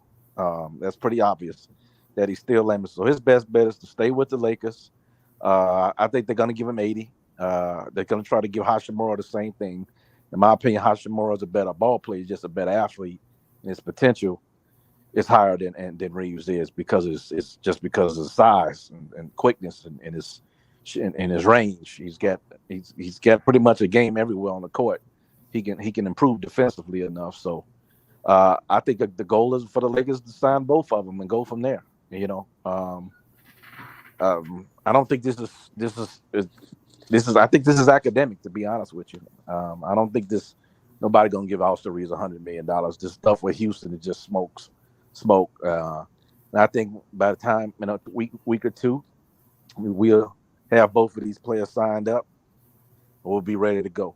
That's pretty obvious that he's still limited. So his best bet is to stay with the Lakers. I think they're gonna give him 80. They're going to try to give Hachimura the same thing. In my opinion, Hachimura is a better ball player, just a better athlete in his potential. is higher than Reaves is because it's just because of his size and quickness and his range. He's got pretty much a game everywhere on the court. He can improve defensively enough. So I think that the goal is for the Lakers to sign both of them and go from there. I don't think I think this is academic, to be honest with you. I don't think nobody gonna give Austin Reeves $100 million. This stuff with Houston, it just smoke. And I think by the time in a week or two, we'll have both of these players signed up. We'll be ready to go.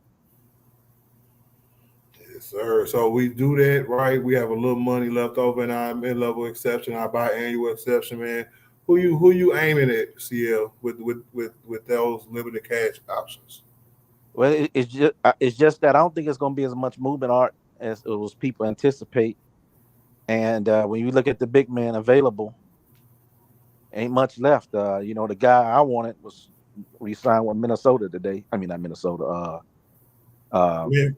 Yes, sir. So we do that, right? We have a little money left over in our mid-level exception, our biannual exception, man. Who you aiming at, CL, with those limited cash options? Well, it's just that I don't think it's going to be as much movement art as it was people anticipate. And when you look at the big man available, ain't much left. The guy I wanted was re-signed with Minnesota today. I mean, not Minnesota. Memphis.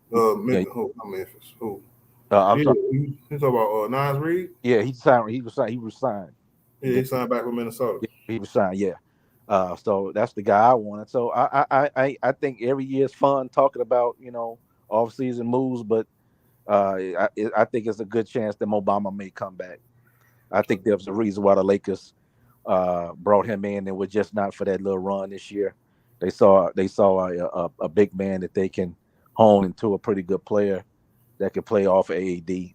Who? I'm sorry. You talking about Nas Reed? Yeah, he signed. He was signed. Yeah, he signed back with Minnesota. Yeah, he was signed. Yeah. So that's the guy I wanted. So I think every year is fun talking about off-season moves, but I think it's a good chance that Obama may come back. I think there was a reason why the Lakers brought him in, and was just not for that little run this year. They saw a big man that they can hone into a pretty good player that could play off AAD.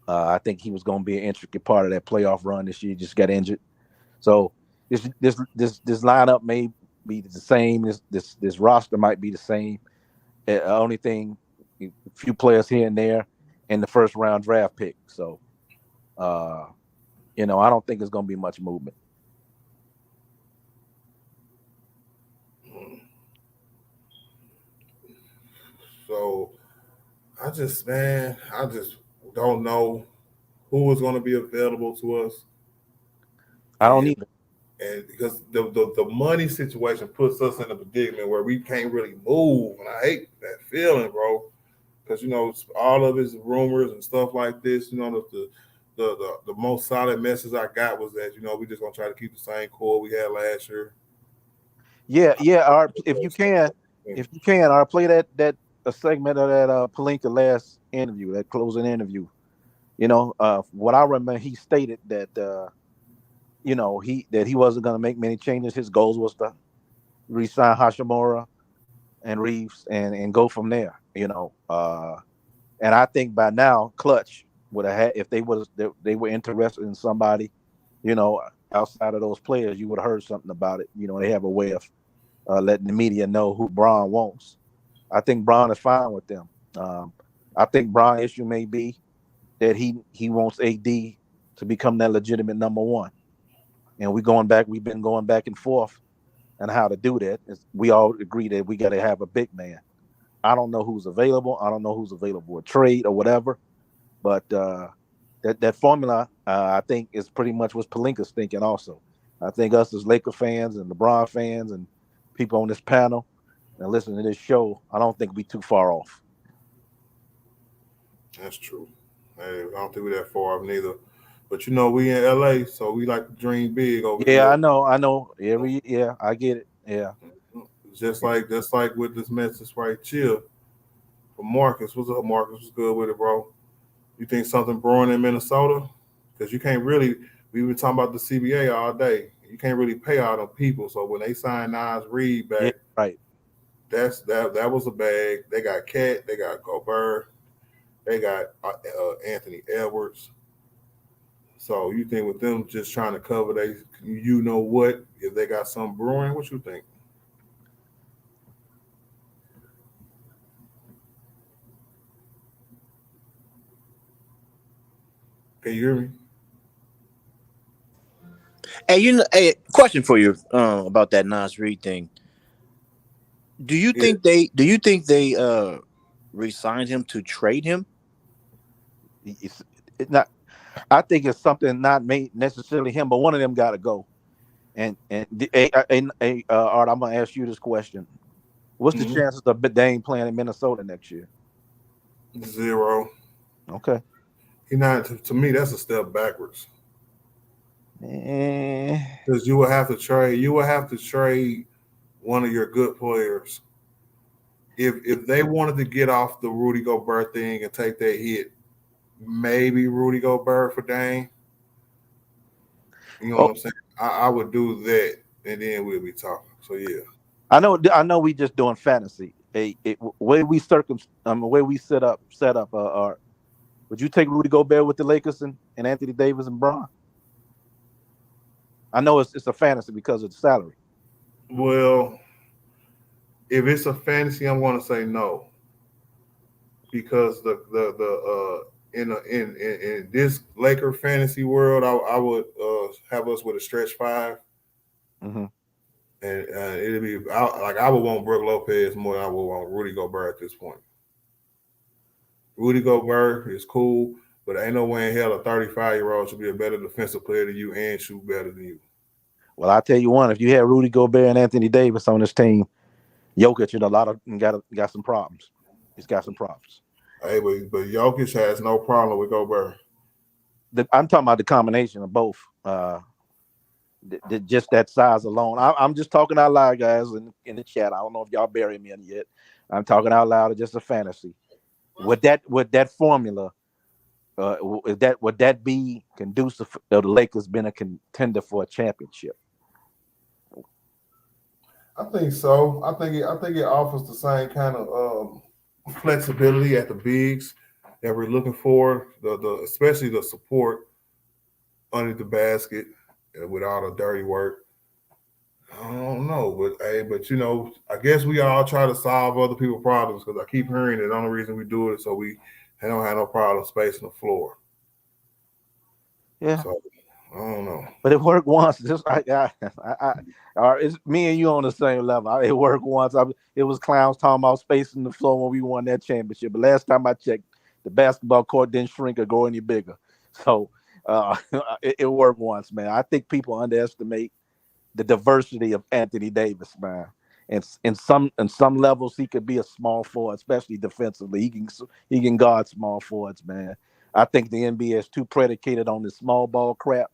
I think he was going to be an intricate part of that playoff run this year. He just got injured, so this lineup may be the same. This roster might be the same. Only thing, a few players here and there, and the first round draft pick. So, I don't think there's going to be much movement. So, I just don't know who is going to be available to us. I don't either. And because the money situation puts us in a predicament where we can't really move, and I hate that feeling, bro. Because all of his rumors and stuff like this. The most solid message I got was that we just gonna try to keep the same core we had last year. Yeah. If you can, I'll play that a segment of that Pelinka last interview, that closing interview. What I remember, he stated that he wasn't going to make many changes. His goals was to re-sign Hashimura and Reaves and go from there. And I think by now, Clutch would have had, if they were interested in somebody, outside of those players, you would have heard something about it. They have a way of letting the media know who Braun wants. I think Braun is fine with them. I think Braun's issue may be that he wants AD to become that legitimate number one. And we've been going back and forth on how to do that. We all agree that we got to have a big man. I don't know who's available. I don't know who's available a trade or whatever. But that formula, I think, is pretty much what Pelinka's thinking also. I think us as Laker fans and LeBron fans and people on this panel and listening to this show, I don't think we too far off. That's true. Hey, I don't think we're that far off neither. But we in LA, so we like to dream big over here. Yeah, I know. I get it. Yeah. Just like with this message right here from Marcus. What's up, Marcus? What's good with it, bro? You think something brewing in Minnesota? Because you can't really. We've been talking about the CBA all day. You can't really pay all them people. So when they signed Nas Reed back, yeah, right. That was a bag. They got Cat. They got Gobert. They got Anthony Edwards. So you think with them just trying to cover if they got some brewing, what you think? Can you hear me? Hey, question for you about that Nas Reed thing. Do you think they re-signed him to trade him? It's not. I think it's something not made necessarily him, but one of them got to go. And Art, I'm gonna ask you this question: what's the chances of Dame playing in Minnesota next year? 0. Okay. He not to me. That's a step backwards. Eh. Because you will have to trade. You will have to trade one of your good players. If they wanted to get off the Rudy Gobert thing and take that hit, maybe Rudy Gobert for Dame. You know what I'm saying? I would do that, and then we'll be talking. So yeah. I know. We just doing fantasy. Way we way we set up. Would you take Rudy Gobert with the Lakers and Anthony Davis and Bron? I know it's a fantasy because of the salary. Well, if it's a fantasy, I'm going to say no, because in this Laker fantasy world, I would have us with a stretch 5, mm-hmm. And it'd be I would want Brook Lopez more than I would want Rudy Gobert at this point. Rudy Gobert is cool, but ain't no way in hell a 35-year-old should be a better defensive player than you and shoot better than you. Well, I'll tell you one: if you had Rudy Gobert and Anthony Davis on this team, Jokic got some problems. He's got some problems. Hey, but Jokic has no problem with Gobert. I'm talking about the combination of both. Just that size alone. I'm just talking out loud, guys, in the chat. I don't know if y'all bury me in yet. I'm talking out loud. It's just a fantasy. Would that formula? Would that be conducive for the Lakers being a contender for a championship? I think so. I think it offers the same kind of flexibility at the bigs that we're looking for. The especially the support under the basket with all the dirty work. I don't know, but you know, I guess we all try to solve other people's problems, because I keep hearing that the only reason we do it is so we don't have no problem spacing the floor. Yeah. So I don't know. But it worked once. Just it's me and you on the same level. It worked once. It was clowns talking about spacing the floor when we won that championship. But last time I checked, the basketball court didn't shrink or grow any bigger. So it worked once, man. I think people underestimate the diversity of Anthony Davis, man. And in some levels, he could be a small forward, especially defensively. He can guard small forwards, man. I think the NBA is too predicated on this small ball crap.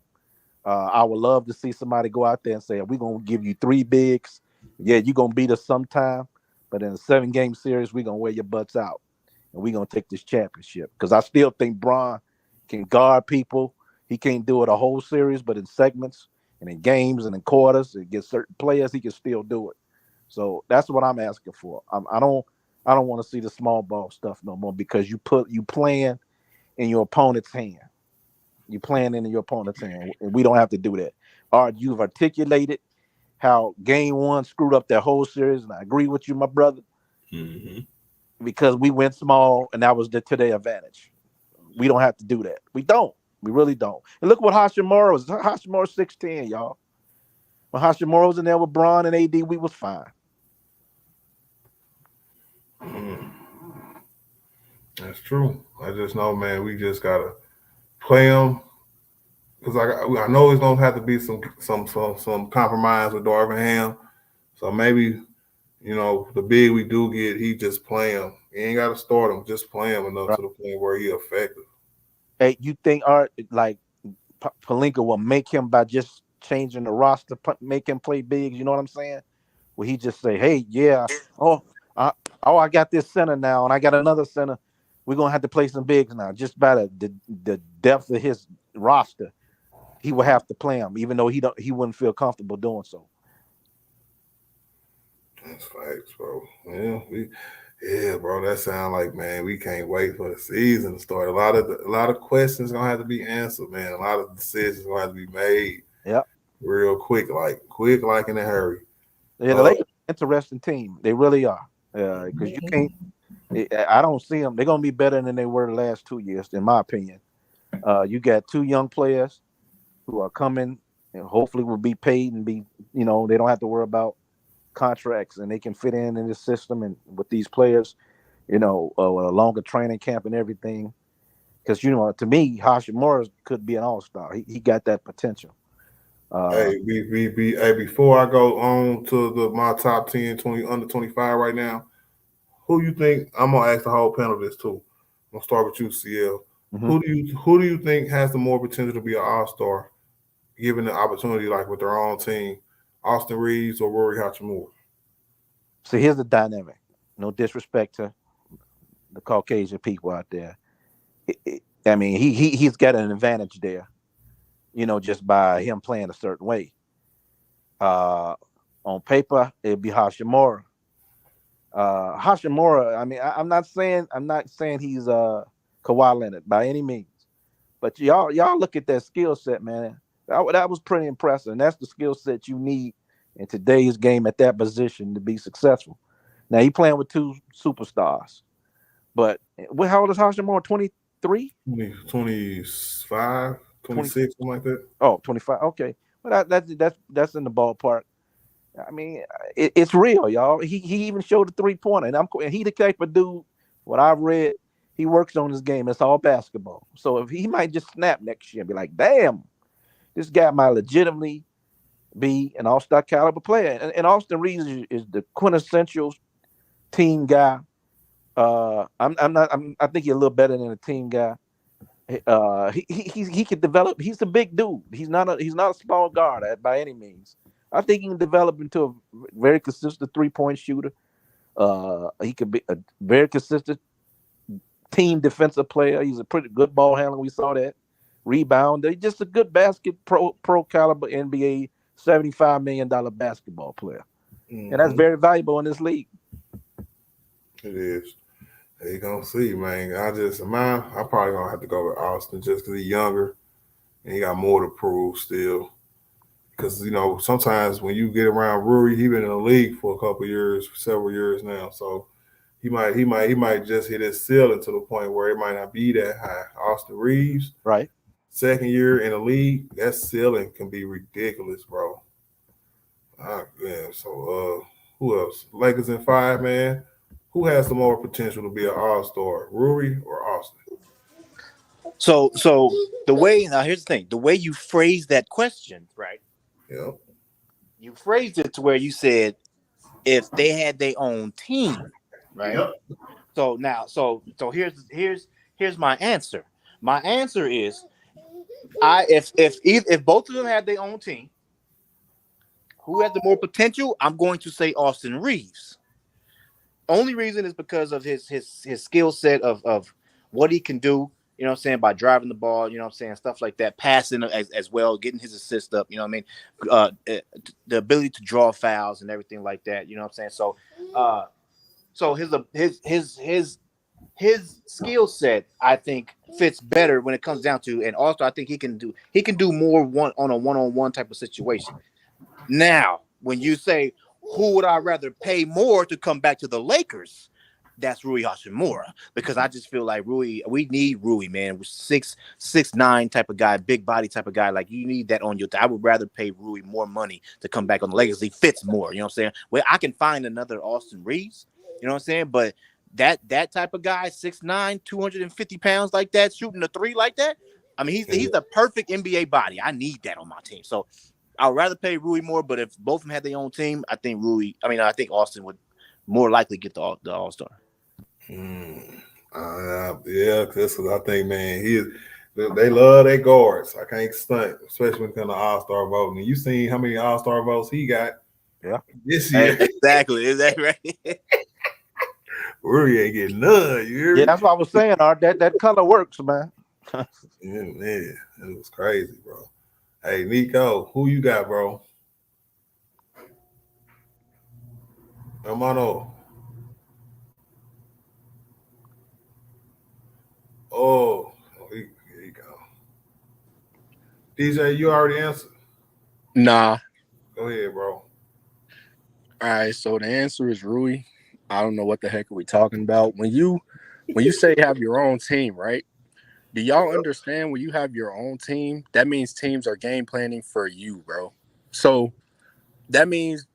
I would love to see somebody go out there and say, we're going to give you 3 bigs. Yeah, you're going to beat us sometime. But in a 7-game series, we're going to wear your butts out. And we're going to take this championship. Because I still think Bron can guard people. He can't do it a whole series, but in segments and in games and in quarters, against certain players, he can still do it. So that's what I'm asking for. I don't want to see the small ball stuff no more, because you playing in your opponent's hand. You're playing into your opponent's hand, and we don't have to do that. All right, you've articulated how game 1 screwed up that whole series, and I agree with you, my brother, because we went small, and that was to their advantage. We don't have to do that. We don't. We really don't. And look what Hashimura was. Hashimura 6'10", y'all. When Hashimura was in there with Bron and AD, we was fine. That's true. I just know, man, we just gotta play them, because I know it's gonna have to be some compromise with Darvin Ham. So maybe, you know, the big we do get, he just play him. He ain't got to start him. Just play him enough to the point where he effective. Hey, you think Pelinka will make him by just changing the roster, make him play bigs? You know what I'm saying? Where he just say, "Hey, yeah, I got this center now, and I got another center. We're gonna have to play some bigs now." Just by the depth of his roster, he will have to play him, even though he wouldn't feel comfortable doing so. That's facts, bro. Yeah, bro. That sound like, man, we can't wait for the season to start. A lot of questions gonna have to be answered, man. A lot of decisions gonna have to be made. Yeah, real quick, like in a hurry. Yeah, the Lakers are an interesting team. They really are. Because you can't. I don't see them. They're gonna be better than they were the last 2 years, in my opinion. You got 2 young players who are coming and hopefully will be paid and be, they don't have to worry about contracts, and they can fit in this system and with these players, with a longer training camp and everything. Because to me, Hashimura could be an all-star. He got that potential. Hey, before I go on to my top 10, 20 under 25 right now, who you think? I'm gonna ask the whole panel this too. I'm gonna start with you, CL. Who do you think has the more potential to be an all-star, given the opportunity, like with their own team, Austin Reaves or Rory Hachimura? So here's the dynamic. No disrespect to the Caucasian people out there. I mean, he's got an advantage there, just by him playing a certain way. On paper, it'd be Hashimura. Hashimura. I mean, I'm not saying he's Kawhi Leonard by any means, but y'all look at that skill set, man. That was pretty impressive, and that's the skill set you need in today's game at that position to be successful. Now he playing with two superstars, but how old is Hashimura? 23? 25, 26, something like that. Oh, 25. Okay, well that's in the ballpark. I mean, it's real, y'all. He even showed a 3-pointer, and he the type of dude. What I've read, he works on his game. It's all basketball. So if he might just snap next year and be like, "Damn, this guy might legitimately be an all-star caliber player." And Austin Reaves is the quintessential team guy. I think he's a little better than a team guy. He can develop. He's a big dude. He's not a small guard by any means. I think he can develop into a very consistent 3-point shooter. He could be a very consistent team defensive player. He's a pretty good ball handler. We saw that. Rebounder. He's just a good pro caliber NBA $75 million basketball player. And that's very valuable in this league. It is. You gonna see, man. I'm probably gonna have to go with Austin just because he's younger and he got more to prove still. Because sometimes when you get around Rory, he's been in the league for a couple years, several years now. So he might just hit his ceiling to the point where it might not be that high. Austin Reaves, right? Second year in the league, that ceiling can be ridiculous, bro. Yeah. So who else? Lakers in 5, man. Who has the more potential to be an all-star, Rory or Austin? So here's the thing: the way you phrase that question, right? Yeah. You phrased it to where you said if they had their own team, right? Yep. So here's my answer. My answer is, if both of them had their own team, who has the more potential? I'm going to say Austin Reaves. Only reason is because of his skill set of what he can do, by driving the ball, stuff like that, passing as well, getting his assist up, the ability to draw fouls and everything like that, So his skill set, I think, fits better when it comes down to, and also I think he can do more one-on-one type of situation. Now, when you say who would I rather pay more to come back to the Lakers, that's Rui Hachimura, because I just feel like we need Rui, man. 6'9" type of guy, big body type of guy. Like, you need that on your I would rather pay Rui more money to come back on the Lakers. He fits more, you know what I'm saying? Well, I can find another Austin Reaves, you know what I'm saying? But that type of guy, 6'9", 250 pounds like that, shooting a 3 like that, I mean, he's the perfect NBA body. I need that on my team. So I'd rather pay Rui more, but if both of them had their own team, I think Austin would more likely get the All-Star. Yeah, because I think, man, they love their guards. I can't stunt, especially when it comes to All-Star voting. You seen how many All-Star votes he got? Yeah, this year. Exactly. Is that right? Rui ain't getting none. You hear me? Yeah, that's what I was saying. That color works, man. Yeah, man, it was crazy, bro. Hey, Nico, who you got, bro? Hermano. Oh, here you go. DJ, you already answered? Nah. Go ahead, bro. All right, so the answer is Rui. I don't know what the heck are we talking about. When you say you have your own team, right? Do y'all understand when you have your own team, that means teams are game planning for you, bro. So that means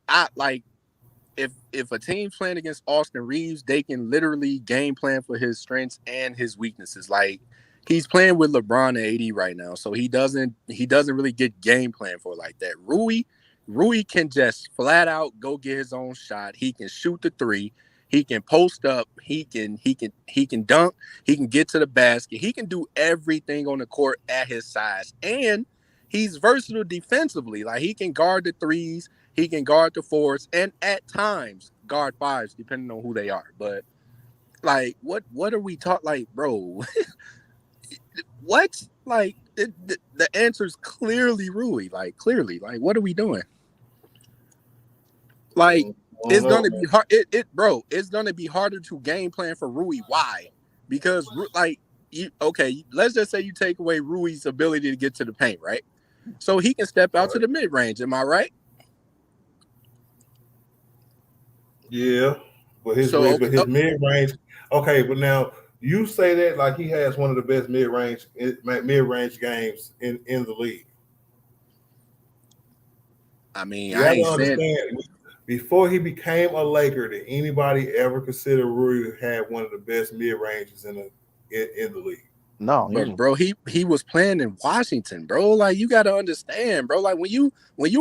if a team's playing against Austin Reaves, they can literally game plan for his strengths and his weaknesses. Like, he's playing with LeBron and AD right now, so he doesn't really get game plan for like that. Rui can just flat out go get his own shot. He can shoot the 3. He can post up. He can dunk. He can get to the basket. He can do everything on the court at his size, and he's versatile defensively. Like he can guard the threes, he can guard the fours, and at times guard fives, depending on who they are. But like, what are we taught? Like, bro, what? Like, the answer is clearly Rui. Like, clearly, like, what are we doing? Like, it's gonna be hard. Bro, it's gonna be harder to game plan for Rui. Why? Because like, let's just say you take away Rui's ability to get to the paint, right? So he can step out to the mid range. Am I right? Yeah, but his mid range. Okay, but now you say that like he has one of the best mid range games in the league. I mean, you have to understand. Before he became a Laker, did anybody ever consider Rui had one of the best mid ranges in the league? No, but bro, he was playing in Washington, bro. Like you got to understand, bro. Like when you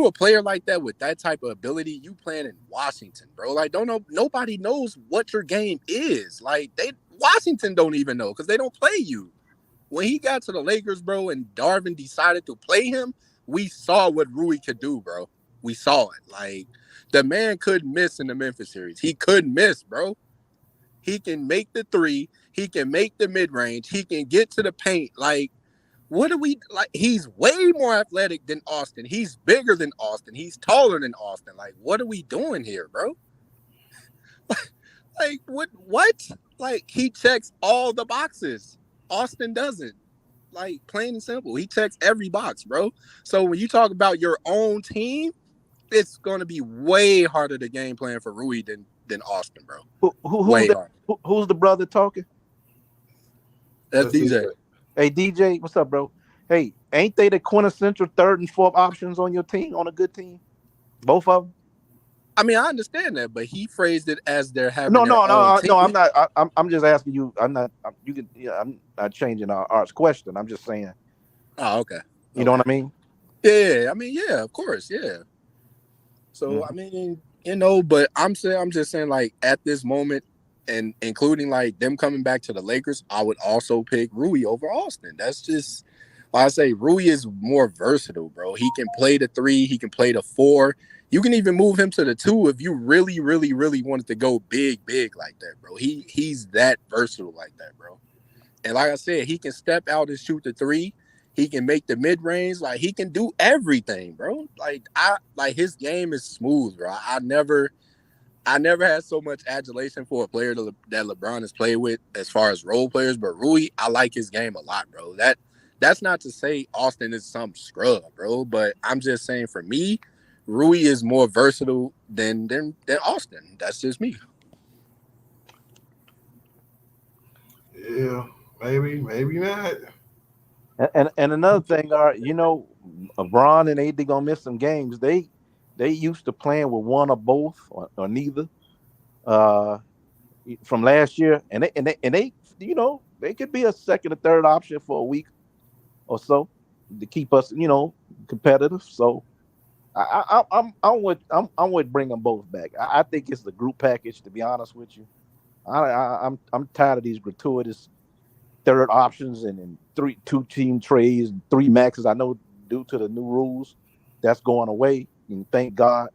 a player like that with that type of ability, you playing in Washington, bro. Like nobody knows what your game is. Like Washington don't even know because they don't play you. When he got to the Lakers, bro, and Darvin decided to play him, we saw what Rui could do, bro. We saw it. Like the man couldn't miss in the Memphis series. He couldn't miss, bro. He can make the three. He can make the mid-range. He can get to the paint. Like, what are we like? He's way more athletic than Austin. He's bigger than Austin. He's taller than Austin. Like, what are we doing here, bro? Like, what? Like, he checks all the boxes. Austin doesn't. Like, plain and simple. He checks every box, bro. So when you talk about your own team, it's going to be way harder to game plan for Rui than Austin, bro. Who's the brother talking? That's DJ. Hey, DJ, what's up, bro? Hey, ain't they the quintessential third and fourth options on your team, on a good team? Both of them? I mean, I understand that, but he phrased it as they're having No, team. I'm not. I'm just asking you. I'm not. I'm not changing our Art's question. I'm just saying. Oh, okay. You know what I mean? Yeah. I mean, yeah, of course, yeah. So I mean, but I'm just saying, like at this moment, and including like them coming back to the Lakers, I would also pick Rui over Austin. That's just, like I say, Rui is more versatile, bro. He can play the three, he can play the four. You can even move him to the two if you really, really, really wanted to go big like that, bro. He's that versatile like that, bro. And like I said, he can step out and shoot the three. He can make the mid range. Like he can do everything, bro. Like his game is smooth, bro. I never had so much adulation for a player that LeBron has played with as far as role players. But Rui, I like his game a lot, bro. That's not to say Austin is some scrub, bro. But I'm just saying, for me, Rui is more versatile than Austin. That's just me. Yeah, maybe not. And another thing, LeBron and AD gonna miss some games. They used to playing with one or both or neither from last year, and they they could be a second or third option for a week or so to keep us competitive. So I'm with bring them both back. I think it's the group package, to be honest with you. I'm tired of these gratuitous third options and two team trades and three maxes. I know due to the new rules, that's going away. And thank God.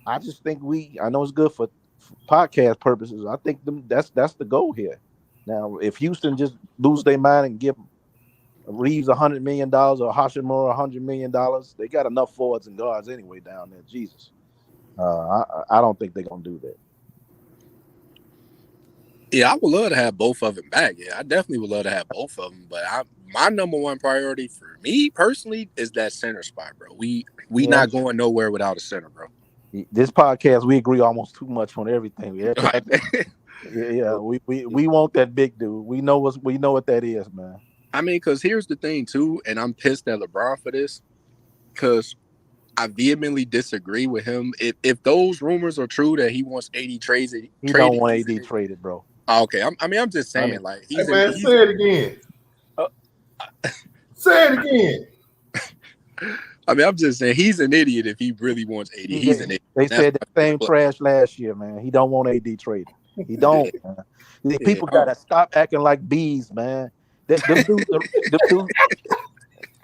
I just think I know it's good for podcast purposes. I think that's the goal here. Now, if Houston just lose their mind and give Reaves $100 million or Hashimura $100 million, they got enough forwards and guards anyway down there. Jesus, I don't think they're gonna do that. Yeah, I would love to have both of them back. Yeah, I definitely would love to have both of them. But my number one priority for me personally is that center spot, bro. We not going nowhere without a center, bro. This podcast, we agree almost too much on everything. Yeah, we want that big dude. We know what that is, man. I mean, because here's the thing too, and I'm pissed at LeBron for this, because I vehemently disagree with him. If those rumors are true that he wants AD traded, he don't want AD traded, bro. Okay, I'm just saying, like, say it again. Say it again. I mean, I'm just saying he's an idiot if he really wants AD. He's an idiot. They said the same trash last year, man. He don't want AD traded. He don't. Man. People gotta stop acting like bees, man. Them dudes,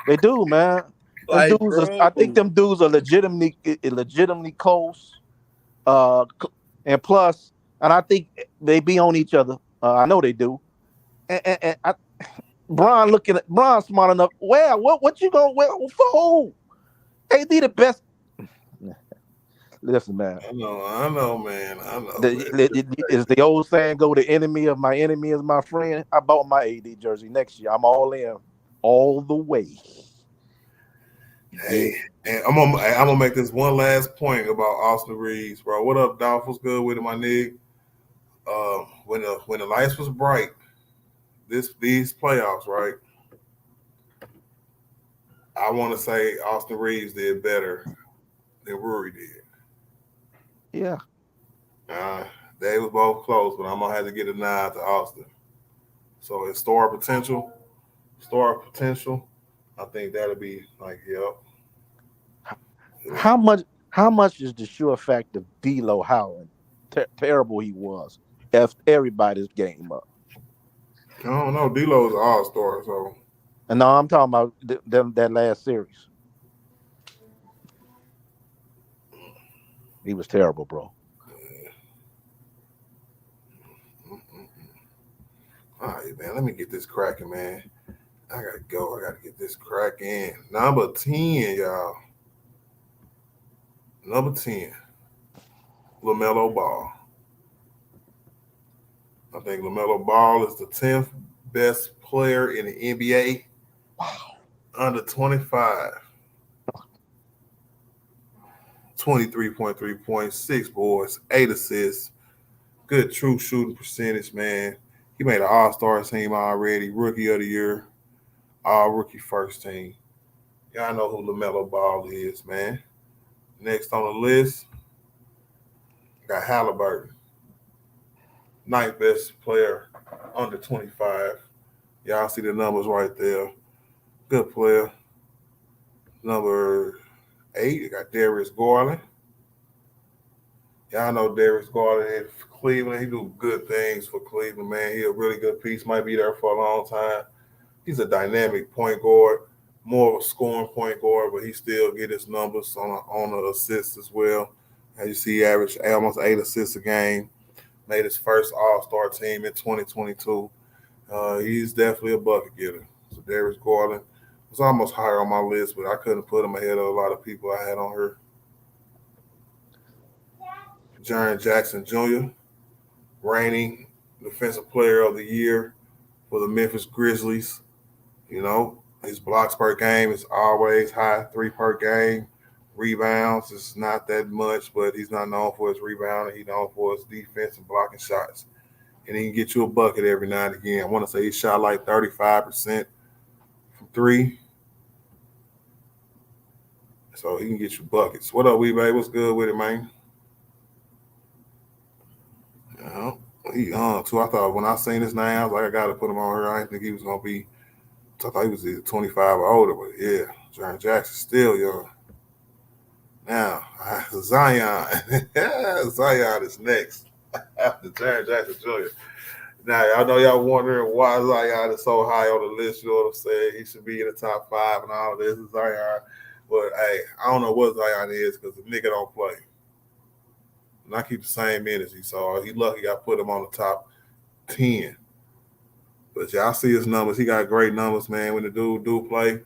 they do, man. Them Like, dudes, I think bro. them dudes are legitimately close. And plus, and I think they be on each other. I know they do. And Bron smart enough. Well, what you gonna for who? AD the best. Listen, man. I know, man. I know. Is the old saying go? The enemy of my enemy is my friend. I bought my AD jersey next year. I'm all in, all the way. Hey, and I'm gonna make this one last point about Austin Reaves, bro. What up, Dolph? What's good with it, my nigga? When the lights was bright, these playoffs, right? I want to say Austin Reaves did better than Rory did. Yeah. They was both close, but I'm gonna have to get a nod to Austin. So his star potential, I think that'll be like, yep. How much is the sure fact of D'Lo how terrible he was? F everybody's game up. I don't know. D'Lo's an all-star, so. And no, I'm talking about that last series. He was terrible, bro. All right, man. Let me get this cracking, man. I gotta go. I gotta get this cracking. Number 10, y'all. Number 10, LaMelo Ball. I think LaMelo Ball is the 10th best player in the NBA. Wow. Under 25. 23.3 points, 6 boards, 8 assists. Good true shooting percentage, man. He made an all-star team already. Rookie of the year. All-rookie first team. Y'all know who LaMelo Ball is, man. Next on the list, got Halliburton. 9th best player under 25. Y'all see the numbers right there. Good player. Number 8, you got Darius Garland. Y'all know Darius Garland in Cleveland. He do good things for Cleveland, man. He a really good piece. Might be there for a long time. He's a dynamic point guard, more of a scoring point guard, but he still get his numbers on the assists as well. As you see, he averaged almost 8 assists a game. Made his first All-Star team in 2022. He's definitely a bucket getter. So Darius Garland was almost higher on my list, but I couldn't put him ahead of a lot of people I had on here. Jaren Jackson Jr., reigning Defensive Player of the Year for the Memphis Grizzlies. You know, his blocks per game is always high, 3 per game. Rebounds is not that much, but he's not known for his rebounding. He's known for his defense and blocking shots. And he can get you a bucket every now and again. I want to say he shot like 35% from 3. So he can get you buckets. What up, Weebay? What's good with it, man? He too. I thought when I seen his name, I was like, I got to put him on here. I didn't think he was going to be, I thought he was either 25 or older, but yeah, Jaren Jackson still young. Now, Zion. Zion is next after Jaren Jackson Jr. Now, y'all know y'all wondering why Zion is so high on the list. You know what I'm saying? He should be in the top 5 and all this. Zion. But, hey, I don't know what Zion is because the nigga don't play. And I keep the same energy. So he lucky I put him on the top 10. But y'all see his numbers. He got great numbers, man. When the dude do play,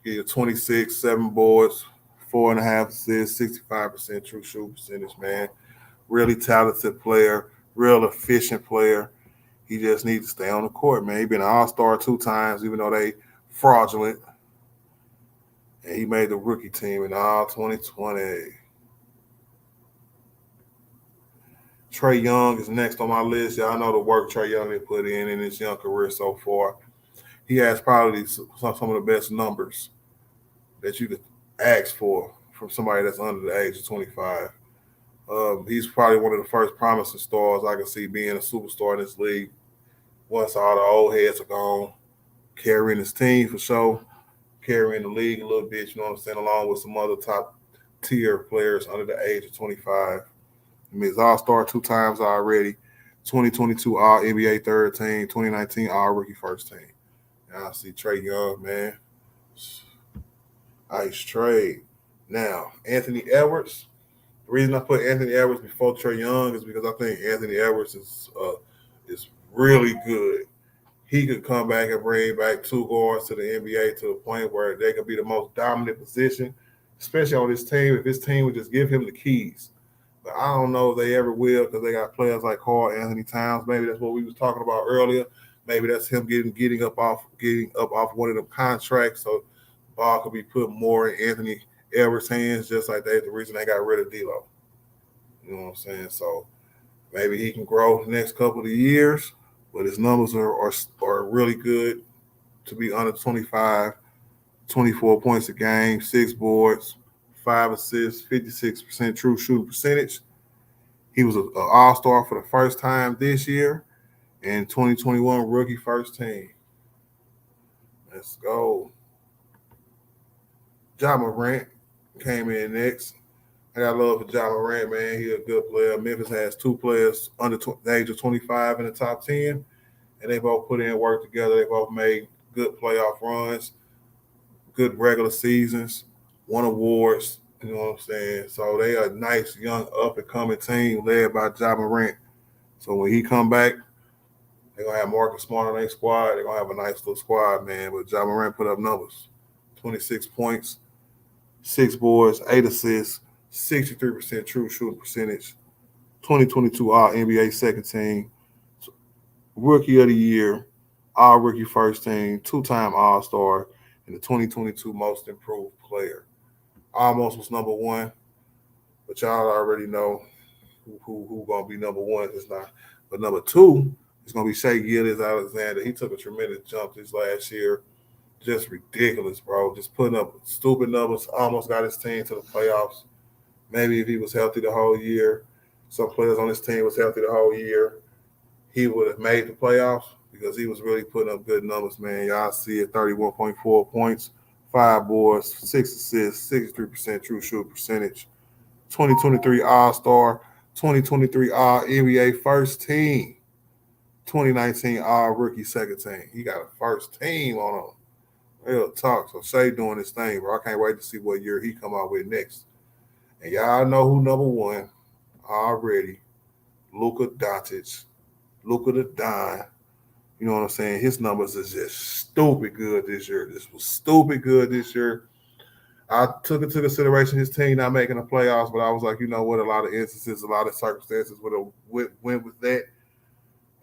he get 26, 7 boards, 4.5 assists, 65% true shoot percentage, man. Really talented player, real efficient player. He just needs to stay on the court, man. He been an all-star 2 times, even though they fraudulent. And he made the rookie team in all 2020. Trae Young is next on my list. Y'all know the work Trae Young has put in his young career so far. He has probably some of the best numbers that you could ask for from somebody that's under the age of 25. He's probably one of the first promising stars I can see being a superstar in this league. Once all the old heads are gone, carrying his team for sure, carrying the league a little bit, you know what I'm saying, along with some other top tier players under the age of 25. I mean, he's all-star 2 times already. 2022 All NBA third team, 2019 All Rookie first team. And I see Trae Young, man. Ice trade. Now, Anthony Edwards. The reason I put Anthony Edwards before Trae Young is because I think Anthony Edwards is really good. He could come back and bring back two guards to the NBA to the point where they could be the most dominant position, especially on this team, if this team would just give him the keys. But I don't know if they ever will because they got players like Karl Anthony Towns. Maybe that's what we was talking about earlier. Maybe that's him getting up off one of them contracts so ball could be put more in Anthony Edwards' hands, just like the reason they got rid of D'Lo. You know what I'm saying? So maybe he can grow the next couple of years, but his numbers are really good to be under 25, 24 points a game, 6 boards, 5 assists, 56% true shooting percentage. He was an all-star for the first time this year, and 2021 rookie first team. Let's go. Ja Morant came in next. I got love for Ja Morant, man. He's a good player. Memphis has 2 players under the age of 25 in the top 10, and they both put in work together. They both made good playoff runs, good regular seasons, won awards. You know what I'm saying? So they are a nice, young, up-and-coming team led by Ja Morant. So when he come back, they're going to have Marcus Smart on their squad. They're going to have a nice little squad, man. But Ja Morant put up numbers. 26 points, 6 boards, 8 assists, 63% true shooting percentage, 2022 All NBA second team, Rookie of the Year, All Rookie first team, 2-time All-Star, and the 2022 Most Improved Player. Almost was number 1, but y'all already know who gonna be number 1. It's not. But number 2 is gonna be Shai Gilgeous-Alexander. He took a tremendous jump this last year. Just ridiculous, bro. Just putting up stupid numbers. Almost got his team to the playoffs. Maybe if he was healthy the whole year, some players on his team was healthy the whole year, he would have made the playoffs because he was really putting up good numbers, man. Y'all see it, 31.4 points, 5 boards, 6 assists, 63% true shooting percentage, 2023 All-Star, 2023 All-NBA first team, 2019 All-Rookie second team. He got a first team on him. Real talk. So Shai doing his thing, bro. I can't wait to see what year he come out with next. And y'all know who number 1 already. Luka Doncic. Luka the Don. You know what I'm saying? His numbers is just stupid good this year. This was stupid good this year. I took into consideration his team not making the playoffs, but I was like, you know what? A lot of instances, a lot of circumstances would have went with that.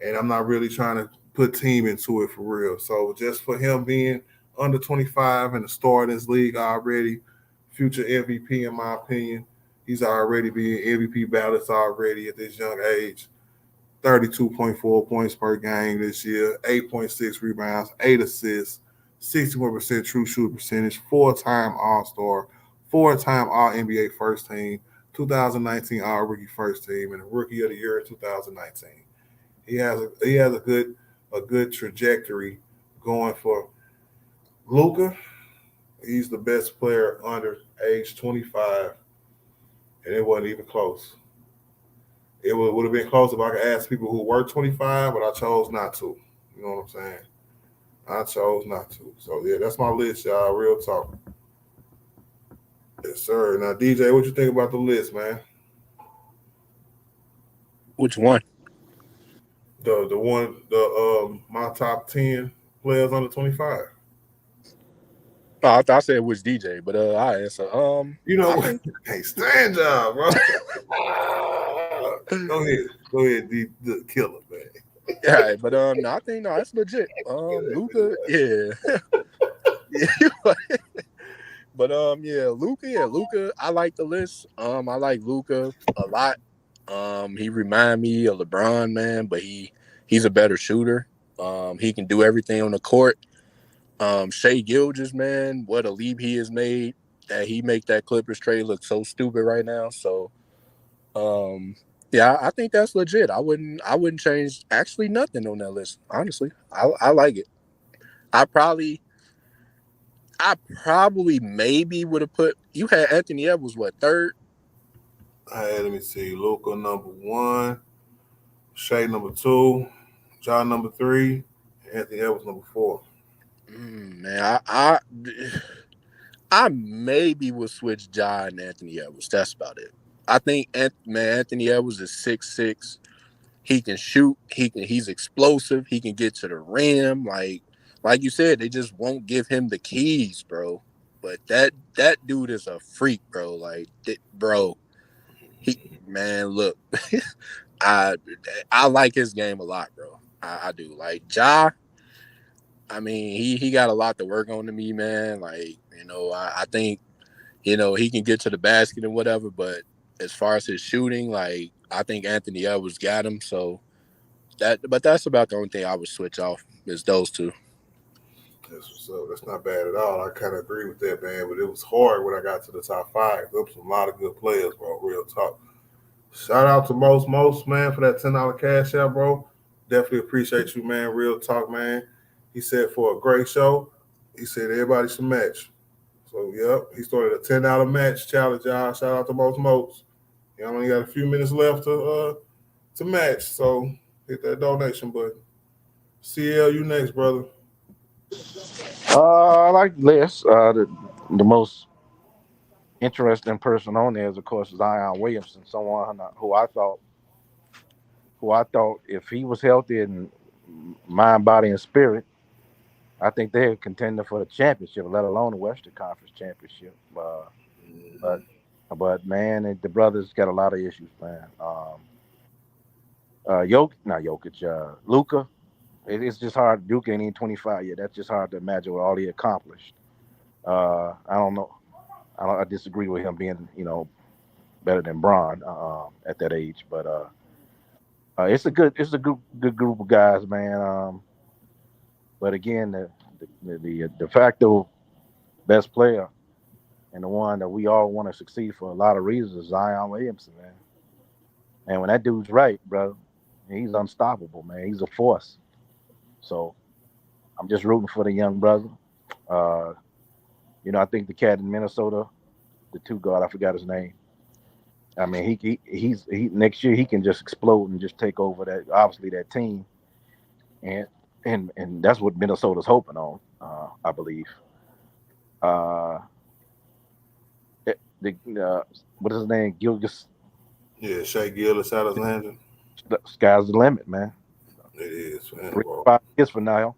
And I'm not really trying to put team into it for real. So just for him being under 25 and a star in this league already, future MVP in my opinion, he's already being MVP ballots already at this young age. 32.4 points per game this year, 8.6 rebounds, 8 assists, 61% true shooting percentage, 4-time All-Star, 4-time All-NBA first team, 2019 All-Rookie first team, and a Rookie of the Year in 2019. He has a good trajectory going for Luka. He's the best player under age 25, and it wasn't even close. It would have been close if I could ask people who were 25, but I chose not to. You know what I'm saying? I chose not to. So, yeah, that's my list, y'all. Real talk. Yes, sir. Now, DJ, what you think about the list, man? Which one? My top 10 players under 25. Oh, I thought I said which DJ, but I answer. You know what? Hey, stand job, bro. Go ahead, the killer, man. Yeah, but no, I think that's legit. Luka, yeah. Yeah. But Luka, I like the list. I like Luka a lot. He remind me of LeBron, man, but he's a better shooter. He can do everything on the court. Shai Gilgeous, man, what a leap he has made. That he make that Clippers trade look so stupid right now. So yeah, I think that's legit. I wouldn't change actually nothing on that list. Honestly, I like it. I probably maybe would have put you had Anthony Edwards what third? Let me see. Luka number 1, Shea number 2, John number 3, and Anthony Edwards number 4. Man, I maybe would switch Ja and Anthony Edwards. That's about it. I think Anthony Edwards is 6'6". He can shoot. He's explosive. He can get to the rim. Like you said, they just won't give him the keys, bro. But that dude is a freak, bro. Bro, look, I like his game a lot, bro. I do. Like Ja, I mean, he got a lot to work on to me, man. I think, he can get to the basket and whatever, but as far as his shooting, I think Anthony Edwards got him. So that's about the only thing I would switch off is those two. That's what's up. That's not bad at all. I kind of agree with that, man. But it was hard when I got to the top 5. There was a lot of good players, bro. Real talk. Shout out to Most, man, for that $10 cash out, bro. Definitely appreciate you, man. Real talk, man. He said for a great show, he said everybody should match. So, yep, he started a $10 match challenge, y'all. Shout out to Most. You only got a few minutes left to match. So, hit that donation button. CL, you next, brother. I like Les. The most interesting person on there is, of course, Zion Williamson, someone who I thought if he was healthy in mind, body, and spirit, I think they're a contender for the championship, let alone the Western Conference championship. But man, the brothers got a lot of issues, man. Luka. It's just hard. Luka ain't even 25 yet. That's just hard to imagine what all he accomplished. I don't know. I disagree with him being, better than Bron at that age. But it's a good group of guys, man. But again, the de facto best player and the one that we all want to succeed for a lot of reasons is Zion Williamson, man. And when that dude's right, bro, he's unstoppable, man. He's a force. So I'm just rooting for the young brother. I think the cat in Minnesota, the 2 guard, I forgot his name. I mean, he's next year he can just explode and just take over that team, and that's what Minnesota's hoping on, I believe. What is his name? Gilgis. Yeah, Shea Gilgeous-Alexander. Sky's the limit, man. It is, man. 5 years from now,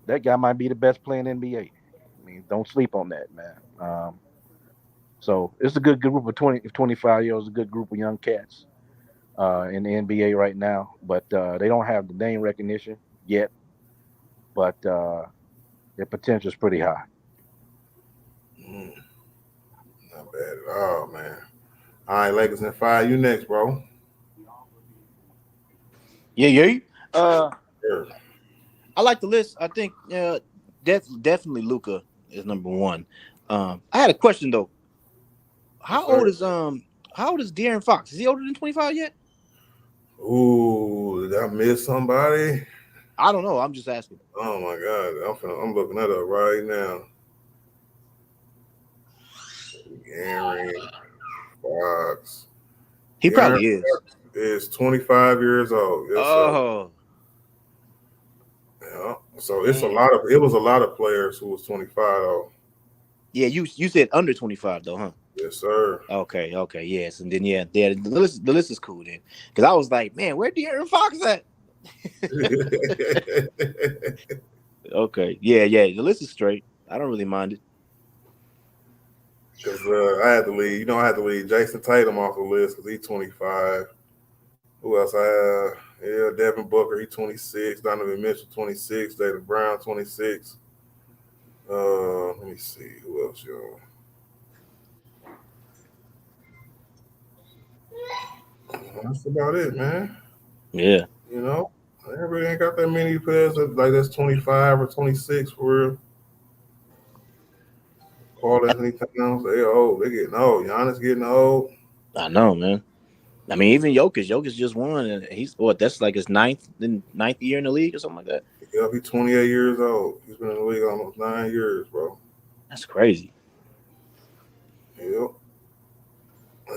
that guy might be the best player in the NBA. I mean, don't sleep on that, man. So it's a good group of 25-year-olds, a good group of young cats in the NBA right now. But they don't have the name recognition yet. But their potential is pretty high. Not bad at all, man. All right, Lakers in 5. You next, bro. Yeah. Sure. I like the list. I think definitely Luka is number 1. I had a question though. How old is De'Aaron Fox? Is he older than 25 yet? Ooh, did I miss somebody? I don't know. I'm just asking. Oh my God, I'm looking that up right now. De'Aaron Fox. He probably is. Is 25 years old. Yes, oh. Yeah. So it was a lot of players who was 25 though. Yeah, you said under 25 though, huh? Yes, sir. Okay, yes, and then the list is cool then, because I was like, man, where De'Aaron Fox at? Okay, yeah, the list is straight. I don't really mind it. Because I had to leave Jason Tatum off the list because he's 25. Who else I have? Yeah, Devin Booker, he's 26. Donovan Mitchell, 26. Jaylen Brown, 26. Let me see. Who else, y'all? That's about it, man. Yeah. Everybody ain't got that many players that's 25 or 26 for real. Paul Anthony Towns, they old. They getting old. Giannis getting old. I know, man. I mean, even Jokic just won, and he's that's like his ninth year in the league or something like that. Yeah, he's 28 years old. He's been in the league almost 9 years, bro. That's crazy. Yep.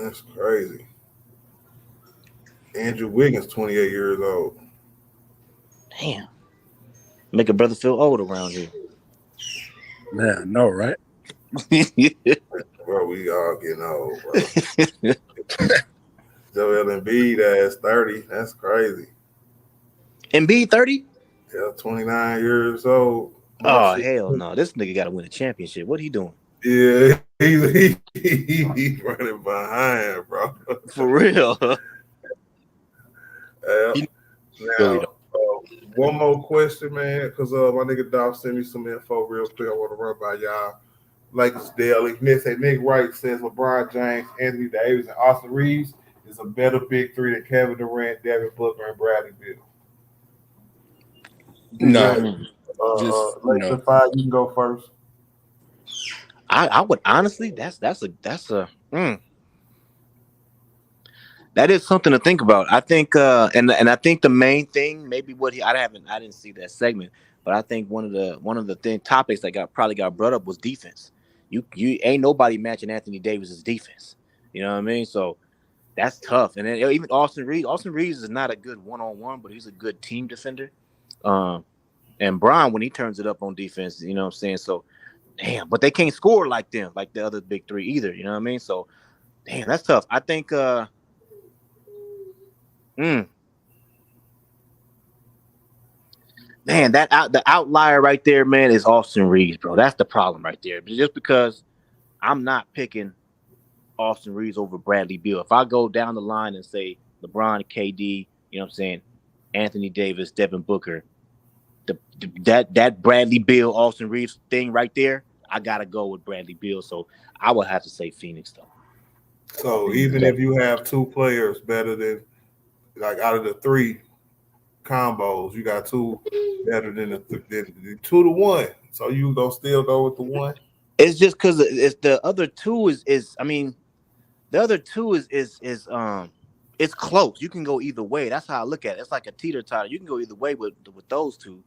That's crazy. Andrew Wiggins, 28 years old. Damn. Make a brother feel old around here. Man, I know, right? Bro, we all getting old, bro. Joel Embiid has 30. That's crazy. Embiid 30? Yeah, 29 years old. Oh, hell no. This nigga got to win a championship. What he doing? Yeah, he's running behind, bro. For real. Now, one more question, man, because my nigga Dolph sent me some info real quick. I want to run by y'all. Lakers Daily. Nick Wright says LeBron James, Anthony Davis, and Austin Reaves is a better big three than Kevin Durant, Devin Booker, and Bradley Beal. No, Lakers 5, you can go first. I would honestly, that is something to think about. I think, and I think the main thing, maybe what I didn't see that segment, but I think one of the topics that probably got brought up was defense. You ain't nobody matching Anthony Davis's defense. You know what I mean? So that's tough. And then even Austin Reaves is not a good one-on-one, but he's a good team defender. And Brian, when he turns it up on defense, you know what I'm saying? So damn, but they can't score like them, like the other big three either. You know what I mean? So damn, that's tough. I think man, the outlier right there, man, is Austin Reaves, bro. That's the problem right there. Just because I'm not picking Austin Reaves over Bradley Beal. If I go down the line and say LeBron, KD, you know what I'm saying, Anthony Davis, Devin Booker, that Bradley Beal, Austin Reaves thing right there, I gotta go with Bradley Beal. So I would have to say Phoenix though. So even if you have two players better than, like, out of the three combos, you got two better than the 2-1. So you gonna still go with the one? It's just because it's the other two is I mean, the other two is it's close. You can go either way. That's how I look at it. It's like a teeter-totter. You can go either way with those two.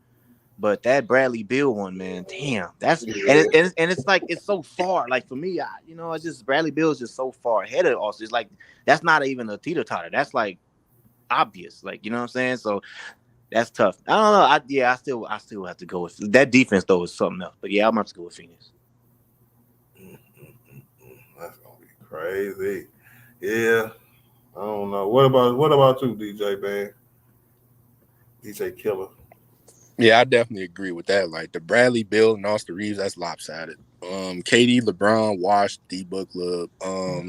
But that Bradley Beal one, man, damn, that's and it's like it's so far. Like for me, it's just Bradley Beal is just so far ahead of us. It's like that's not even a teeter-totter. That's like obvious. Like, you know what I'm saying? So that's tough. I don't know. I still have to go with that defense though is something else. But yeah, I'm going to go with Phoenix. That's gonna be crazy. Yeah. I don't know. What about you, DJ man? DJ Killer. Yeah, I definitely agree with that. Like the Bradley, Bill, and Austin Reaves, that's lopsided. KD, LeBron, Wash, D-Book,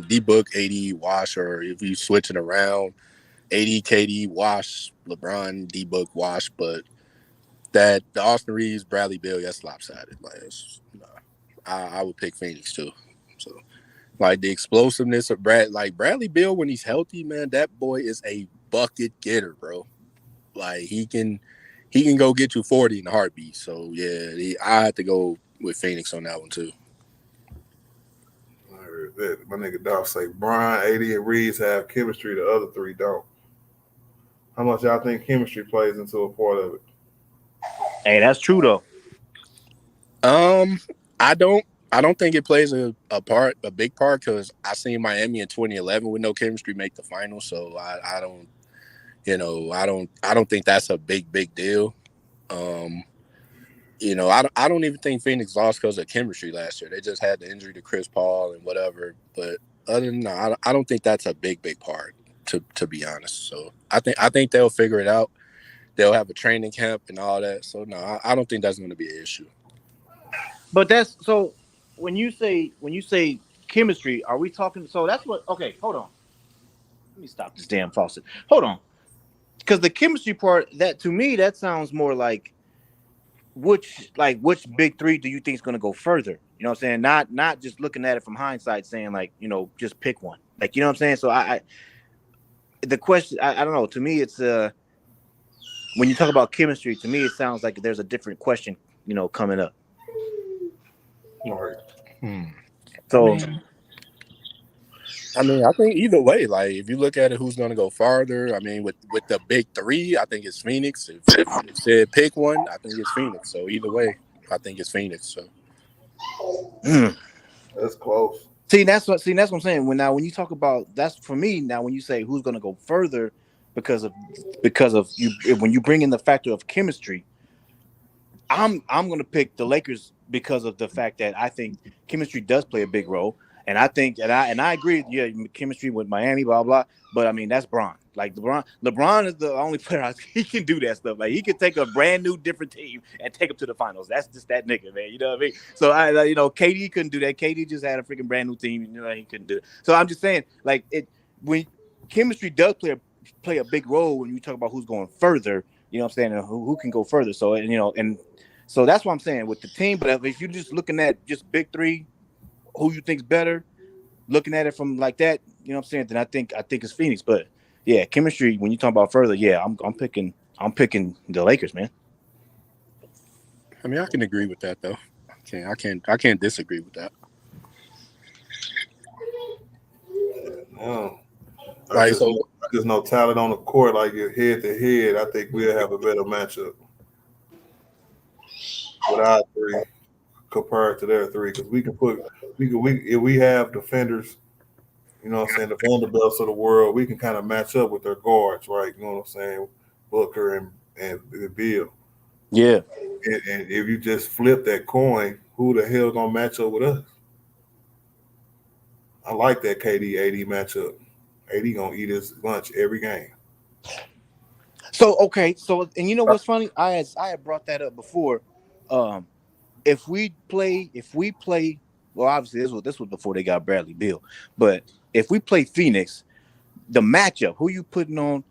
D-Book, AD, Wash, or if you switch it around, AD, KD, Wash, LeBron, D-Book, Wash. But the Austin Reaves, Bradley, Bill, that's lopsided. Like I would pick Phoenix too. So like the explosiveness of Bradley Bill when he's healthy, man, that boy is a bucket getter, bro. Like he can go get you 40 in a heartbeat. So yeah, I have to go with Phoenix on that one too. I heard that. My nigga Dolph say Brian, AD, and Reeves have chemistry. The other three don't. How much y'all think chemistry plays into a part of it? Hey, that's true though. I don't think it plays a big part, because I seen Miami in 2011 with no chemistry make the finals. So I don't think that's a big deal. I don't even think Phoenix lost because of chemistry last year. They just had the injury to Chris Paul and whatever. But other than that, I don't think that's a big part, to be honest. So I think they'll figure it out. They'll have a training camp and all that. So no, I don't think that's going to be an issue. But that's so when you say chemistry, are we talking? So that's what. Okay, hold on. Let me stop this damn faucet. Hold on, because the chemistry part, that to me, that sounds more like which big three do you think is going to go further? You know what I'm saying? Not just looking at it from hindsight, saying like, just pick one. Like, you know what I'm saying? So the question, I don't know. To me, it's when you talk about chemistry, to me, it sounds like there's a different question, coming up. Right. So, I mean, I think either way, like if you look at it, who's going to go farther? I mean, with the big three, I think it's Phoenix. If you said pick one, I think it's Phoenix. So either way, I think it's Phoenix. So that's close. See, that's what I'm saying. When you talk about, that's for me now. When you say who's going to go further, because of you when you bring in the factor of chemistry. I'm going to pick the Lakers because of the fact that I think chemistry does play a big role, and I think and I agree. Yeah, chemistry with Miami, blah blah. But I mean, that's Bron. Like LeBron is the only player he can do that stuff. Like he can take a brand new, different team and take them to the finals. That's just that nigga, man. You know what I mean? So KD couldn't do that. KD just had a freaking brand new team. You know, he couldn't do it. So I'm just saying, like when chemistry does play a big role when you talk about who's going further. You know what I'm saying? And who can go further? So and so that's what I'm saying with the team. But if you're just looking at just big three, who you think's better, looking at it from like that, you know what I'm saying? Then I think it's Phoenix. But yeah, chemistry. When you talk about further, yeah, I'm picking the Lakers, man. I mean, I can agree with that though. I can't disagree with that. No. I just know talent on the court, like head to head. I think we'll have a better matchup with our three compared to their three, because if we have defenders, you know what I'm saying, the Vanderbilts of the world, we can kind of match up with their guards, right? You know what I'm saying, Booker and Bill. Yeah. And if you just flip that coin, who the hell gonna match up with us? I like that KD AD matchup. AD gonna eat his lunch every game. So and you know what's funny? I had brought that up before. If we play, well, obviously this was before they got Bradley Beal, but if we play Phoenix, the matchup, who you putting on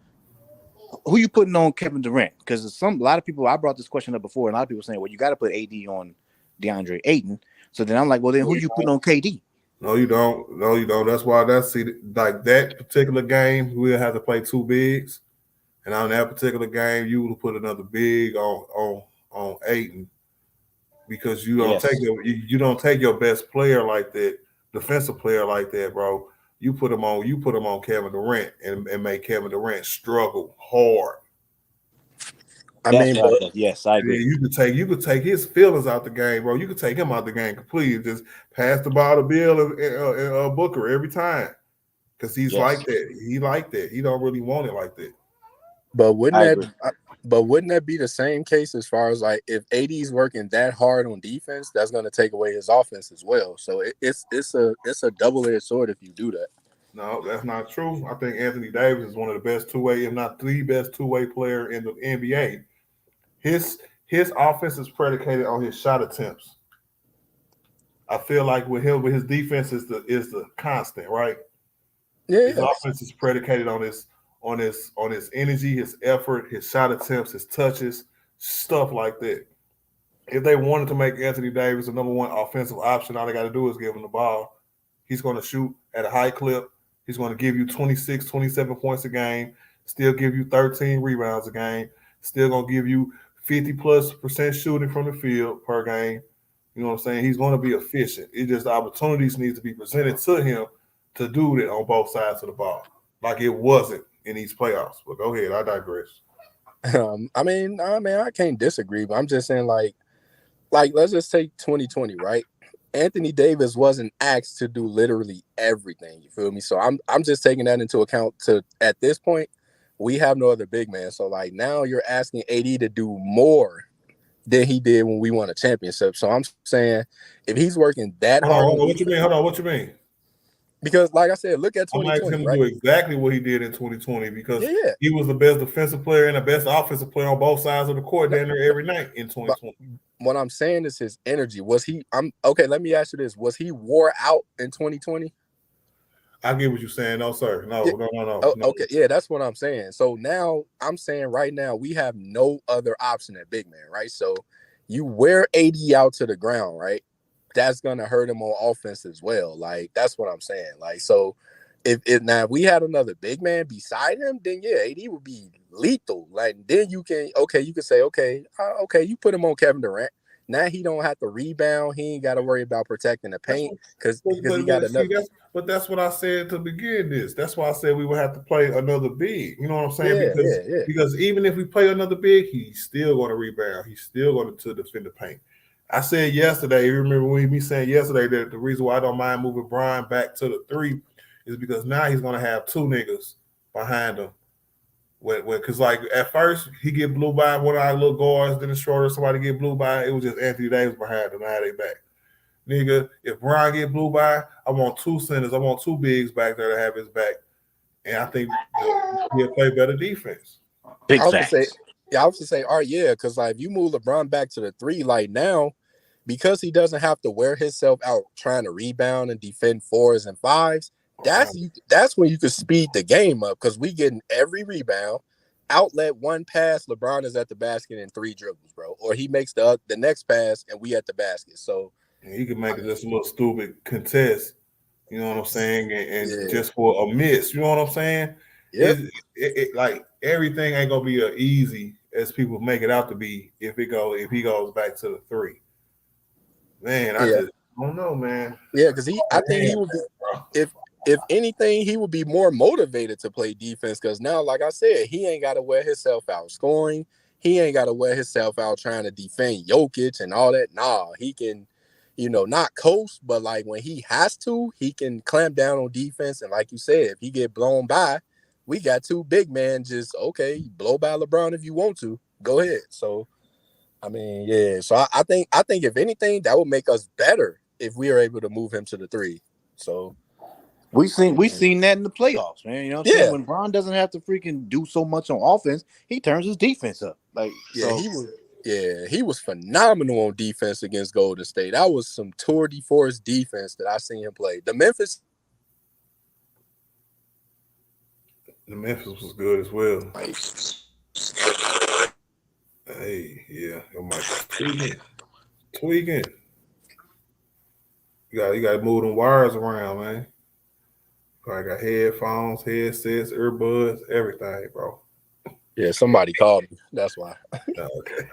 Kevin Durant? Because a lot of people, I brought this question up before, and a lot of people saying, well, you got to put AD on DeAndre Ayton. So then I'm like, well, then who you putting on KD? No, you don't. No, you don't. That's why like that particular game, we'll have to play two bigs, and on that particular game, you will put another big on Ayton, because you don't you don't take your best player like that, defensive player like that, bro. You put him on Kevin Durant and make Kevin Durant struggle hard. Yes, I agree. You could take his feelings out the game, bro. You could take him out the game completely. Just pass the ball to Bill and Booker every time, because he's like that. He like that. He don't really want it like that. But wouldn't that be the same case as far as like if AD's working that hard on defense, that's going to take away his offense as well. So it's a double-edged sword if you do that. No, that's not true. I think Anthony Davis is one of the best two-way, if not the best two-way player in the NBA. His offense is predicated on his shot attempts. I feel like with his defense is the constant, right? Yeah. His offense is predicated on his energy, his effort, his shot attempts, his touches, stuff like that. If they wanted to make Anthony Davis the number one offensive option, all they got to do is give him the ball. He's going to shoot at a high clip. He's going to give you 26, 27 points a game, still give you 13 rebounds a game, still going to give you 50+% shooting from the field per game. You know what I'm saying? He's going to be efficient. It's just the opportunities need to be presented to him to do that on both sides of the ball, like it wasn't in these playoffs. But go ahead, I digress. I mean, I can't disagree, but I'm just saying, like let's just take 2020, right? Anthony Davis wasn't asked to do literally everything. You feel me? So I'm just taking that into account. At this point, we have no other big man. So like now you're asking AD to do more than he did when we won a championship. So I'm saying if he's working that hard, what you mean? Because like I said, look at 2020. I'm asking him to do exactly what he did in 2020 because he was the best defensive player and the best offensive player on both sides of the court down there every night in 2020. What I'm saying is his energy. Okay, let me ask you this. Was he wore out in 2020? I get what you're saying. No, sir. No. Okay, yeah, that's what I'm saying. So now I'm saying right now we have no other option at big man, right? So you wear AD out to the ground, right? That's gonna hurt him on offense as well. Like that's what I'm saying. Like so, if we had another big man beside him, then yeah, AD would be lethal. Like then you can say okay, you put him on Kevin Durant. Now he don't have to rebound. He ain't got to worry about protecting the paint because he got another. But that's what I said to begin this. That's why I said we would have to play another big. You know what I'm saying? Because even if we play another big, he's still going to rebound. He's still going to defend the paint. I said yesterday, you remember me saying yesterday that the reason why I don't mind moving Brian back to the 3 is because now he's going to have two niggas behind him Because like at first he get blew by one of our little guards, then the shorter somebody get blew by. It was just Anthony Davis behind them. Now they back. Nigga, if Brian get blew by, I want two centers. I want two bigs back there to have his back. And I think he'll play better defense. Big I was facts. to say, all right, yeah, because like if you move LeBron back to the 3, like now, because he doesn't have to wear himself out trying to rebound and defend 4s and 5s, that's when you can speed the game up because we getting every rebound, outlet, one pass, LeBron is at the basket in 3 dribbles, bro. Or he makes the next pass and we at the basket. So he can make it just a little stupid contest. You know what I'm saying? And just for a miss, you know what I'm saying? Yep. It like everything ain't gonna be as easy as people make it out to be if he goes back to the 3. Man, I just don't know, man. Yeah, because I think he would be if anything, he would be more motivated to play defense because now, like I said, he ain't got to wear himself out scoring. He ain't got to wear himself out trying to defend Jokic and all that. Nah, he can, not coast, but like when he has to, he can clamp down on defense. And like you said, if he get blown by, we got 2 big men. Just blow by LeBron if you want to. Go ahead. So, I mean, yeah. So I think if anything, that would make us better if we are able to move him to the 3. So. We seen that in the playoffs, man. You know what I'm saying? When Bron doesn't have to freaking do so much on offense, he turns his defense up. He was phenomenal on defense against Golden State. That was some tour de force defense that I seen him play. The Memphis was good as well. Hey, yeah, your mic tweaking. You got to move them wires around, man. I got headphones, headsets, earbuds, everything, bro. Yeah, somebody called me. That's why. Okay.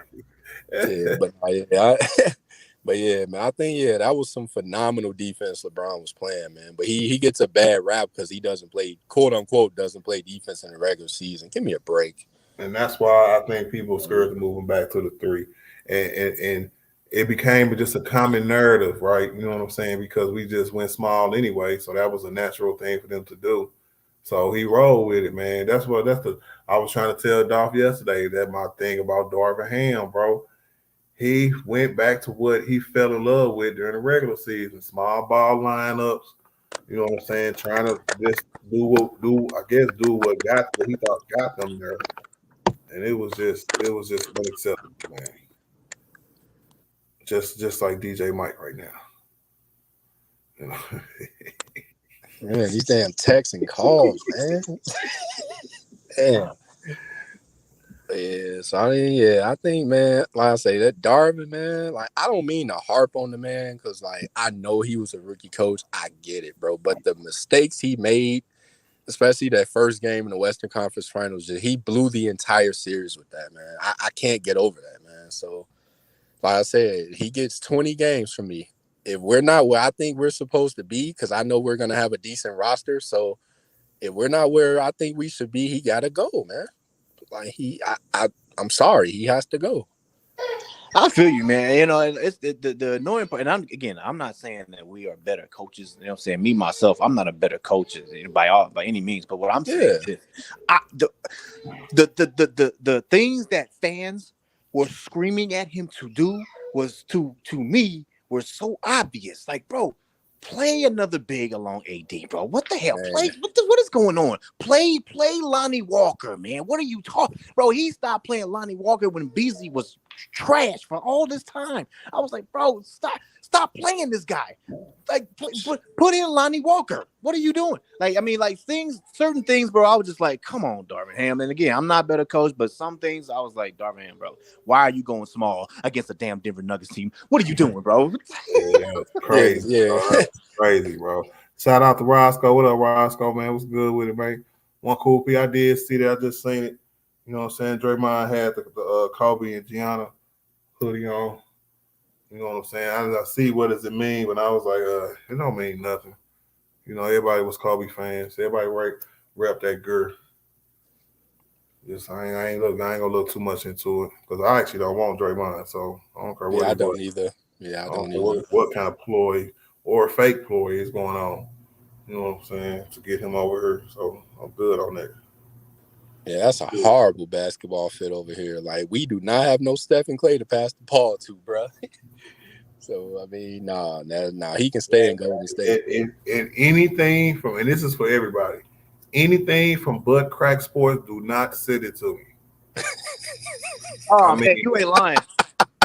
But yeah, man, I think that was some phenomenal defense LeBron was playing, man. But he gets a bad rap because he doesn't play, quote unquote, doesn't play defense in the regular season. Give me a break. And that's why I think people are scared to move him back to the 3. And it became just a common narrative, right? You know what I'm saying? Because we just went small anyway, so that was a natural thing for them to do. So he rolled with it, man. I was trying to tell Dolph yesterday that my thing about Darvin Ham, bro. He went back to what he fell in love with during the regular season, small ball lineups. You know what I'm saying? Trying to just do what he thought got them there. And it was just unacceptable, man. Just like DJ Mike right now. You know? Man, these damn texts and calls, man. Damn. Yeah, so I think, man, like I say, that Darvin, man, like I don't mean to harp on the man because, like, I know he was a rookie coach. I get it, bro. But the mistakes he made, especially that first game in the Western Conference Finals, he blew the entire series with that, man. I can't get over that, man. So, like I said, he gets 20 games from me. If we're not where I think we're supposed to be, because I know we're going to have a decent roster, so if we're not where I think we should be, he got to go, man. Like I'm sorry, he has to go. I feel you, man. You know, it's the annoying part. And I'm not saying that we are better coaches. You know what I'm saying? Me, myself, I'm not a better coach by any means. But what I'm saying is the things that fans were screaming at him to do was to me were so obvious. Like, bro, play another big along AD, bro. What the hell? Man. Play what is going on? Play Lonnie Walker, man. What are you talking, bro? He stopped playing Lonnie Walker when Beasley was trash for all this time. I was like, bro, stop playing this guy. Like, put in Lonnie Walker. What are you doing? Like, I mean, like certain things, bro. I was just like, come on, Darvin Ham. And again, I'm not a better coach, but some things I was like, Darvin Ham, bro, why are you going small against a damn Denver Nuggets team? What are you doing, bro? Yeah, that was crazy. Yeah. Bro. That was crazy, bro. Shout out to Roscoe. What up, Roscoe, man? What's good with it, man? One cool P. I did see that. I just seen it. You know what I'm saying? Draymond had the Kobe and Gianna hoodie on. You know what I'm saying? I see what does it mean, but I was like, it don't mean nothing. You know, everybody was Kobe fans. Everybody rep that girl. Just I ain't gonna look too much into it because I actually don't want Draymond, so I don't care what. Yeah, I don't either. Yeah, I don't either. What kind of ploy or fake ploy is going on? You know what I'm saying, to get him over here. So I'm good on that. Yeah, that's a horrible basketball fit over here. Like, we do not have no Steph and Clay to pass the ball to, bro. So, I mean, nah, he can stay in Golden State. And anything from, and this is for everybody, anything from Butt Crack Sports, do not send it to me. Oh, man, you ain't lying.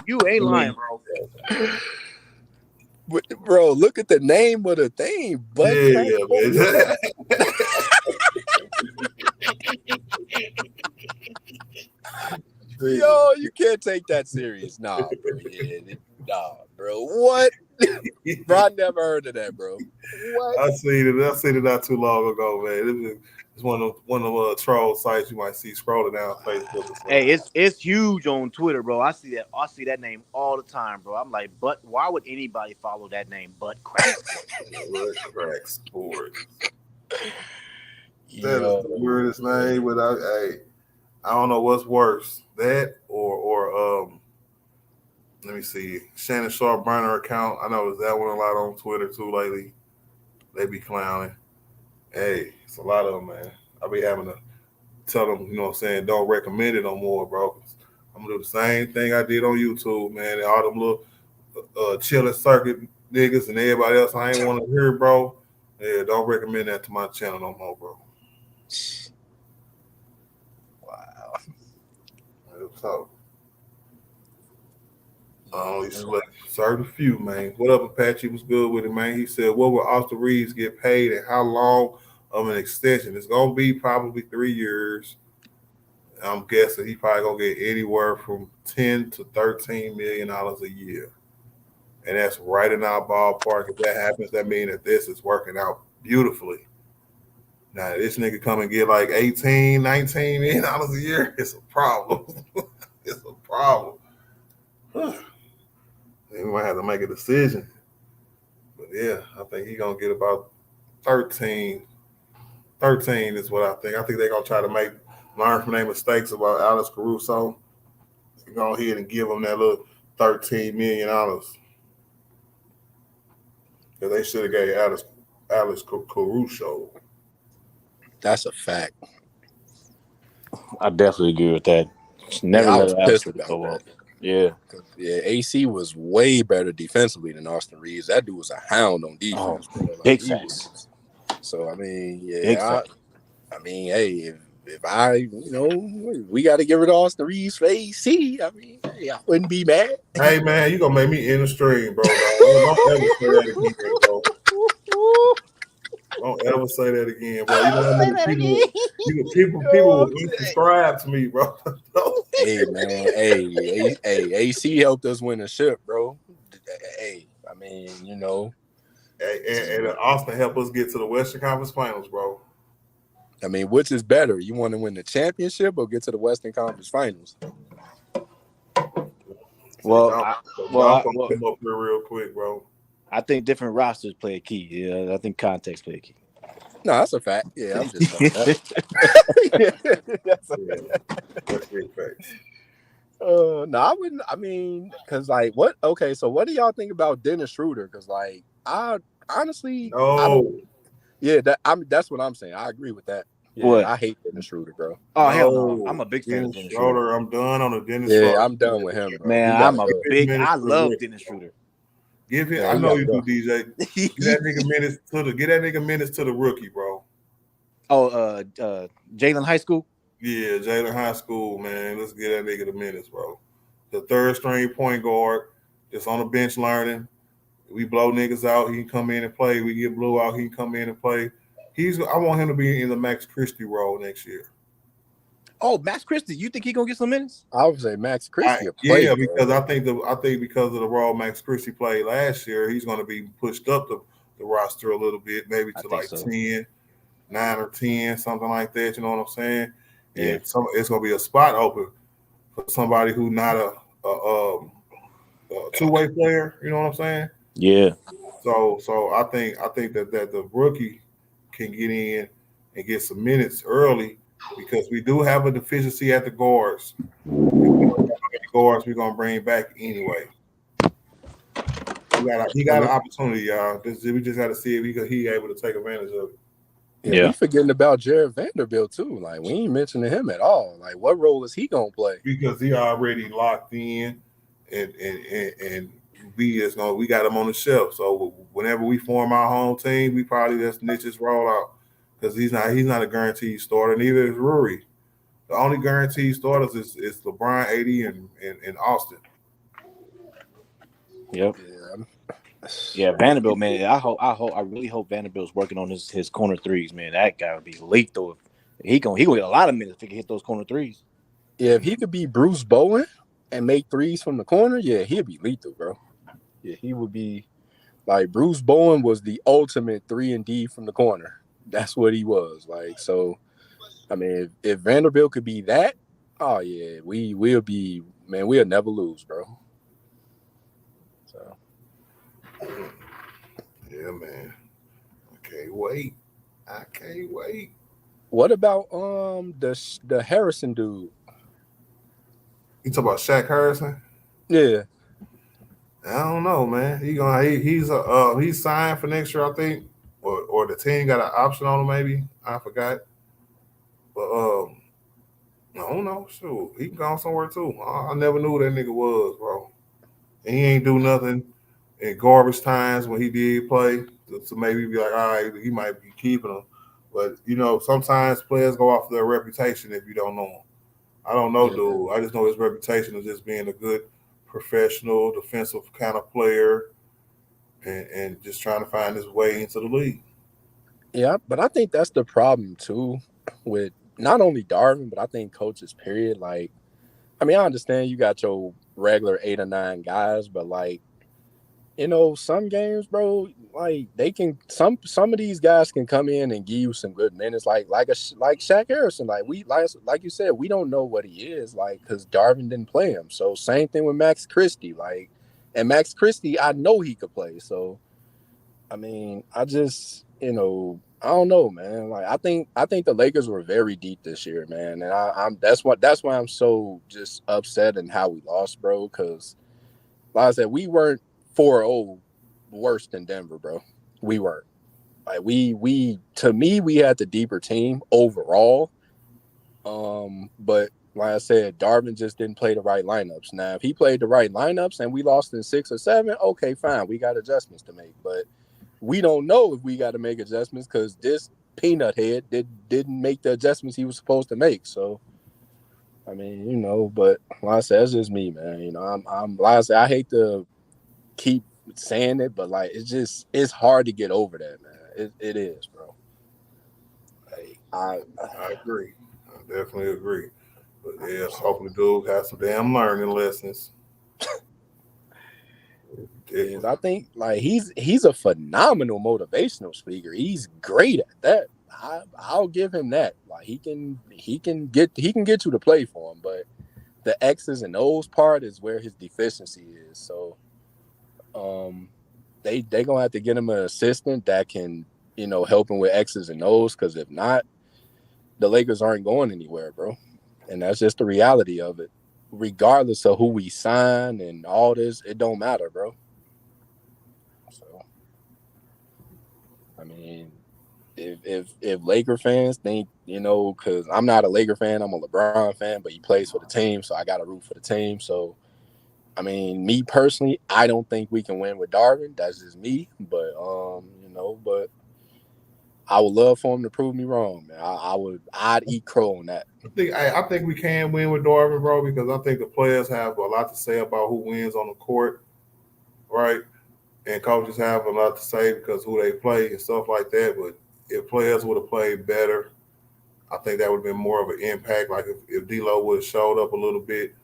You ain't lying, bro. Bro, look at the name of the thing. Butt Crack Sports. Yo, you can't take that serious. Nah, bro. Yeah, nah, bro. What? Bro, I never heard of that, bro. What? I seen it not too long ago, man. It's one of the troll sites you might see scrolling down Facebook. Hey, it's huge on Twitter, bro. I see that name all the time, bro. I'm like, but why would anybody follow that name? Butt Crack Sports. Butt Crack Sports. That is the weirdest name, but I don't know what's worse, that or let me see, Shannon Sharp burner account. I know that one a lot on Twitter too lately. They be clowning. Hey, it's a lot of them, man. I be having to tell them, you know what I'm saying, don't recommend it no more, bro. I'm gonna do the same thing I did on YouTube, man. And all them little chilling circuit niggas and everybody else I ain't want to hear, bro. Yeah, don't recommend that to my channel no more, bro. Wow. So, I only select certain few, man. What up, Apache? Was good with it, man. He said, what will Austin Reaves get paid and how long of an extension? It's going to be probably 3 years. I'm guessing he probably going to get anywhere from $10 to $13 million a year. And that's right in our ballpark. If that happens, that means that this is working out beautifully. Now, this nigga come and get like $18, $19 million a year, it's a problem. It's a problem. We might have to make a decision. But yeah, I think he's going to get about 13. 13 is what I think. I think they're going to try to learn from their mistakes about Alex Caruso. Go ahead and give him that little $13 million. Because they should have gave Alex Caruso. That's a fact. I definitely agree with that. Never I was let pissed Alex about go that. up. Yeah. Yeah, AC was way better defensively than Austin Reaves. That dude was a hound on defense, bro. Like, Big facts. So I mean, Big yeah, I mean, hey, if I, you know, we got to get rid of Austin Reaves for AC. I mean, hey, I wouldn't be mad. Hey man, you gonna make me in the stream, bro. Don't ever say that again, bro. Don't ever say that again, bro. You know how many people will unsubscribe to me, bro. Hey man, hey, AC helped us win a ship, bro. Hey, I mean, you know, and Austin helped us get to the Western Conference Finals, bro. I mean, which is better? You want to win the championship or get to the Western Conference Finals? Well, come up here real quick, bro. I think different rosters play a key. Yeah, I think context play a key. No, that's a fact. Yeah, I'm just saying that. That's big facts. No, I wouldn't. I mean, because like, what? Okay, so what do y'all think about Dennis Schroeder? Because like, I honestly, that's what I'm saying. I agree with that. Yeah, what? I hate Dennis Schroeder, bro. Oh hell no! I'm a big fan of Dennis Schroeder. I'm done on the Dennis. Yeah, Schroeder. I'm done with him, bro. Man, I love Dennis Schroeder. Give him. I know you do, DJ. Get that nigga minutes to the rookie, bro. Oh, Jalen High School. Yeah, Jalen High School, man. Let's get that nigga the minutes, bro. The third string point guard, just on the bench learning. We blow niggas out, he can come in and play. We get blew out, he can come in and play. I want him to be in the Max Christie role next year. Oh, Max Christie, you think he gonna get some minutes? I would say Max Christie. Because I think because of the role Max Christie played last year, he's going to be pushed up the roster a little bit, maybe to like 10, 9 or 10, something like that. You know what I'm saying? Yeah. And it's going to be a spot open for somebody who's not a two-way player. You know what I'm saying? Yeah. So I think that the rookie can get in and get some minutes early because we do have a deficiency at the guards. Guards we're gonna bring back anyway. He got an opportunity, y'all. We just got to see if he able to take advantage of it. Yeah, we forgetting about Jared Vanderbilt too. Like we ain't mentioning him at all. Like what role is he gonna play? Because he already locked in, and we got him on the shelf. So whenever we form our home team, we probably just niche his role out because he's not a guaranteed starter. Neither is Rory. The only guaranteed starters is LeBron, AD, and Austin. Yep. Yeah, Vanderbilt, man. I really hope Vanderbilt's working on his corner threes, man. That guy would be lethal. He gonna get a lot of minutes if he can hit those corner threes. Yeah, if he could be Bruce Bowen and make threes from the corner, yeah, he'd be lethal, bro. Yeah, he would be like Bruce Bowen was the ultimate 3-and-D from the corner. That's what he was. Like, so I mean, if Vanderbilt could be that, oh yeah, we'll never lose, bro. So yeah, man. I can't wait. What about the Harrison dude? You talking about Shaq Harrison? Yeah. I don't know, man. He's signed for next year, I think, or the team got an option on him. Maybe I forgot, but I don't know. Shoot, he can go somewhere too. I never knew who that nigga was, bro. And he ain't do nothing in garbage times when he did play to maybe be like, all right, he might be keeping him. But sometimes players go off their reputation if you don't know him. I don't know, dude. I just know his reputation of just being a good professional defensive kind of player and just trying to find his way into the league. Yeah, but I think that's the problem too with not only Darvin, but I think coaches, period. Like, I mean, I understand you got your regular 8 or 9 guys, but like, some games, bro, like they can some of these guys can come in and give you some good minutes, like Shaq Harrison. Like you said, we don't know what he is, like, because Darvin didn't play him. So same thing with Max Christie, and Max Christie, I know he could play. So I mean, I just I don't know, man. Like I think the Lakers were very deep this year, man, and that's why I'm so just upset in how we lost, bro. Because like I said, we weren't 4-0 worse than Denver, bro. We weren't. Like we to me, we had the deeper team overall. But like I said, Darvin just didn't play the right lineups. Now, if he played the right lineups and we lost in 6 or 7, okay, fine. We got adjustments to make. But we don't know if we got to make adjustments because this peanut head didn't make the adjustments he was supposed to make. So I mean, but like I said, that's just me, man. I'm like I said, I hate to keep saying it, but like it's hard to get over that, man. It is, bro. Like I agree. I definitely agree. But yeah, hoping the dude has some damn learning lessons. Is I think like he's a phenomenal motivational speaker. He's great at that. I'll give him that. Like he can get you to play for him, but the X's and O's part is where his deficiency is. So they gonna have to get him an assistant that can help him with X's and O's, because if not, the Lakers aren't going anywhere, bro. And that's just the reality of it. Regardless of who we sign and all this, it don't matter, bro. So, I mean, if Laker fans think, because I'm not a Laker fan, I'm a LeBron fan, but he plays for the team, so I got to root for the team. So, I mean, me personally, I don't think we can win with Darvin. That's just me. But, but I would love for him to prove me wrong, man. I'd eat crow on that. I think we can win with Darvin, bro, because I think the players have a lot to say about who wins on the court, right? And coaches have a lot to say because who they play and stuff like that. But if players would have played better, I think that would have been more of an impact. Like if D'Lo would have showed up a little bit,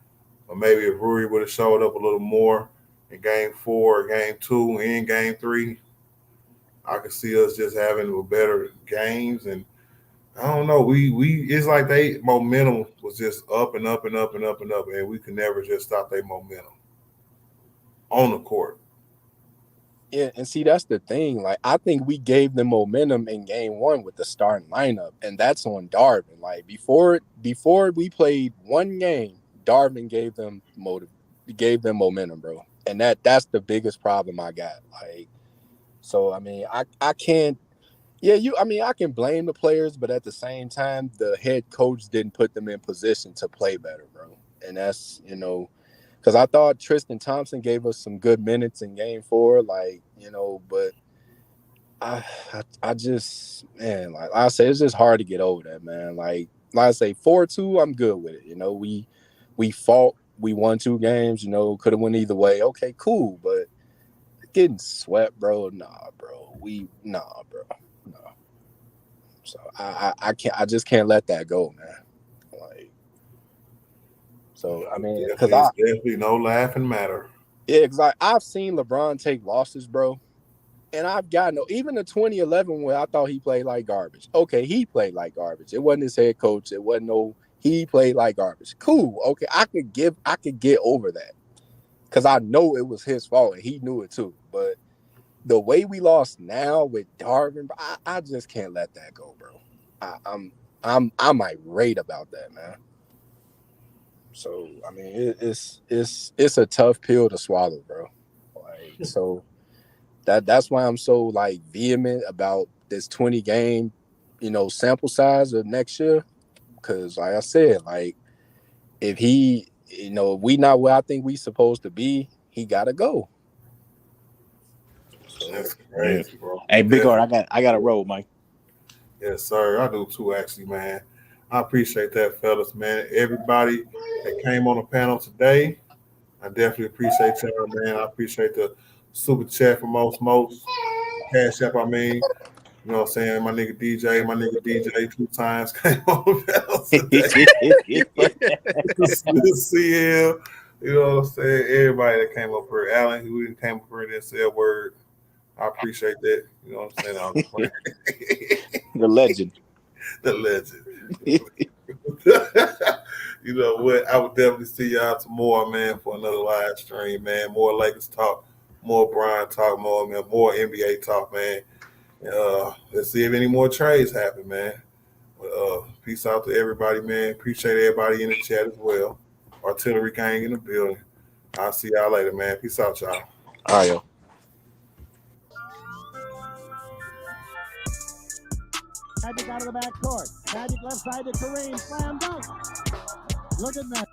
or maybe if Rui would have showed up a little more in Game 4, Game 2, and Game 3, I could see us just having better games. And I don't know, we it's like they momentum was just up and up and up and up and up, and we could never just stop their momentum on the court. Yeah, and see, that's the thing. Like, I think we gave them momentum in Game 1 with the starting lineup, and that's on Darvin. Like before we played one game, Darvin gave them momentum, bro. And that's the biggest problem I got. Like, so I mean, I can't. Yeah, I mean, I can blame the players, but at the same time, the head coach didn't put them in position to play better, bro. And that's, because I thought Tristan Thompson gave us some good minutes in game 4, but I just, man, like I say, it's just hard to get over that, man. Like I say, 4-2, I'm good with it. We fought, we won 2 games, could have went either way. Okay, cool, but getting swept, bro, nah, bro. Bro. No. So I just can't let that go, man. Like, so I mean, because It's definitely no laughing matter. Yeah, because I've seen LeBron take losses, bro, and I've gotten even the 2011 where I thought he played like garbage. Okay, he played like garbage. It wasn't his head coach. It wasn't he played like garbage. Cool. Okay, I could get over that because I know it was his fault and he knew it too. But the way we lost now with Darvin, I just can't let that go, bro. I'm irate about that, man. So I mean, it's a tough pill to swallow, bro. Like, so that's why I'm so like vehement about this 20 game, sample size of next year. Because like I said, like if he, if we not where I think we supposed to be, he gotta go. So, that's crazy, bro. Hey, Big Art, I got a roll, Mike. Yes, sir. I do too, actually, man. I appreciate that, fellas, man. Everybody that came on the panel today, I definitely appreciate y'all, man. I appreciate the super chat from most Cash App, I mean. You know what I'm saying? My nigga DJ 2 times came on the panel today. CL, you know what I'm saying? Everybody that came up here. Alan, who didn't came up here and didn't say a word. I appreciate that. You know what I'm saying? I was playing. The legend. The legend. You know what? I would definitely see y'all tomorrow, man, for another live stream, man. More Lakers talk, more Brian talk, more NBA talk, man. Let's see if any more trades happen, man. Peace out to everybody, man. Appreciate everybody in the chat as well. Artillery gang in the building. I'll see y'all later, man. Peace out, y'all. All right, yo. Magic out of the backcourt. Magic left side to Kareem. Slam dunk. Look at that.